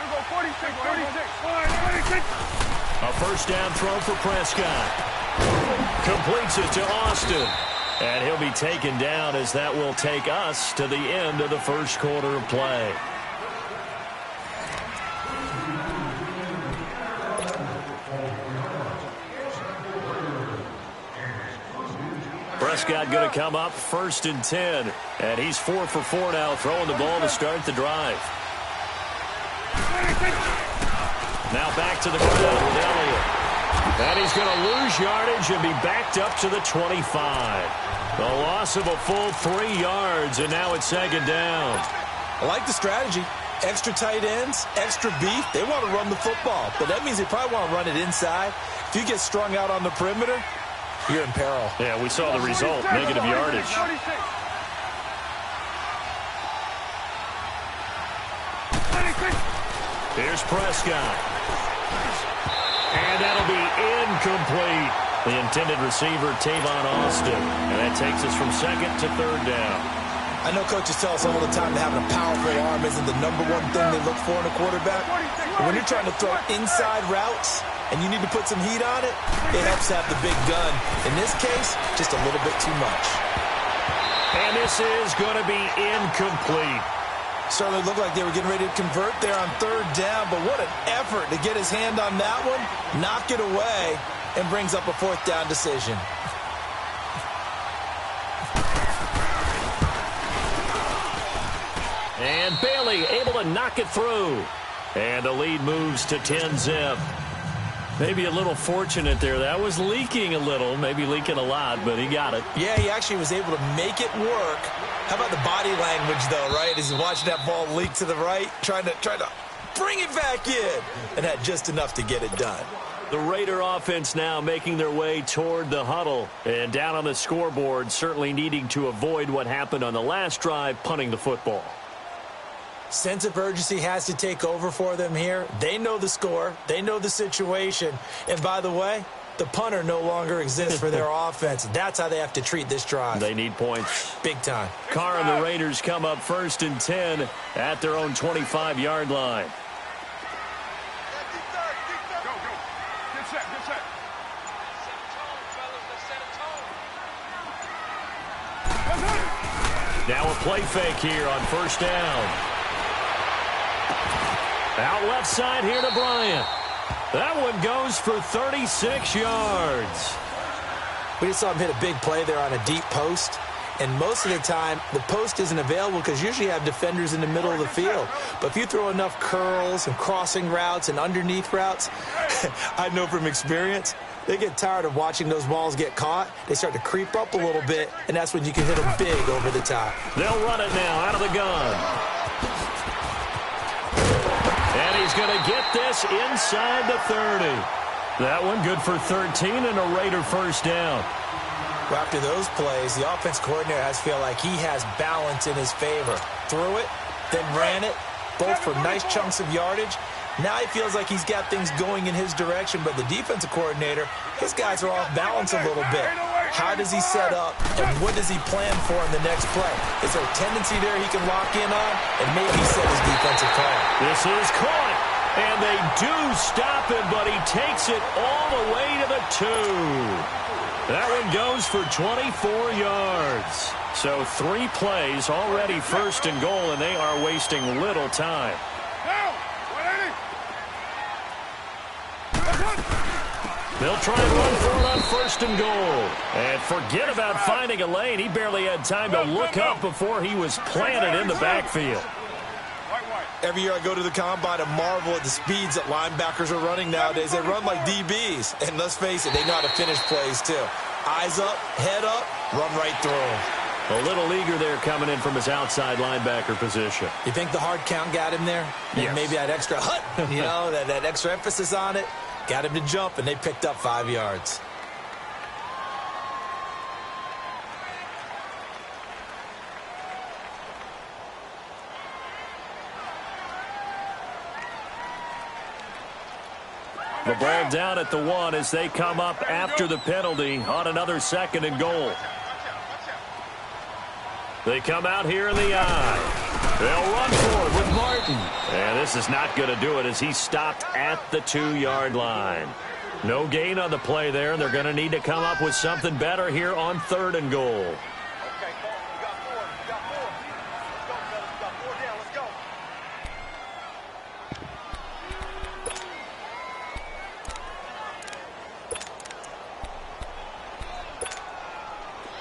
we go, 46. 46. A 1st down throw for Prescott. Completes it to Austin. And he'll be taken down as that will take us to the end of the first quarter of play. Prescott going to come up 1st and 10. And he's 4 for 4 now, throwing the ball to start the drive. Now back to the ground with Elliott. And he's going to lose yardage and be backed up to the 25. The loss of a full 3 yards, and now it's 2nd down. I like the strategy. Extra tight ends, extra beef. They want to run the football, but that means they probably want to run it inside. If you get strung out on the perimeter, you're in peril. Yeah, we saw the result, negative yardage. Here's Prescott. And that'll be incomplete. The intended receiver, Tavon Austin. And that takes us from 2nd to 3rd down. I know coaches tell us all the time that having a powerful arm isn't the #1 thing they look for in a quarterback. But when you're trying to throw inside routes and you need to put some heat on it, it helps to have the big gun. In this case, just a little bit too much. And this is going to be incomplete. Certainly looked like they were getting ready to convert there on 3rd down, but what an effort to get his hand on that one, knock it away, and brings up a 4th down decision. And Bailey able to knock it through. And the lead moves to 10-zip. Maybe a little fortunate there. That was leaking a little, maybe leaking a lot, but he got it. Yeah, he actually was able to make it work. How about the body language, though, right? As he's watching that ball leak to the right, trying to bring it back in, and had just enough to get it done. The Raider offense now making their way toward the huddle. And down on the scoreboard, certainly needing to avoid what happened on the last drive, punting the football. Sense of urgency has to take over for them here. They know the score. They know the situation. And by the way, the punter no longer exists for their offense. That's how they have to treat this drive. They need points. Big time. Carr and the Raiders come up 1st and 10 at their own 25-yard line. Now a play fake here on 1st down. Out left side here to Bryant. That one goes for 36 yards. We just saw him hit a big play there on a deep post. And most of the time, the post isn't available because usually you have defenders in the middle of the field. But if you throw enough curls and crossing routes and underneath routes, I know from experience, they get tired of watching those balls get caught. They start to creep up a little bit, and that's when you can hit them big over the top. They'll run it now out of the gun. And he's going to get this inside the 30. That one good for 13 and a Raider 1st down. Well, after those plays, the offense coordinator has to feel like he has balance in his favor. Threw it, then ran it, both for nice chunks of yardage. Now he feels like he's got things going in his direction, but the defensive coordinator, his guys are off balance a little bit. How does he set up, and what does he plan for in the next play? Is there a tendency there he can lock in on, and maybe set his defensive call? This is caught, and they do stop him, but he takes it all the way to the 2. That one goes for 24 yards. So 3 plays already 1st and goal, and they are wasting little time. They'll try and run for it on 1st and goal. And forget about finding a lane. He barely had time to look up before he was planted in the backfield. Every year I go to the combine and marvel at the speeds that linebackers are running nowadays. They run like DBs. And let's face it, they know how to finish plays too. Eyes up, head up, run right through them. A little eager there coming in from his outside linebacker position. You think the hard count got him there? Yes. Maybe that extra that extra emphasis on it. Got him to jump, and they picked up 5 yards. The ball down at the 1 as they come up after the penalty on another 2nd and goal. They come out here in the eye. They'll run for it with Martin. And this is not going to do it as he stopped at the 2-yard line. No gain on the play there, and they're going to need to come up with something better here on 3rd and goal.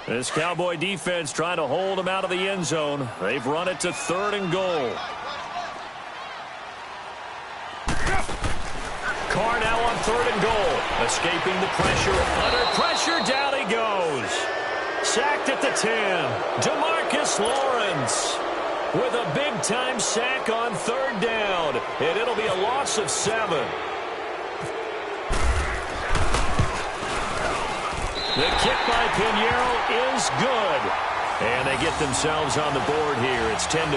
This Cowboy defense trying to hold him out of the end zone. They've run it to 3rd and goal. Carr now on 3rd and goal. Escaping the pressure. Under pressure, down he goes. Sacked at the 10. DeMarcus Lawrence with a big-time sack on 3rd down. And it'll be a loss of 7. The kick by Pinheiro is good. And they get themselves on the board here. It's 10-3.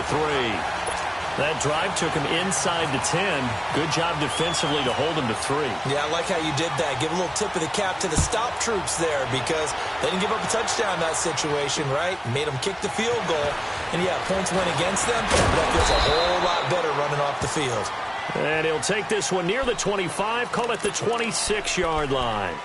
That drive took him inside the 10. Good job defensively to hold him to 3. Yeah, I like how you did that. Give a little tip of the cap to the stop troops there because they didn't give up a touchdown in that situation, right? Made them kick the field goal. And, yeah, points went against them. That feels a whole lot better running off the field. And he'll take this one near the 25, call it the 26-yard line.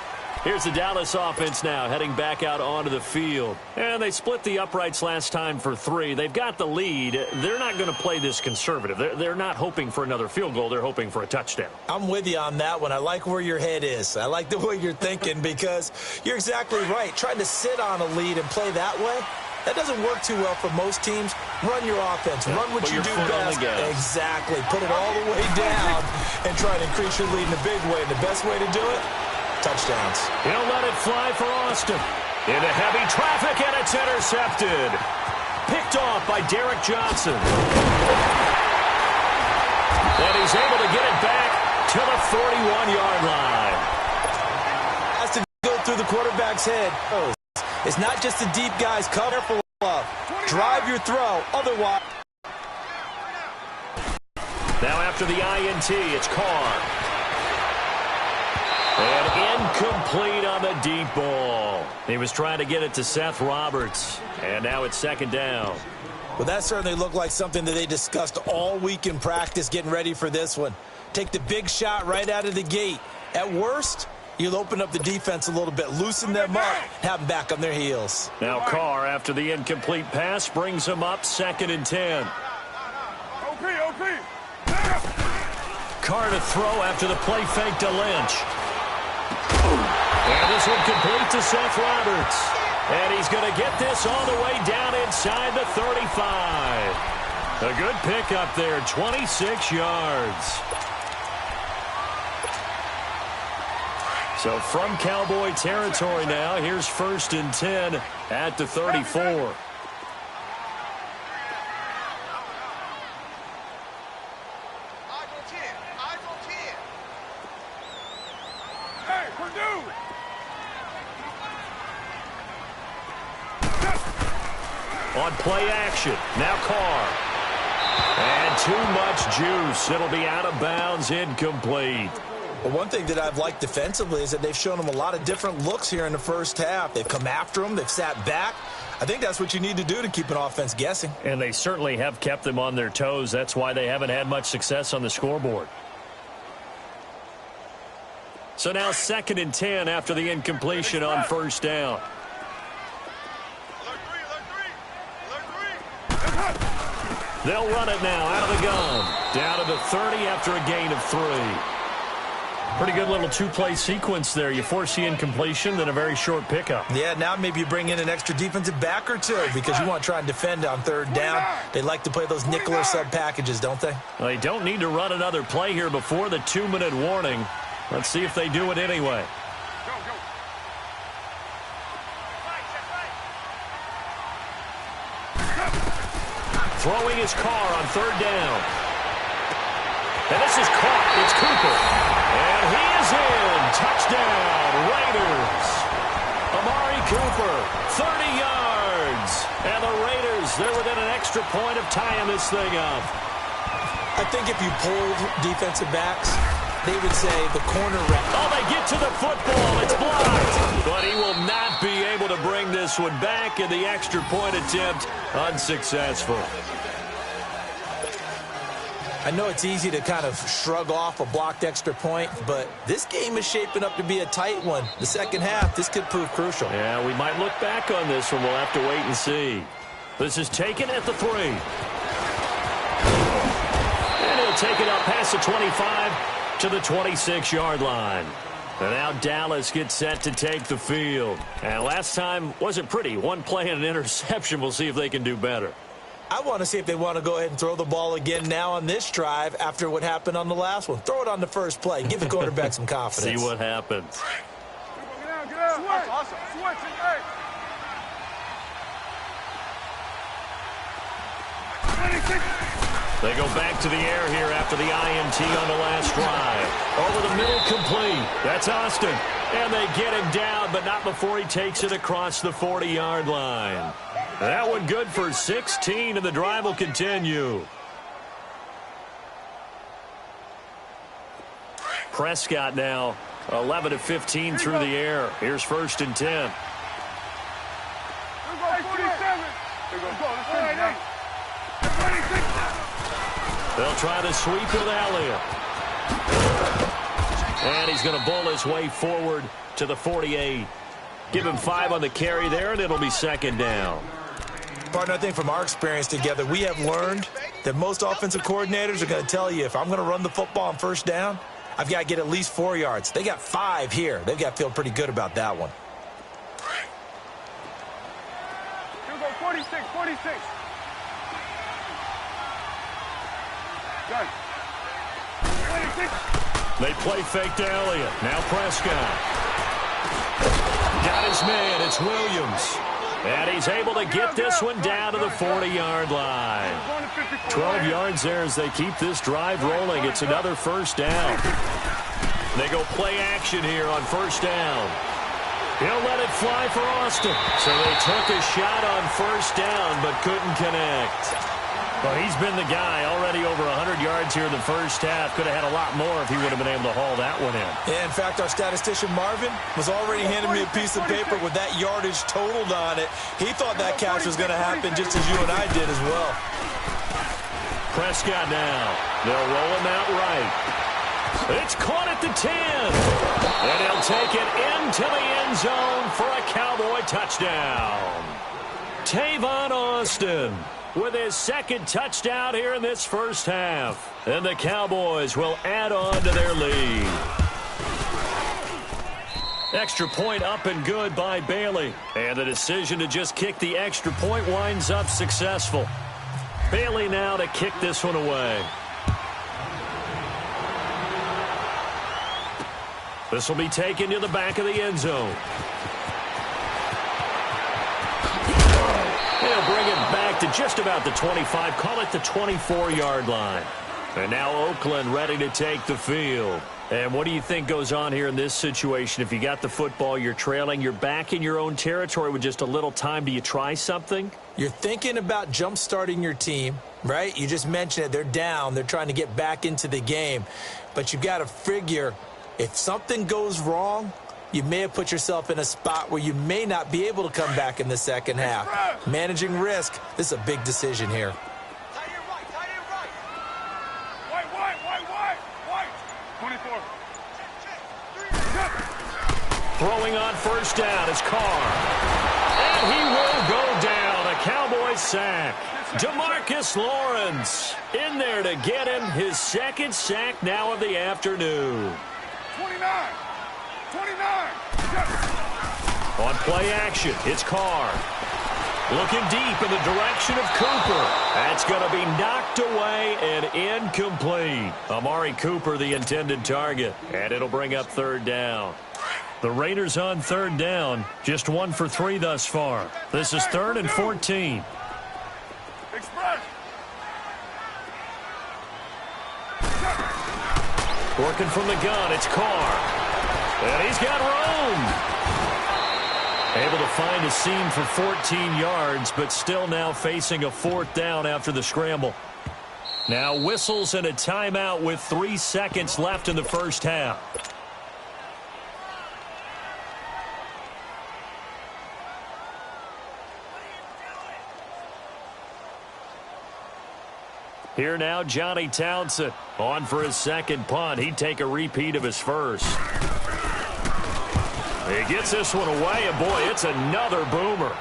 Here's the Dallas offense now heading back out onto the field. And they split the uprights last time for 3. They've got the lead. They're not going to play this conservative. They're not hoping for another field goal. They're hoping for a touchdown. I'm with you on that one. I like where your head is. I like the way you're thinking because you're exactly right. Trying to sit on a lead and play that way, That doesn't work too well for most teams. Run your offense. Run what you do best. Exactly. Put it all the way down and try to increase your lead in a big way. And the best way to do it, touchdowns. He'll let it fly for Austin. Into heavy traffic, and it's intercepted. Picked off by Derek Johnson. And he's able to get it back to the 41-yard line. Has to go through the quarterback's head. It's not just the deep guys. Careful of. Drive your throw. Otherwise. Now after the INT, it's Carr. And incomplete on the deep ball. He was trying to get it to Seth Roberts. And now it's second down. Well, that certainly looked like something that they discussed all week in practice getting ready for this one. Take the big shot right out of the gate. At worst, you'll open up the defense a little bit, loosen them up, have them back on their heels. Now Carr, after the incomplete pass, brings him up 2nd and 10. OP. Carr to throw after the play fake to Lynch. And this one complete to Seth Roberts. And he's going to get this all the way down inside the 35. A good pickup there, 26 yards. So from Cowboy territory now, here's 1st and 10 at the 34. Eyes on 10. Hey, Purdue! On play action, now Carr. And too much juice. It'll be out of bounds, incomplete. Well, one thing that I've liked defensively is that they've shown them a lot of different looks here in the first half. They've come after them. They've sat back. I think that's what you need to do to keep an offense guessing. And they certainly have kept them on their toes. That's why they haven't had much success on the scoreboard. So now 2nd and 10 after the incompletion on 1st down. They'll run it now out of the gun. Down to the 30 after a gain of 3. Pretty good little two-play sequence there. You force the incompletion, then a very short pickup. Yeah, now maybe you bring in an extra defensive back or two because you want to try and defend on 3rd down. They like to play those nickel or sub packages, don't they? Well, they don't need to run another play here before the 2-minute warning. Let's see if they do it anyway. Throwing his Carr on 3rd down. And this is caught. It's Cooper. And he is in. Touchdown, Raiders. Amari Cooper, 30 yards. And the Raiders, they're within an extra point of tying this thing up. I think if you pulled defensive backs, they would say the corner rep. Oh, they get to the football. It's blocked. But he will not be able to bring this one back, and the extra point attempt unsuccessful. I know it's easy to kind of shrug off a blocked extra point, but this game is shaping up to be a tight one. The second half, this could prove crucial. Yeah, we might look back on this one. We'll have to wait and see. This is taken at the 3. And he'll take it up past the 25 to the 26-yard line. And now Dallas gets set to take the field. And last time wasn't pretty. One play and an interception. We'll see if they can do better. I want to see if they want to go ahead and throw the ball again now on this drive after what happened on the last one. Throw it on the first play. Give the quarterback some confidence. See what happens. Get out. That's awesome. Switch it, hey. They go back to the air here after the INT on the last drive. Over the middle, complete. That's Austin. And they get him down, but not before he takes it across the 40-yard line. That one good for 16, and the drive will continue. Prescott now 11 of 15 through the air. Here's 1st and 10. They'll try to sweep with Elliott. And he's going to bowl his way forward to the 48. Give him 5 on the carry there, and it'll be 2nd down. Partner, I think from our experience together, we have learned that most offensive coordinators are going to tell you, if I'm going to run the football on 1st down, I've got to get at least 4 yards. They got 5 here. They've got to feel pretty good about that one. 46, 46. Done. 26. They play fake to Elliott. Now Prescott. Got his man. It's Williams. And he's able to get this one down to the 40-yard line. 12 yards there as they keep this drive rolling. It's another first down. They go play action here on first down. He'll let it fly for Austin. So they took a shot on first down but couldn't connect. Well, he's been the guy already over 100 yards here in the first half. Could have had a lot more if he would have been able to haul that one in. Yeah, in fact, our statistician Marvin was already handing me a piece of paper with that yardage totaled on it. He thought that catch was going to happen just as you and I did as well. Prescott now. They'll roll him out right. It's caught at the 10. And he'll take it into the end zone for a Cowboy touchdown. Tavon Austin with his second touchdown here in this first half. And the Cowboys will add on to their lead. Extra point up and good by Bailey. And the decision to just kick the extra point winds up successful. Bailey now to kick this one away. This will be taken to the back of the end zone. They'll bring it back to just about the 25, call it the 24-yard line. And now Oakland ready to take the field. And what do you think goes on here in this situation? If you got the football, you're trailing, you're back in your own territory with just a little time. Do you try something? You're thinking about jump-starting your team, right? You just mentioned it. They're down. They're trying to get back into the game. But you've got to figure if something goes wrong, you may have put yourself in a spot where you may not be able to come back in the second half. Managing risk, this is a big decision here. Tight end right. White. 24. Throwing on first down is Carr. And he will go down. A Cowboy sack. DeMarcus Lawrence in there to get him his second sack now of the afternoon. 29. On play action, it's Carr. Looking deep in the direction of Cooper. That's going to be knocked away and incomplete. Amari Cooper, the intended target. And it'll bring up third down. The Raiders on third down. Just 1 for 3 thus far. This is 3rd and 14. Express. Working from the gun, it's Carr. And he's got room. Able to find a seam for 14 yards, but still now facing a 4th down after the scramble. Now whistles and a timeout with 3 seconds left in the first half. Here now, Johnny Townsend on for his second punt. He'd take a repeat of his first. He gets this one away, and boy, it's another boomer.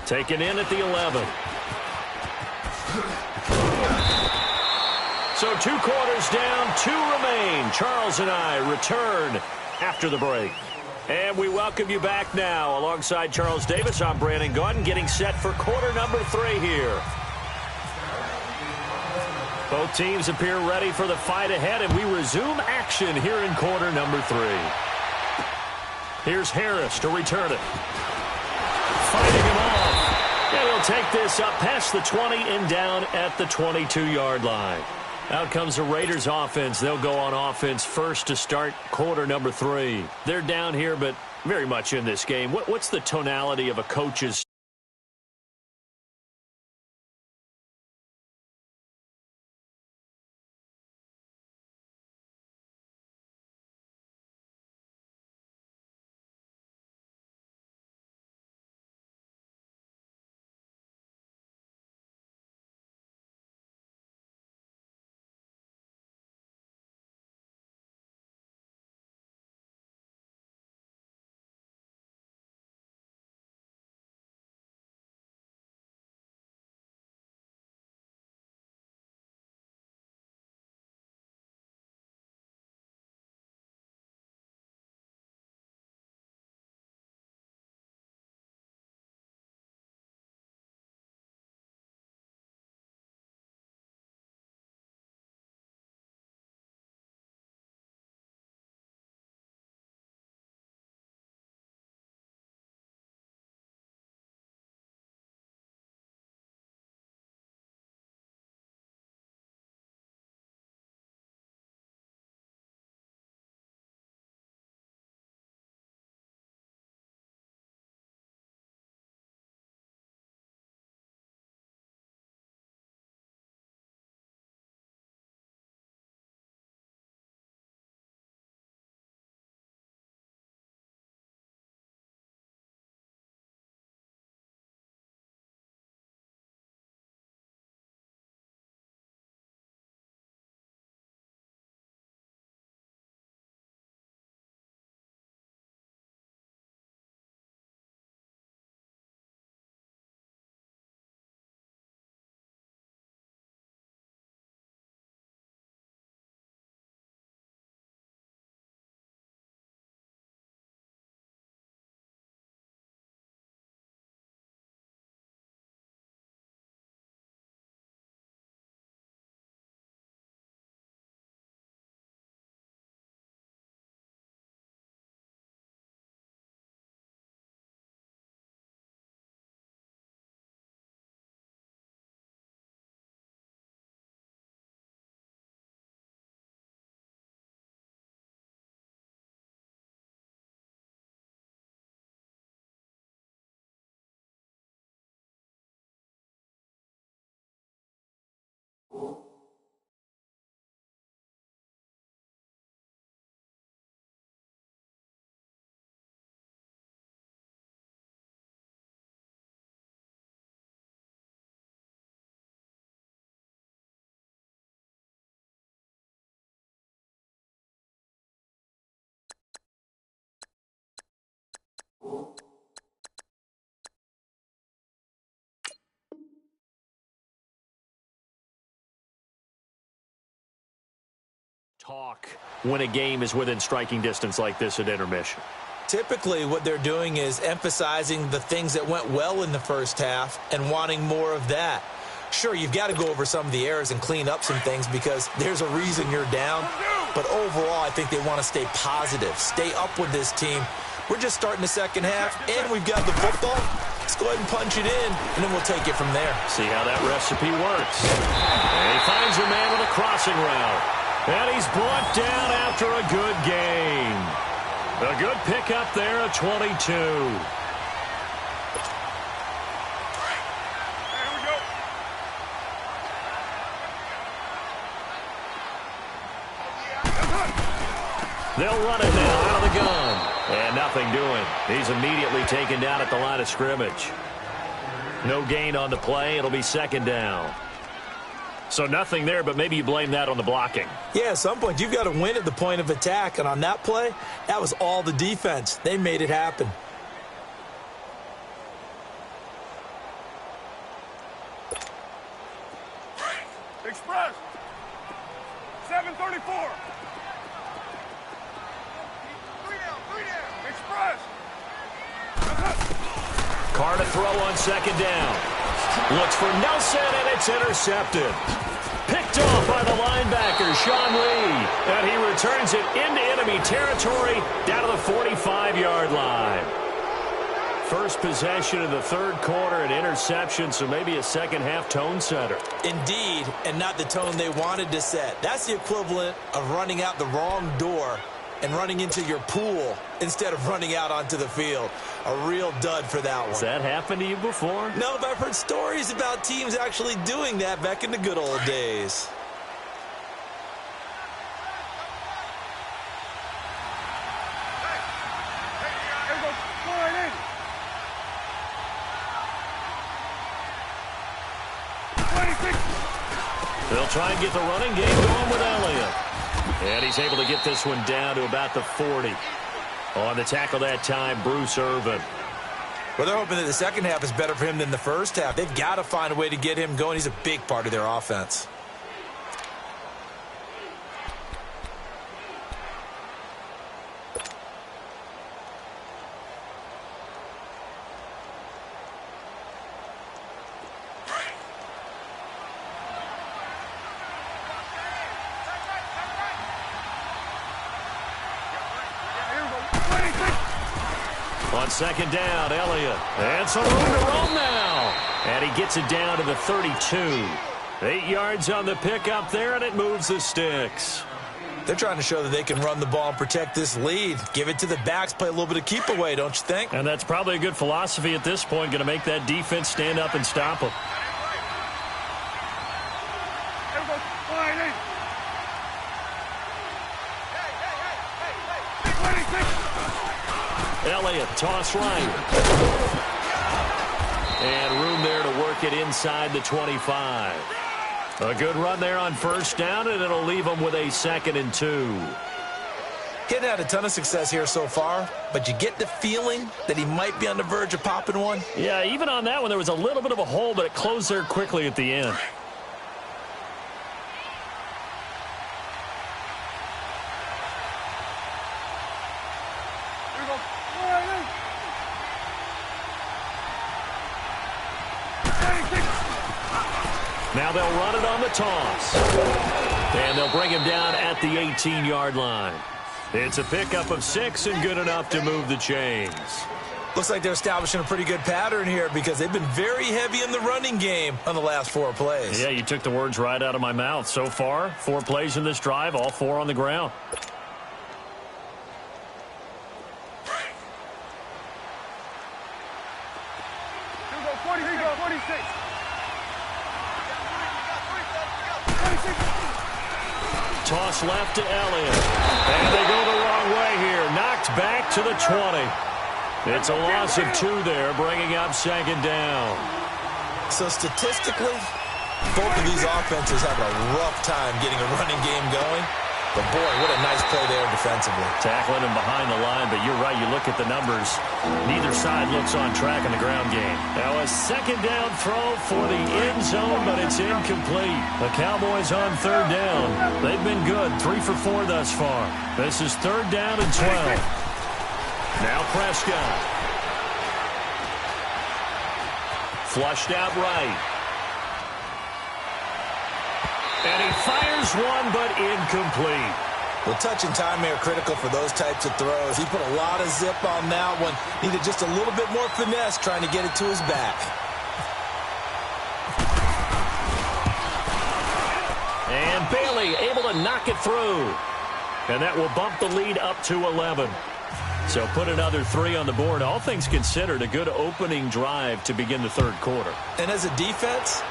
Taken in at the 11. So 2 quarters down, 2 remain. Charles and I return after the break. And we welcome you back now. Alongside Charles Davis, I'm Brandon Gaudin, getting set for quarter number 3 here. Both teams appear ready for the fight ahead, and we resume action here in quarter number 3. Here's Harris to return it. Fighting him off. And he'll take this up past the 20 and down at the 22-yard line. Out comes the Raiders offense. They'll go on offense first to start quarter number 3. They're down here, but very much in this game. What's the tonality of a coach's Talk when a game is within striking distance like this at intermission. Typically, what they're doing is emphasizing the things that went well in the first half and wanting more of that. Sure, you've got to go over some of the errors and clean up some things because there's a reason you're down. But overall, I think they want to stay positive, stay up with this team. We're just starting the second half, and we've got the football. Let's go ahead and punch it in, and then we'll take it from there. See how that recipe works. And he finds a man with a crossing route. And he's brought down after a good gain. A good pickup there at 22. They'll run it now out of the gun. And nothing doing. He's immediately taken down at the line of scrimmage. No gain on the play. It'll be second down. So nothing there, but maybe you blame that on the blocking. Yeah, at some point, you've got to win at the point of attack. And on that play, that was all the defense. They made it happen. Express. 734. Three down. Express. Carr to throw on second down. Looks for Nelson, and it's intercepted. Picked off by the linebacker, Sean Lee. And he returns it into enemy territory down to the 45-yard line. First possession of the third quarter, an interception, so maybe a second-half tone setter. Indeed, and not the tone they wanted to set. That's the equivalent of running out the wrong door and running into your pool instead of running out onto the field. A real dud for that one. Has that happened to you before? No, but I've heard stories about teams actually doing that back in the good old days. They'll try and get the running game going with Elliott. And he's able to get this one down to about the 40. On the tackle that time, Bruce Irvin. Well, they're hoping that the second half is better for him than the first half. They've got to find a way to get him going. He's a big part of their offense. On second down, Elliott. And some room to roam now. And he gets it down to the 32. 8 yards on the pickup there, and it moves the sticks. They're trying to show that they can run the ball and protect this lead. Give it to the backs, play a little bit of keep away, don't you think? And that's probably a good philosophy at this point, going to make that defense stand up and stop them. Elliott, toss right. And room there to work it inside the 25. A good run there on first down, and it'll leave them with a 2nd and 2. He hadn't had a ton of success here so far, but you get the feeling that he might be on the verge of popping one. Yeah, even on that one, there was a little bit of a hole, but it closed there quickly at the end. Now they'll run it on the toss. And they'll bring him down at the 18-yard line. It's a pickup of 6 and good enough to move the chains. Looks like they're establishing a pretty good pattern here because they've been very heavy in the running game on the last 4 plays. Yeah, you took the words right out of my mouth. So far, 4 plays in this drive, all 4 on the ground. Toss left to Elliott. And they go the wrong way here. Knocked back to the 20. It's a loss of 2 there, bringing up second down. So statistically, both of these offenses have a rough time getting a running game going. But, boy, what a nice play there defensively. Tackling him behind the line, but you're right. You look at the numbers. Neither side looks on track in the ground game. Now a second down throw for the end zone, but it's incomplete. The Cowboys on third down. They've been good, 3 for 4 thus far. This is third down and 12. Now Prescott. Flushed out right. And he fires one, but incomplete. Well, touch and timing are critical for those types of throws. He put a lot of zip on that one. Needed just a little bit more finesse trying to get it to his back. And Bailey able to knock it through. And that will bump the lead up to 11. So put another 3 on the board. All things considered, a good opening drive to begin the third quarter. And as a defense,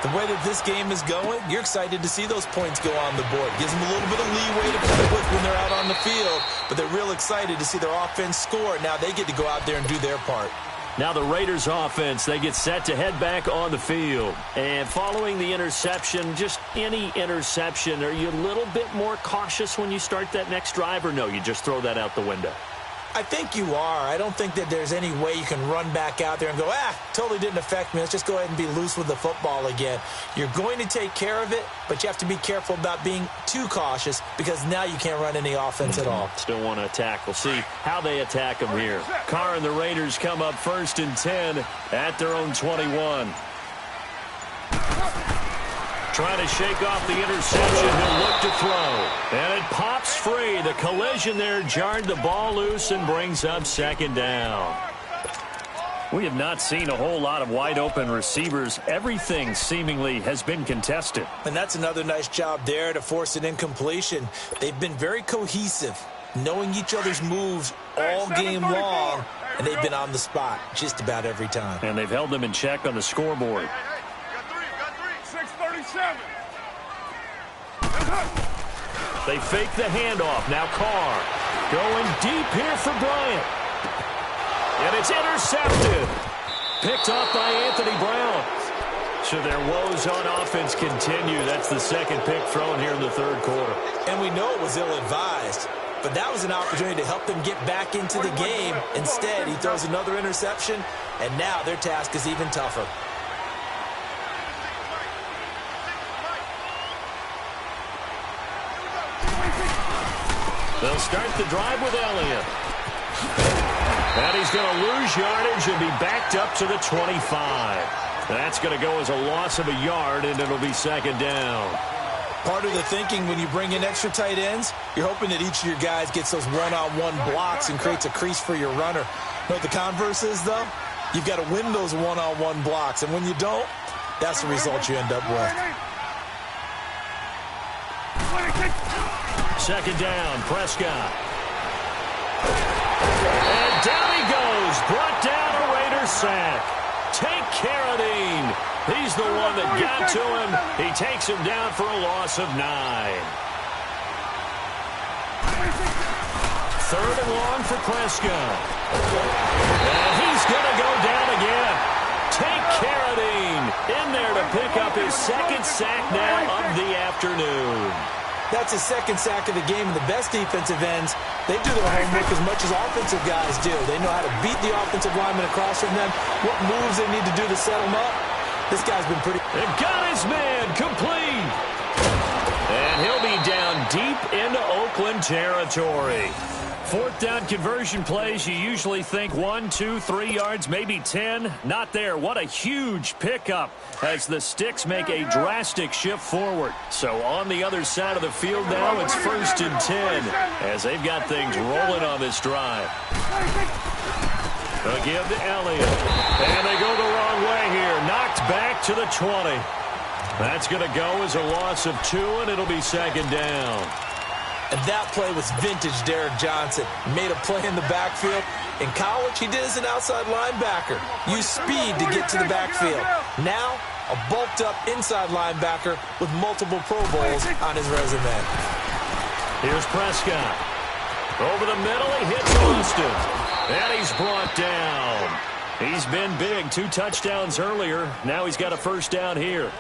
the way that this game is going, you're excited to see those points go on the board. Gives them a little bit of leeway to play with when they're out on the field, but they're real excited to see their offense score. Now they get to go out there and do their part. Now the Raiders offense, they get set to head back on the field. And following the interception, just any interception, are you a little bit more cautious when you start that next drive, or no, you just throw that out the window? I think you are. I don't think that there's any way you can run back out there and go, totally didn't affect me. Let's just go ahead and be loose with the football again. You're going to take care of it, but you have to be careful about being too cautious because now you can't run any offense at all. Still want to attack. We'll see how they attack them here. Carr and the Raiders come up 1st and 10 at their own 21. Trying to shake off the interception. He'll look to throw. And it pops free. The collision there jarred the ball loose and brings up second down. We have not seen a whole lot of wide open receivers. Everything seemingly has been contested. And that's another nice job there to force an incompletion. They've been very cohesive, knowing each other's moves all game long, and they've been on the spot just about every time. And they've held them in check on the scoreboard. They fake the handoff. Now Carr going deep here for Bryant. And it's intercepted. Picked off by Anthony Brown. So their woes on offense continue. That's the second pick thrown here in the third quarter. And we know it was ill-advised, but that was an opportunity to help them get back into the game. Instead, he throws another interception, and now their task is even tougher. They'll start the drive with Elliott. And he's going to lose yardage and be backed up to the 25. That's going to go as a loss of a yard, and it'll be second down. Part of the thinking when you bring in extra tight ends, you're hoping that each of your guys gets those one-on-one blocks and creates a crease for your runner. You know what the converse is, though? You've got to win those one-on-one blocks, and when you don't, that's the result you end up with. Second down, Prescott. And down he goes. Brought down a Raider sack. Take Carradine. He's the one that got to him. He takes him down for a loss of 9. Third and long for Prescott. And he's going to go down again. Take Carradine in there to pick up his second sack now of the afternoon. That's his second sack of the game, and the best defensive ends, they do their homework as much as offensive guys do. They know how to beat the offensive lineman across from them, what moves they need to do to set them up. This guy's been pretty... They've got his man complete. And he'll be down deep into Oakland territory. Fourth down conversion plays, you usually think 1, 2, 3 yards, maybe 10. Not there. What a huge pickup as the Sticks make a drastic shift forward. So on the other side of the field now, it's 1st and 10 as they've got things rolling on this drive. They'll give to Elliott. And they go the wrong way here. Knocked back to the 20. That's going to go as a loss of 2, and it'll be second down. And that play was vintage Derek Johnson. Made a play in the backfield. In college, he did as an outside linebacker. Used speed to get to the backfield. Now, a bulked-up inside linebacker with multiple Pro Bowls on his resume. Here's Prescott. Over the middle, he hits Austin. And he's brought down. He's been big. 2 touchdowns earlier. Now he's got a first down here.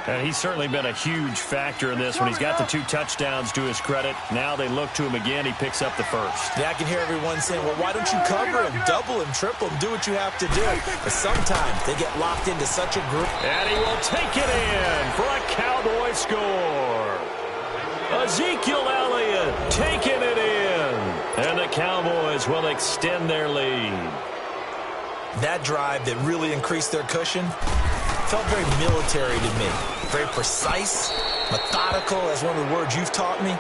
And he's certainly been a huge factor in this when he's got the 2 touchdowns to his credit. Now they look to him again. He picks up the first. Yeah, I can hear everyone saying, well, why don't you cover him, double him, triple him, do what you have to do. But sometimes they get locked into such a group. And he will take it in for a Cowboy score. Ezekiel Elliott taking it in. And the Cowboys will extend their lead. That drive that really increased their cushion felt very military to me. Very precise, methodical, that's one of the words you've taught me.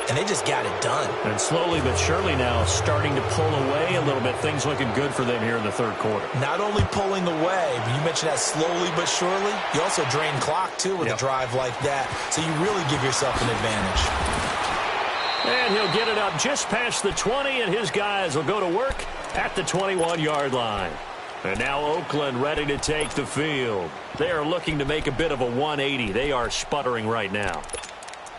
And they just got it done. And slowly but surely now starting to pull away a little bit. Things looking good for them here in the third quarter. Not only pulling away, but you mentioned that slowly but surely. You also drain clock, too, with a drive like that. So you really give yourself an advantage. And he'll get it up just past the 20, and his guys will go to work at the 21-yard line. And now Oakland ready to take the field. They are looking to make a bit of a 180. They are sputtering right now.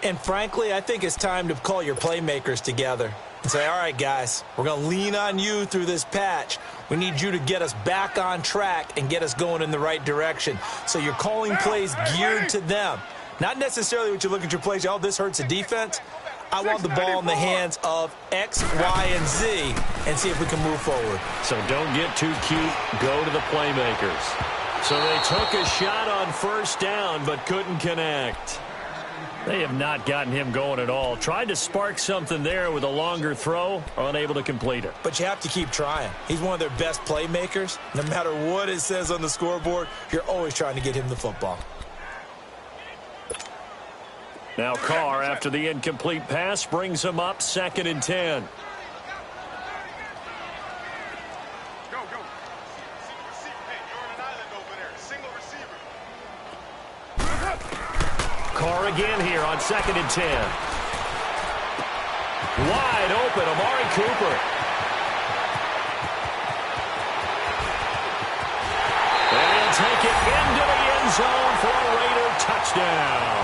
And frankly, I think it's time to call your playmakers together and say, all right, guys, we're going to lean on you through this patch. We need you to get us back on track and get us going in the right direction. So you're calling plays geared to them. Not necessarily what you look at your plays, oh, this hurts the defense. I want the ball in the hands of X, Y, and Z and see if we can move forward. So don't get too cute. Go to the playmakers. So they took a shot on first down but couldn't connect. They have not gotten him going at all. Tried to spark something there with a longer throw, unable to complete it. But you have to keep trying. He's one of their best playmakers. No matter what it says on the scoreboard, you're always trying to get him the football. Now Carr, after the incomplete pass, brings him up 2nd and 10. Go. Hey, you're on an island over there. Single receiver. Carr again here on 2nd and 10. Wide open, Amari Cooper. And he'll take it into the end zone for a Raider touchdown.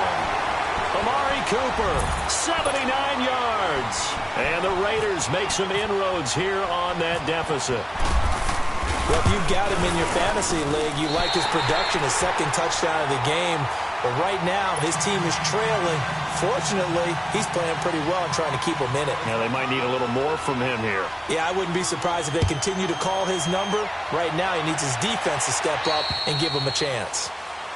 Amari Cooper, 79 yards. And the Raiders make some inroads here on that deficit. Well, if you've got him in your fantasy league, you like his production, his 2nd touchdown of the game. But right now, his team is trailing. Fortunately, he's playing pretty well and trying to keep them in it. Now, they might need a little more from him here. Yeah, I wouldn't be surprised if they continue to call his number. Right now, he needs his defense to step up and give him a chance.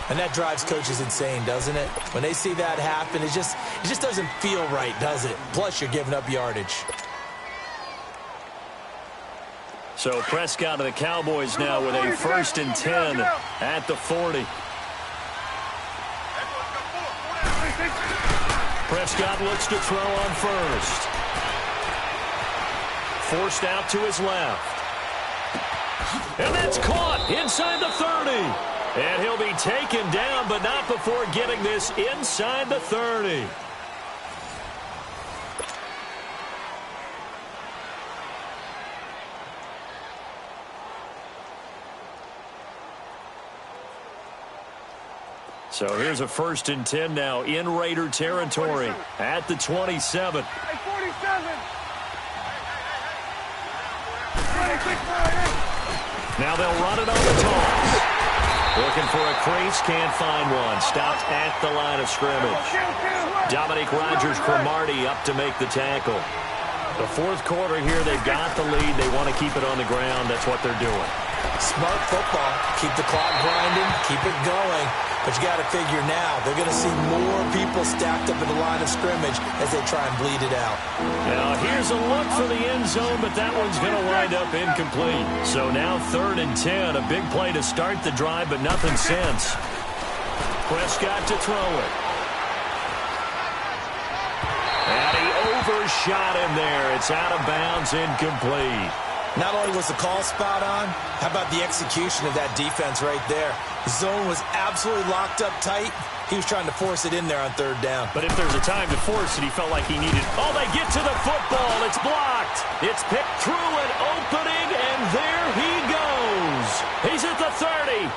And that drives coaches insane, doesn't it? When they see that happen, it just doesn't feel right, does it? Plus, you're giving up yardage. So Prescott of the Cowboys now with a 1st and 10 at the 40. Prescott looks to throw on first. Forced out to his left. And that's caught inside the 30. And he'll be taken down, but not before getting this inside the 30. So here's a 1st and 10 now in Raider territory at the 27. Hey, 47. Now they'll run it on the toss. Looking for a crease, can't find one. Stopped at the line of scrimmage. Dominique Rodgers-Cromartie up to make the tackle. The 4th quarter here, they've got the lead. They want to keep it on the ground. That's what they're doing. Smart football. Keep the clock grinding. Keep it going. But you got to figure now, they're going to see more people stacked up in the line of scrimmage as they try and bleed it out. Now, here's a look for the end zone, but that one's going to wind up incomplete. So now 3rd and 10, a big play to start the drive, but nothing since. Prescott to throw it. And he overshot him there. It's out of bounds, incomplete. Not only was the call spot on, how about the execution of that defense right there? The zone was absolutely locked up tight. He was trying to force it in there on 3rd down. But if there's a time to force it, he felt like he needed. Oh, they get to the football. It's blocked. It's picked through an opening, and there he goes. He's at the 30,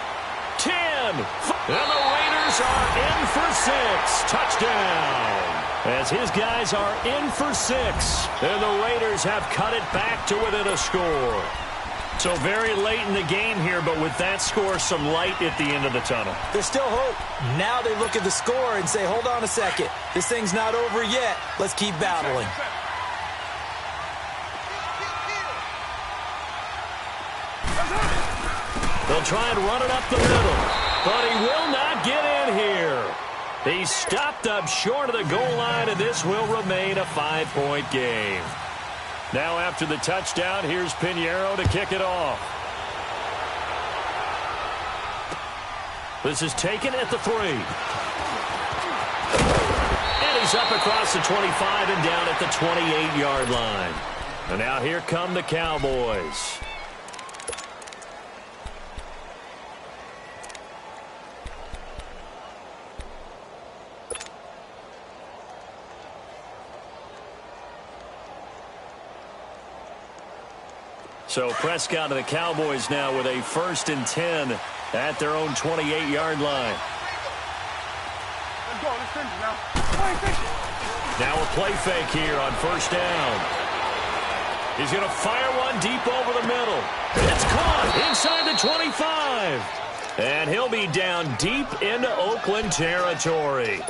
10, and the Raiders are in for 6. Touchdown. as his guys are in for 6. And the Raiders have cut it back to within a score. So very late in the game here, but with that score, some light at the end of the tunnel. There's still hope. Now they look at the score and say, hold on a second. This thing's not over yet. Let's keep battling. They'll try and run it up the middle, but he will not get in here. He's stopped up short of the goal line, and this will remain a 5-point game. Now after the touchdown, here's Pinheiro to kick it off. This is taken at the 3. And he's up across the 25 and down at the 28-yard line. And now here come the Cowboys. So Prescott and the Cowboys now with a 1st and 10 at their own 28-yard line. Let's go. Let's finish now. Now a play fake here on 1st down. He's going to fire one deep over the middle. It's caught inside the 25. And he'll be down deep into Oakland territory.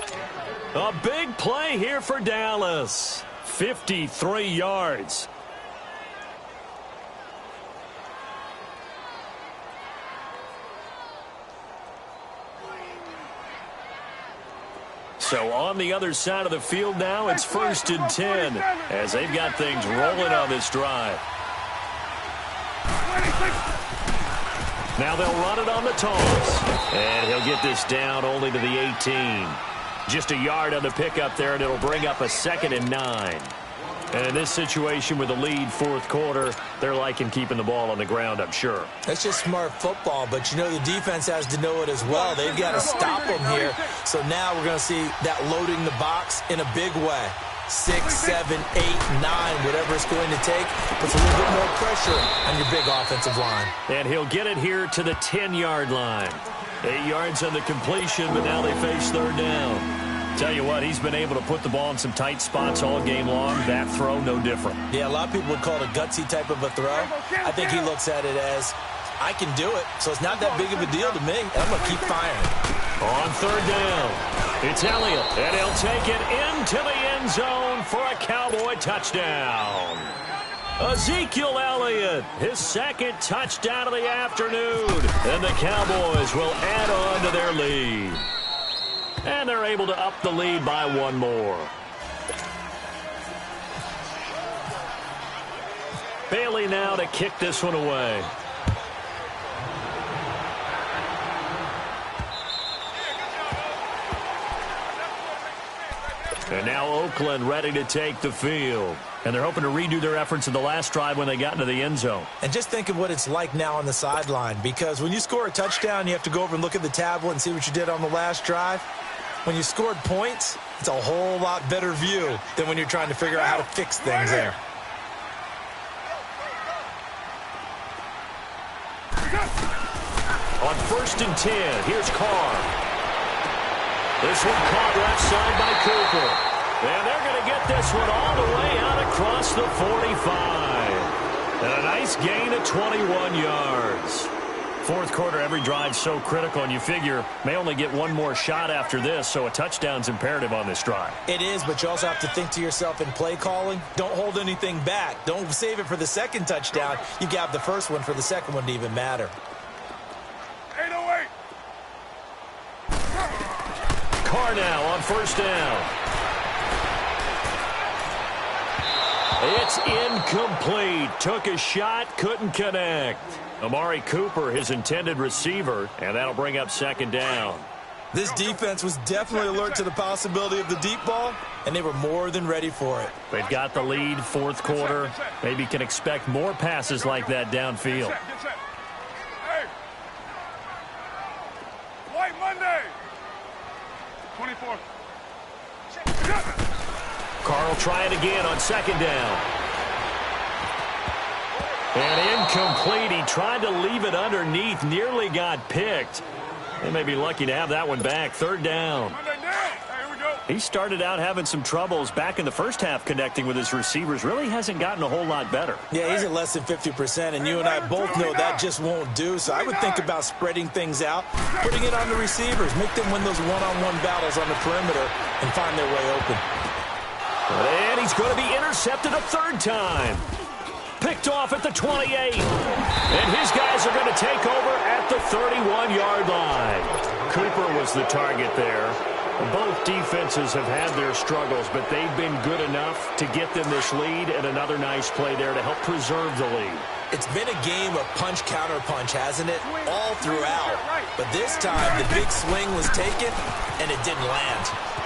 A big play here for Dallas. 53 yards. So on the other side of the field now, it's 1st and 10 as they've got things rolling on this drive. Now they'll run it on the toss. And he'll get this down only to the 18. Just a yard on the pickup there, and it'll bring up a 2nd and 9. And in this situation with a lead 4th quarter, they're liking keeping the ball on the ground, I'm sure. That's just smart football, but you know the defense has to know it as well. They've got to stop them here. So now we're going to see that loading the box in a big way. 6, 7, 8, 9, whatever it's going to take, puts a little bit more pressure on your big offensive line. And he'll get it here to the 10-yard line. 8 yards on the completion, but now they face 3rd down. Tell you what, he's been able to put the ball in some tight spots all game long. That throw, no different. Yeah, a lot of people would call it a gutsy type of a throw. I think he looks at it as, I can do it, so it's not that big of a deal to me, and I'm going to keep firing. On 3rd down, it's Elliott, and he'll take it into the end zone for a Cowboy touchdown. Ezekiel Elliott, his 2nd touchdown of the afternoon, and the Cowboys will add on to their lead. And they're able to up the lead by 1 more. Bailey now to kick this one away. And now Oakland ready to take the field. And they're hoping to redo their efforts in the last drive when they got into the end zone. And just think of what it's like now on the sideline, because when you score a touchdown, you have to go over and look at the tablet and see what you did on the last drive. When you scored points, it's a whole lot better view than when you're trying to figure out how to fix things there. On 1st and 10, here's Carr. This one caught left side by Cooper. And they're going to get this one all the way out across the 45. And a nice gain of 21 yards. 4th quarter, every drive so critical, and you figure may only get 1 more shot after this, so a touchdown's imperative on this drive. It is, but you also have to think to yourself in play calling, don't hold anything back. Don't save it for the 2nd touchdown. You got the 1st one for the 2nd one to even matter. 808. Carr now on 1st down. It's incomplete. Took a shot, couldn't connect. Amari Cooper, his intended receiver, and that'll bring up 2nd down. This defense was definitely alert to the possibility of the deep ball, and they were more than ready for it. They've got the lead 4th quarter. Maybe can expect more passes like that downfield. Get set. Hey. White Monday. 24. Carr will try it again on 2nd down. And incomplete. He tried to leave it underneath. Nearly got picked. They may be lucky to have that one back. 3rd down. Monday down. Hey, here we go. He started out having some troubles back in the first half connecting with his receivers. Really hasn't gotten a whole lot better. Yeah, he's at less than 50%, and you and I both know that just won't do. So I would think about spreading things out, putting it on the receivers, make them win those one-on-one battles on the perimeter and find their way open. And he's going to be intercepted a third time. Picked off at the 28. And his guys are going to take over at the 31-yard line. Cooper was the target there. Both defenses have had their struggles, but they've been good enough to get them this lead, and another nice play there to help preserve the lead. It's been a game of punch-counter-punch, hasn't it? All throughout. But this time, the big swing was taken, and it didn't land.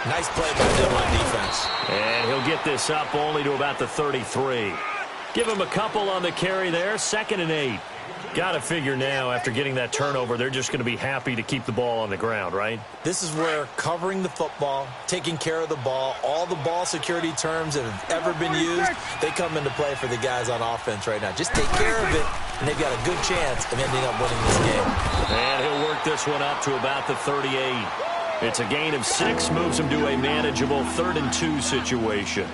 Nice play by them on defense. And he'll get this up only to about the 33. Give him a couple on the carry there, 2nd and 8. Got to figure now, after getting that turnover, they're just going to be happy to keep the ball on the ground, right? This is where covering the football, taking care of the ball, all the ball security terms that have ever been used, they come into play for the guys on offense right now. Just take care of it, and they've got a good chance of ending up winning this game. And he'll work this one up to about the 38. It's a gain of 6, moves him to a manageable 3rd and 2 situation.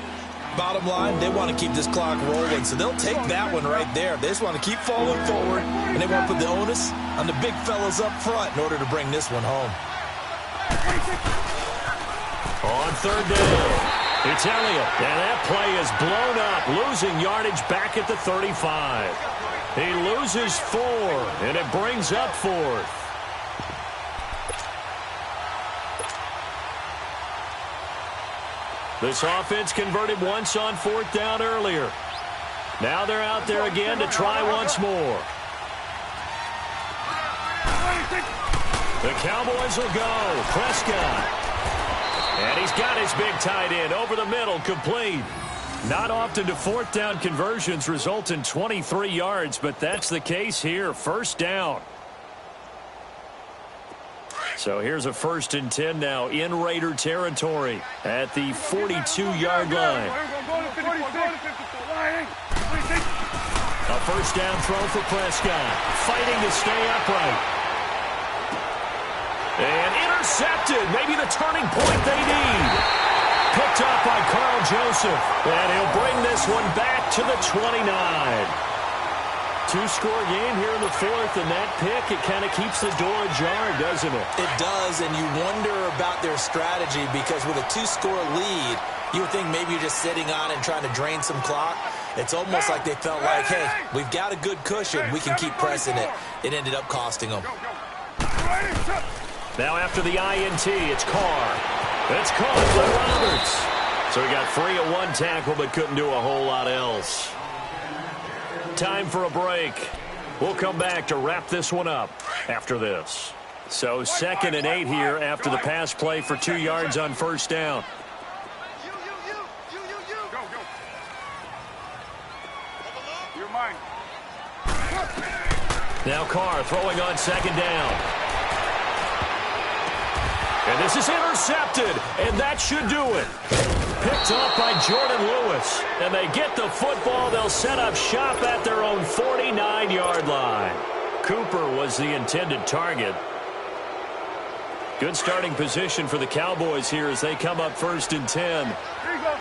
Bottom line, they want to keep this clock rolling, so they'll take that one right there. They just want to keep falling forward, and they want to put the onus on the big fellas up front in order to bring this one home. On 3rd down, it's Elliott, and that play is blown up, losing yardage back at the 35. He loses 4, and it brings up 4th. This offense converted once on 4th down earlier. Now they're out there again to try once more. The Cowboys will go. Prescott. And he's got his big tight end over the middle, complete. Not often do 4th down conversions result in 23 yards, but that's the case here. 1st down. So here's a 1st and 10 now in Raider territory at the 42-yard line. A 1st down throw for Prescott, fighting to stay upright. And intercepted, maybe the turning point they need. Picked up by Carl Joseph, and he'll bring this one back to the 29. 2-score game here in the 4th, and that pick, it kind of keeps the door ajar, doesn't it? It does, and you wonder about their strategy because with a 2-score lead, you would think maybe you're just sitting on and trying to drain some clock. It's almost like they felt like, hey, we've got a good cushion. We can keep pressing it. It ended up costing them. Now after the INT, it's Carr. It's caught by Roberts. So he got free of 1 tackle but couldn't do a whole lot else. Time for a break. We'll come back to wrap this one up after this. So 2nd and 8 here after the pass play for 2 yards on 1st down. Now Carr throwing on 2nd down. And this is intercepted, and that should do it. Picked up by Jordan Lewis, and they get the football. They'll set up shop at their own 49-yard line. Cooper was the intended target. Good starting position for the Cowboys here as they come up 1st and 10. Here you go.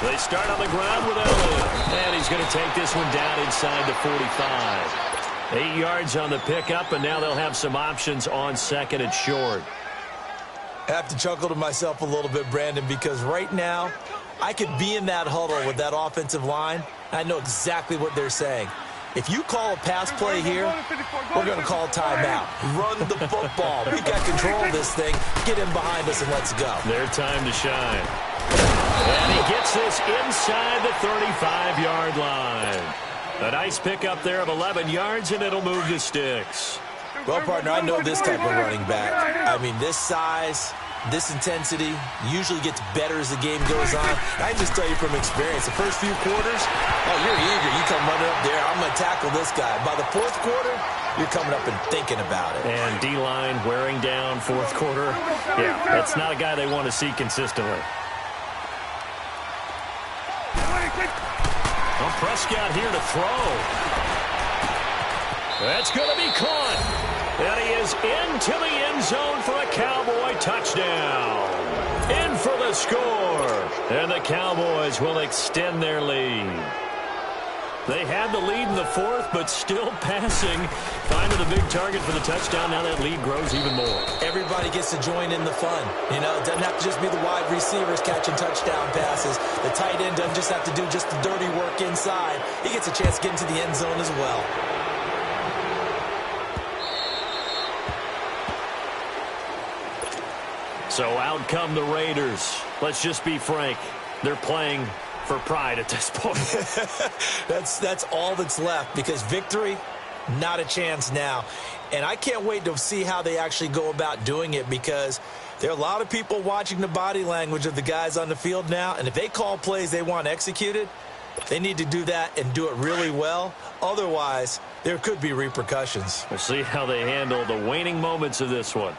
They start on the ground with Elliott, and he's going to take this one down inside the 45. 8 yards on the pickup, and now they'll have some options on 2nd and short. I have to chuckle to myself a little bit, Brandon, because right now I could be in that huddle with that offensive line. I know exactly what they're saying. If you call a pass play here, we're going to call timeout. Run the football. We got control of this thing. Get in behind us and let's go. Their time to shine. And he gets this inside the 35-yard line. A nice pickup there of 11 yards, and it'll move the sticks. Well, partner, I know this type of running back. I mean, this size, this intensity usually gets better as the game goes on. I can just tell you from experience, the first few quarters, oh, you're eager. You come running up there. I'm going to tackle this guy. By the 4th quarter, you're coming up and thinking about it. And D-line wearing down 4th quarter. Yeah, that's not a guy they want to see consistently. Well, Prescott here to throw. That's going to be caught. And he is into the end zone for a Cowboy touchdown. In for the score. And the Cowboys will extend their lead. They had the lead in the fourth, but still passing. Finding the big target for the touchdown. Now that lead grows even more. Everybody gets to join in the fun. You know, it doesn't have to just be the wide receivers catching touchdown passes. The tight end doesn't just have to do just the dirty work inside. He gets a chance to get into the end zone as well. So out come the Raiders. Let's just be frank. They're playing for pride at this point. That's all that's left, because victory, not a chance now. And I can't wait to see how they actually go about doing it, because there are a lot of people watching the body language of the guys on the field now, and if they call plays they want executed, they need to do that and do it really well. Otherwise, there could be repercussions. We'll see how they handle the waning moments of this one.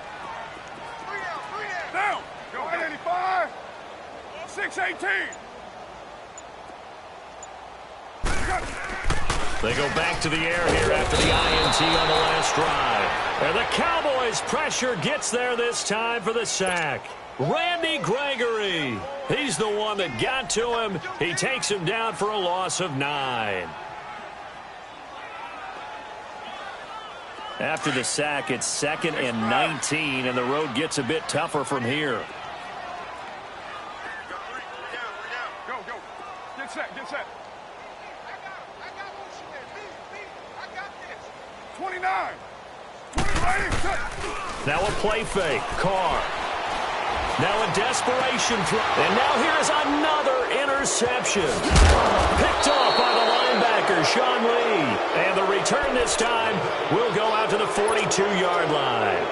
Down. Go 185. 618. They go back to the air here after the INT on the last drive. And the Cowboys' pressure gets there this time for the sack. Randy Gregory. He's the one that got to him. He takes him down for a loss of 9. After the sack, it's 2nd and 19, and the road gets a bit tougher from here. Go. Get set. 29. 20 ready. Set. Now a play fake. Carr. Now a desperation throw. And now here is another interception. Picked off by the linebacker, Sean Lee. And the return this time will go out to the 42-yard line.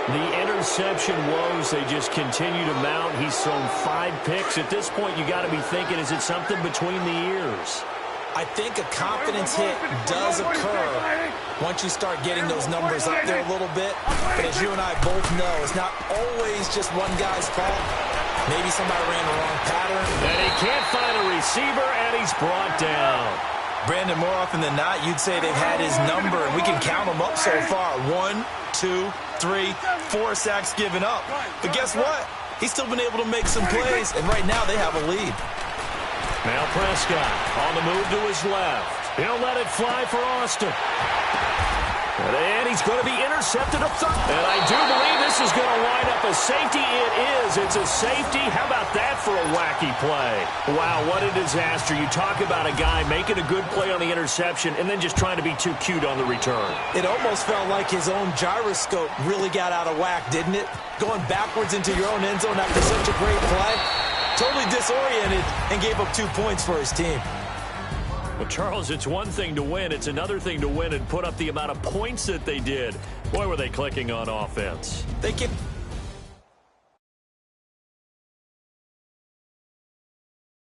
The interception woes, they just continue to mount. He's thrown 5 picks. At this point, you got to be thinking, is it something between the ears? I think a confidence hit does occur once you start getting those numbers up there a little bit. But as you and I both know, it's not always just one guy's fault. Maybe somebody ran the wrong pattern. And he can't find a receiver, and he's brought down. Brandon, more often than not, you'd say they've had his number, and we can count them up so far. 1, 2, 3, 4 sacks given up. But guess what? He's still been able to make some plays, and right now they have a lead. Now Prescott on the move to his left. He'll let it fly for Austin. And he's going to be intercepted up third. And I do believe this is going to wind up a safety. It is. It's a safety. How about that for a wacky play? Wow, what a disaster. You talk about a guy making a good play on the interception and then just trying to be too cute on the return. It almost felt like his own gyroscope really got out of whack, didn't it? Going backwards into your own end zone after such a great play. Totally disoriented and gave up 2 points for his team. Well, Charles, it's one thing to win. It's another thing to win and put up the amount of points that they did. Boy, were they clicking on offense. They kept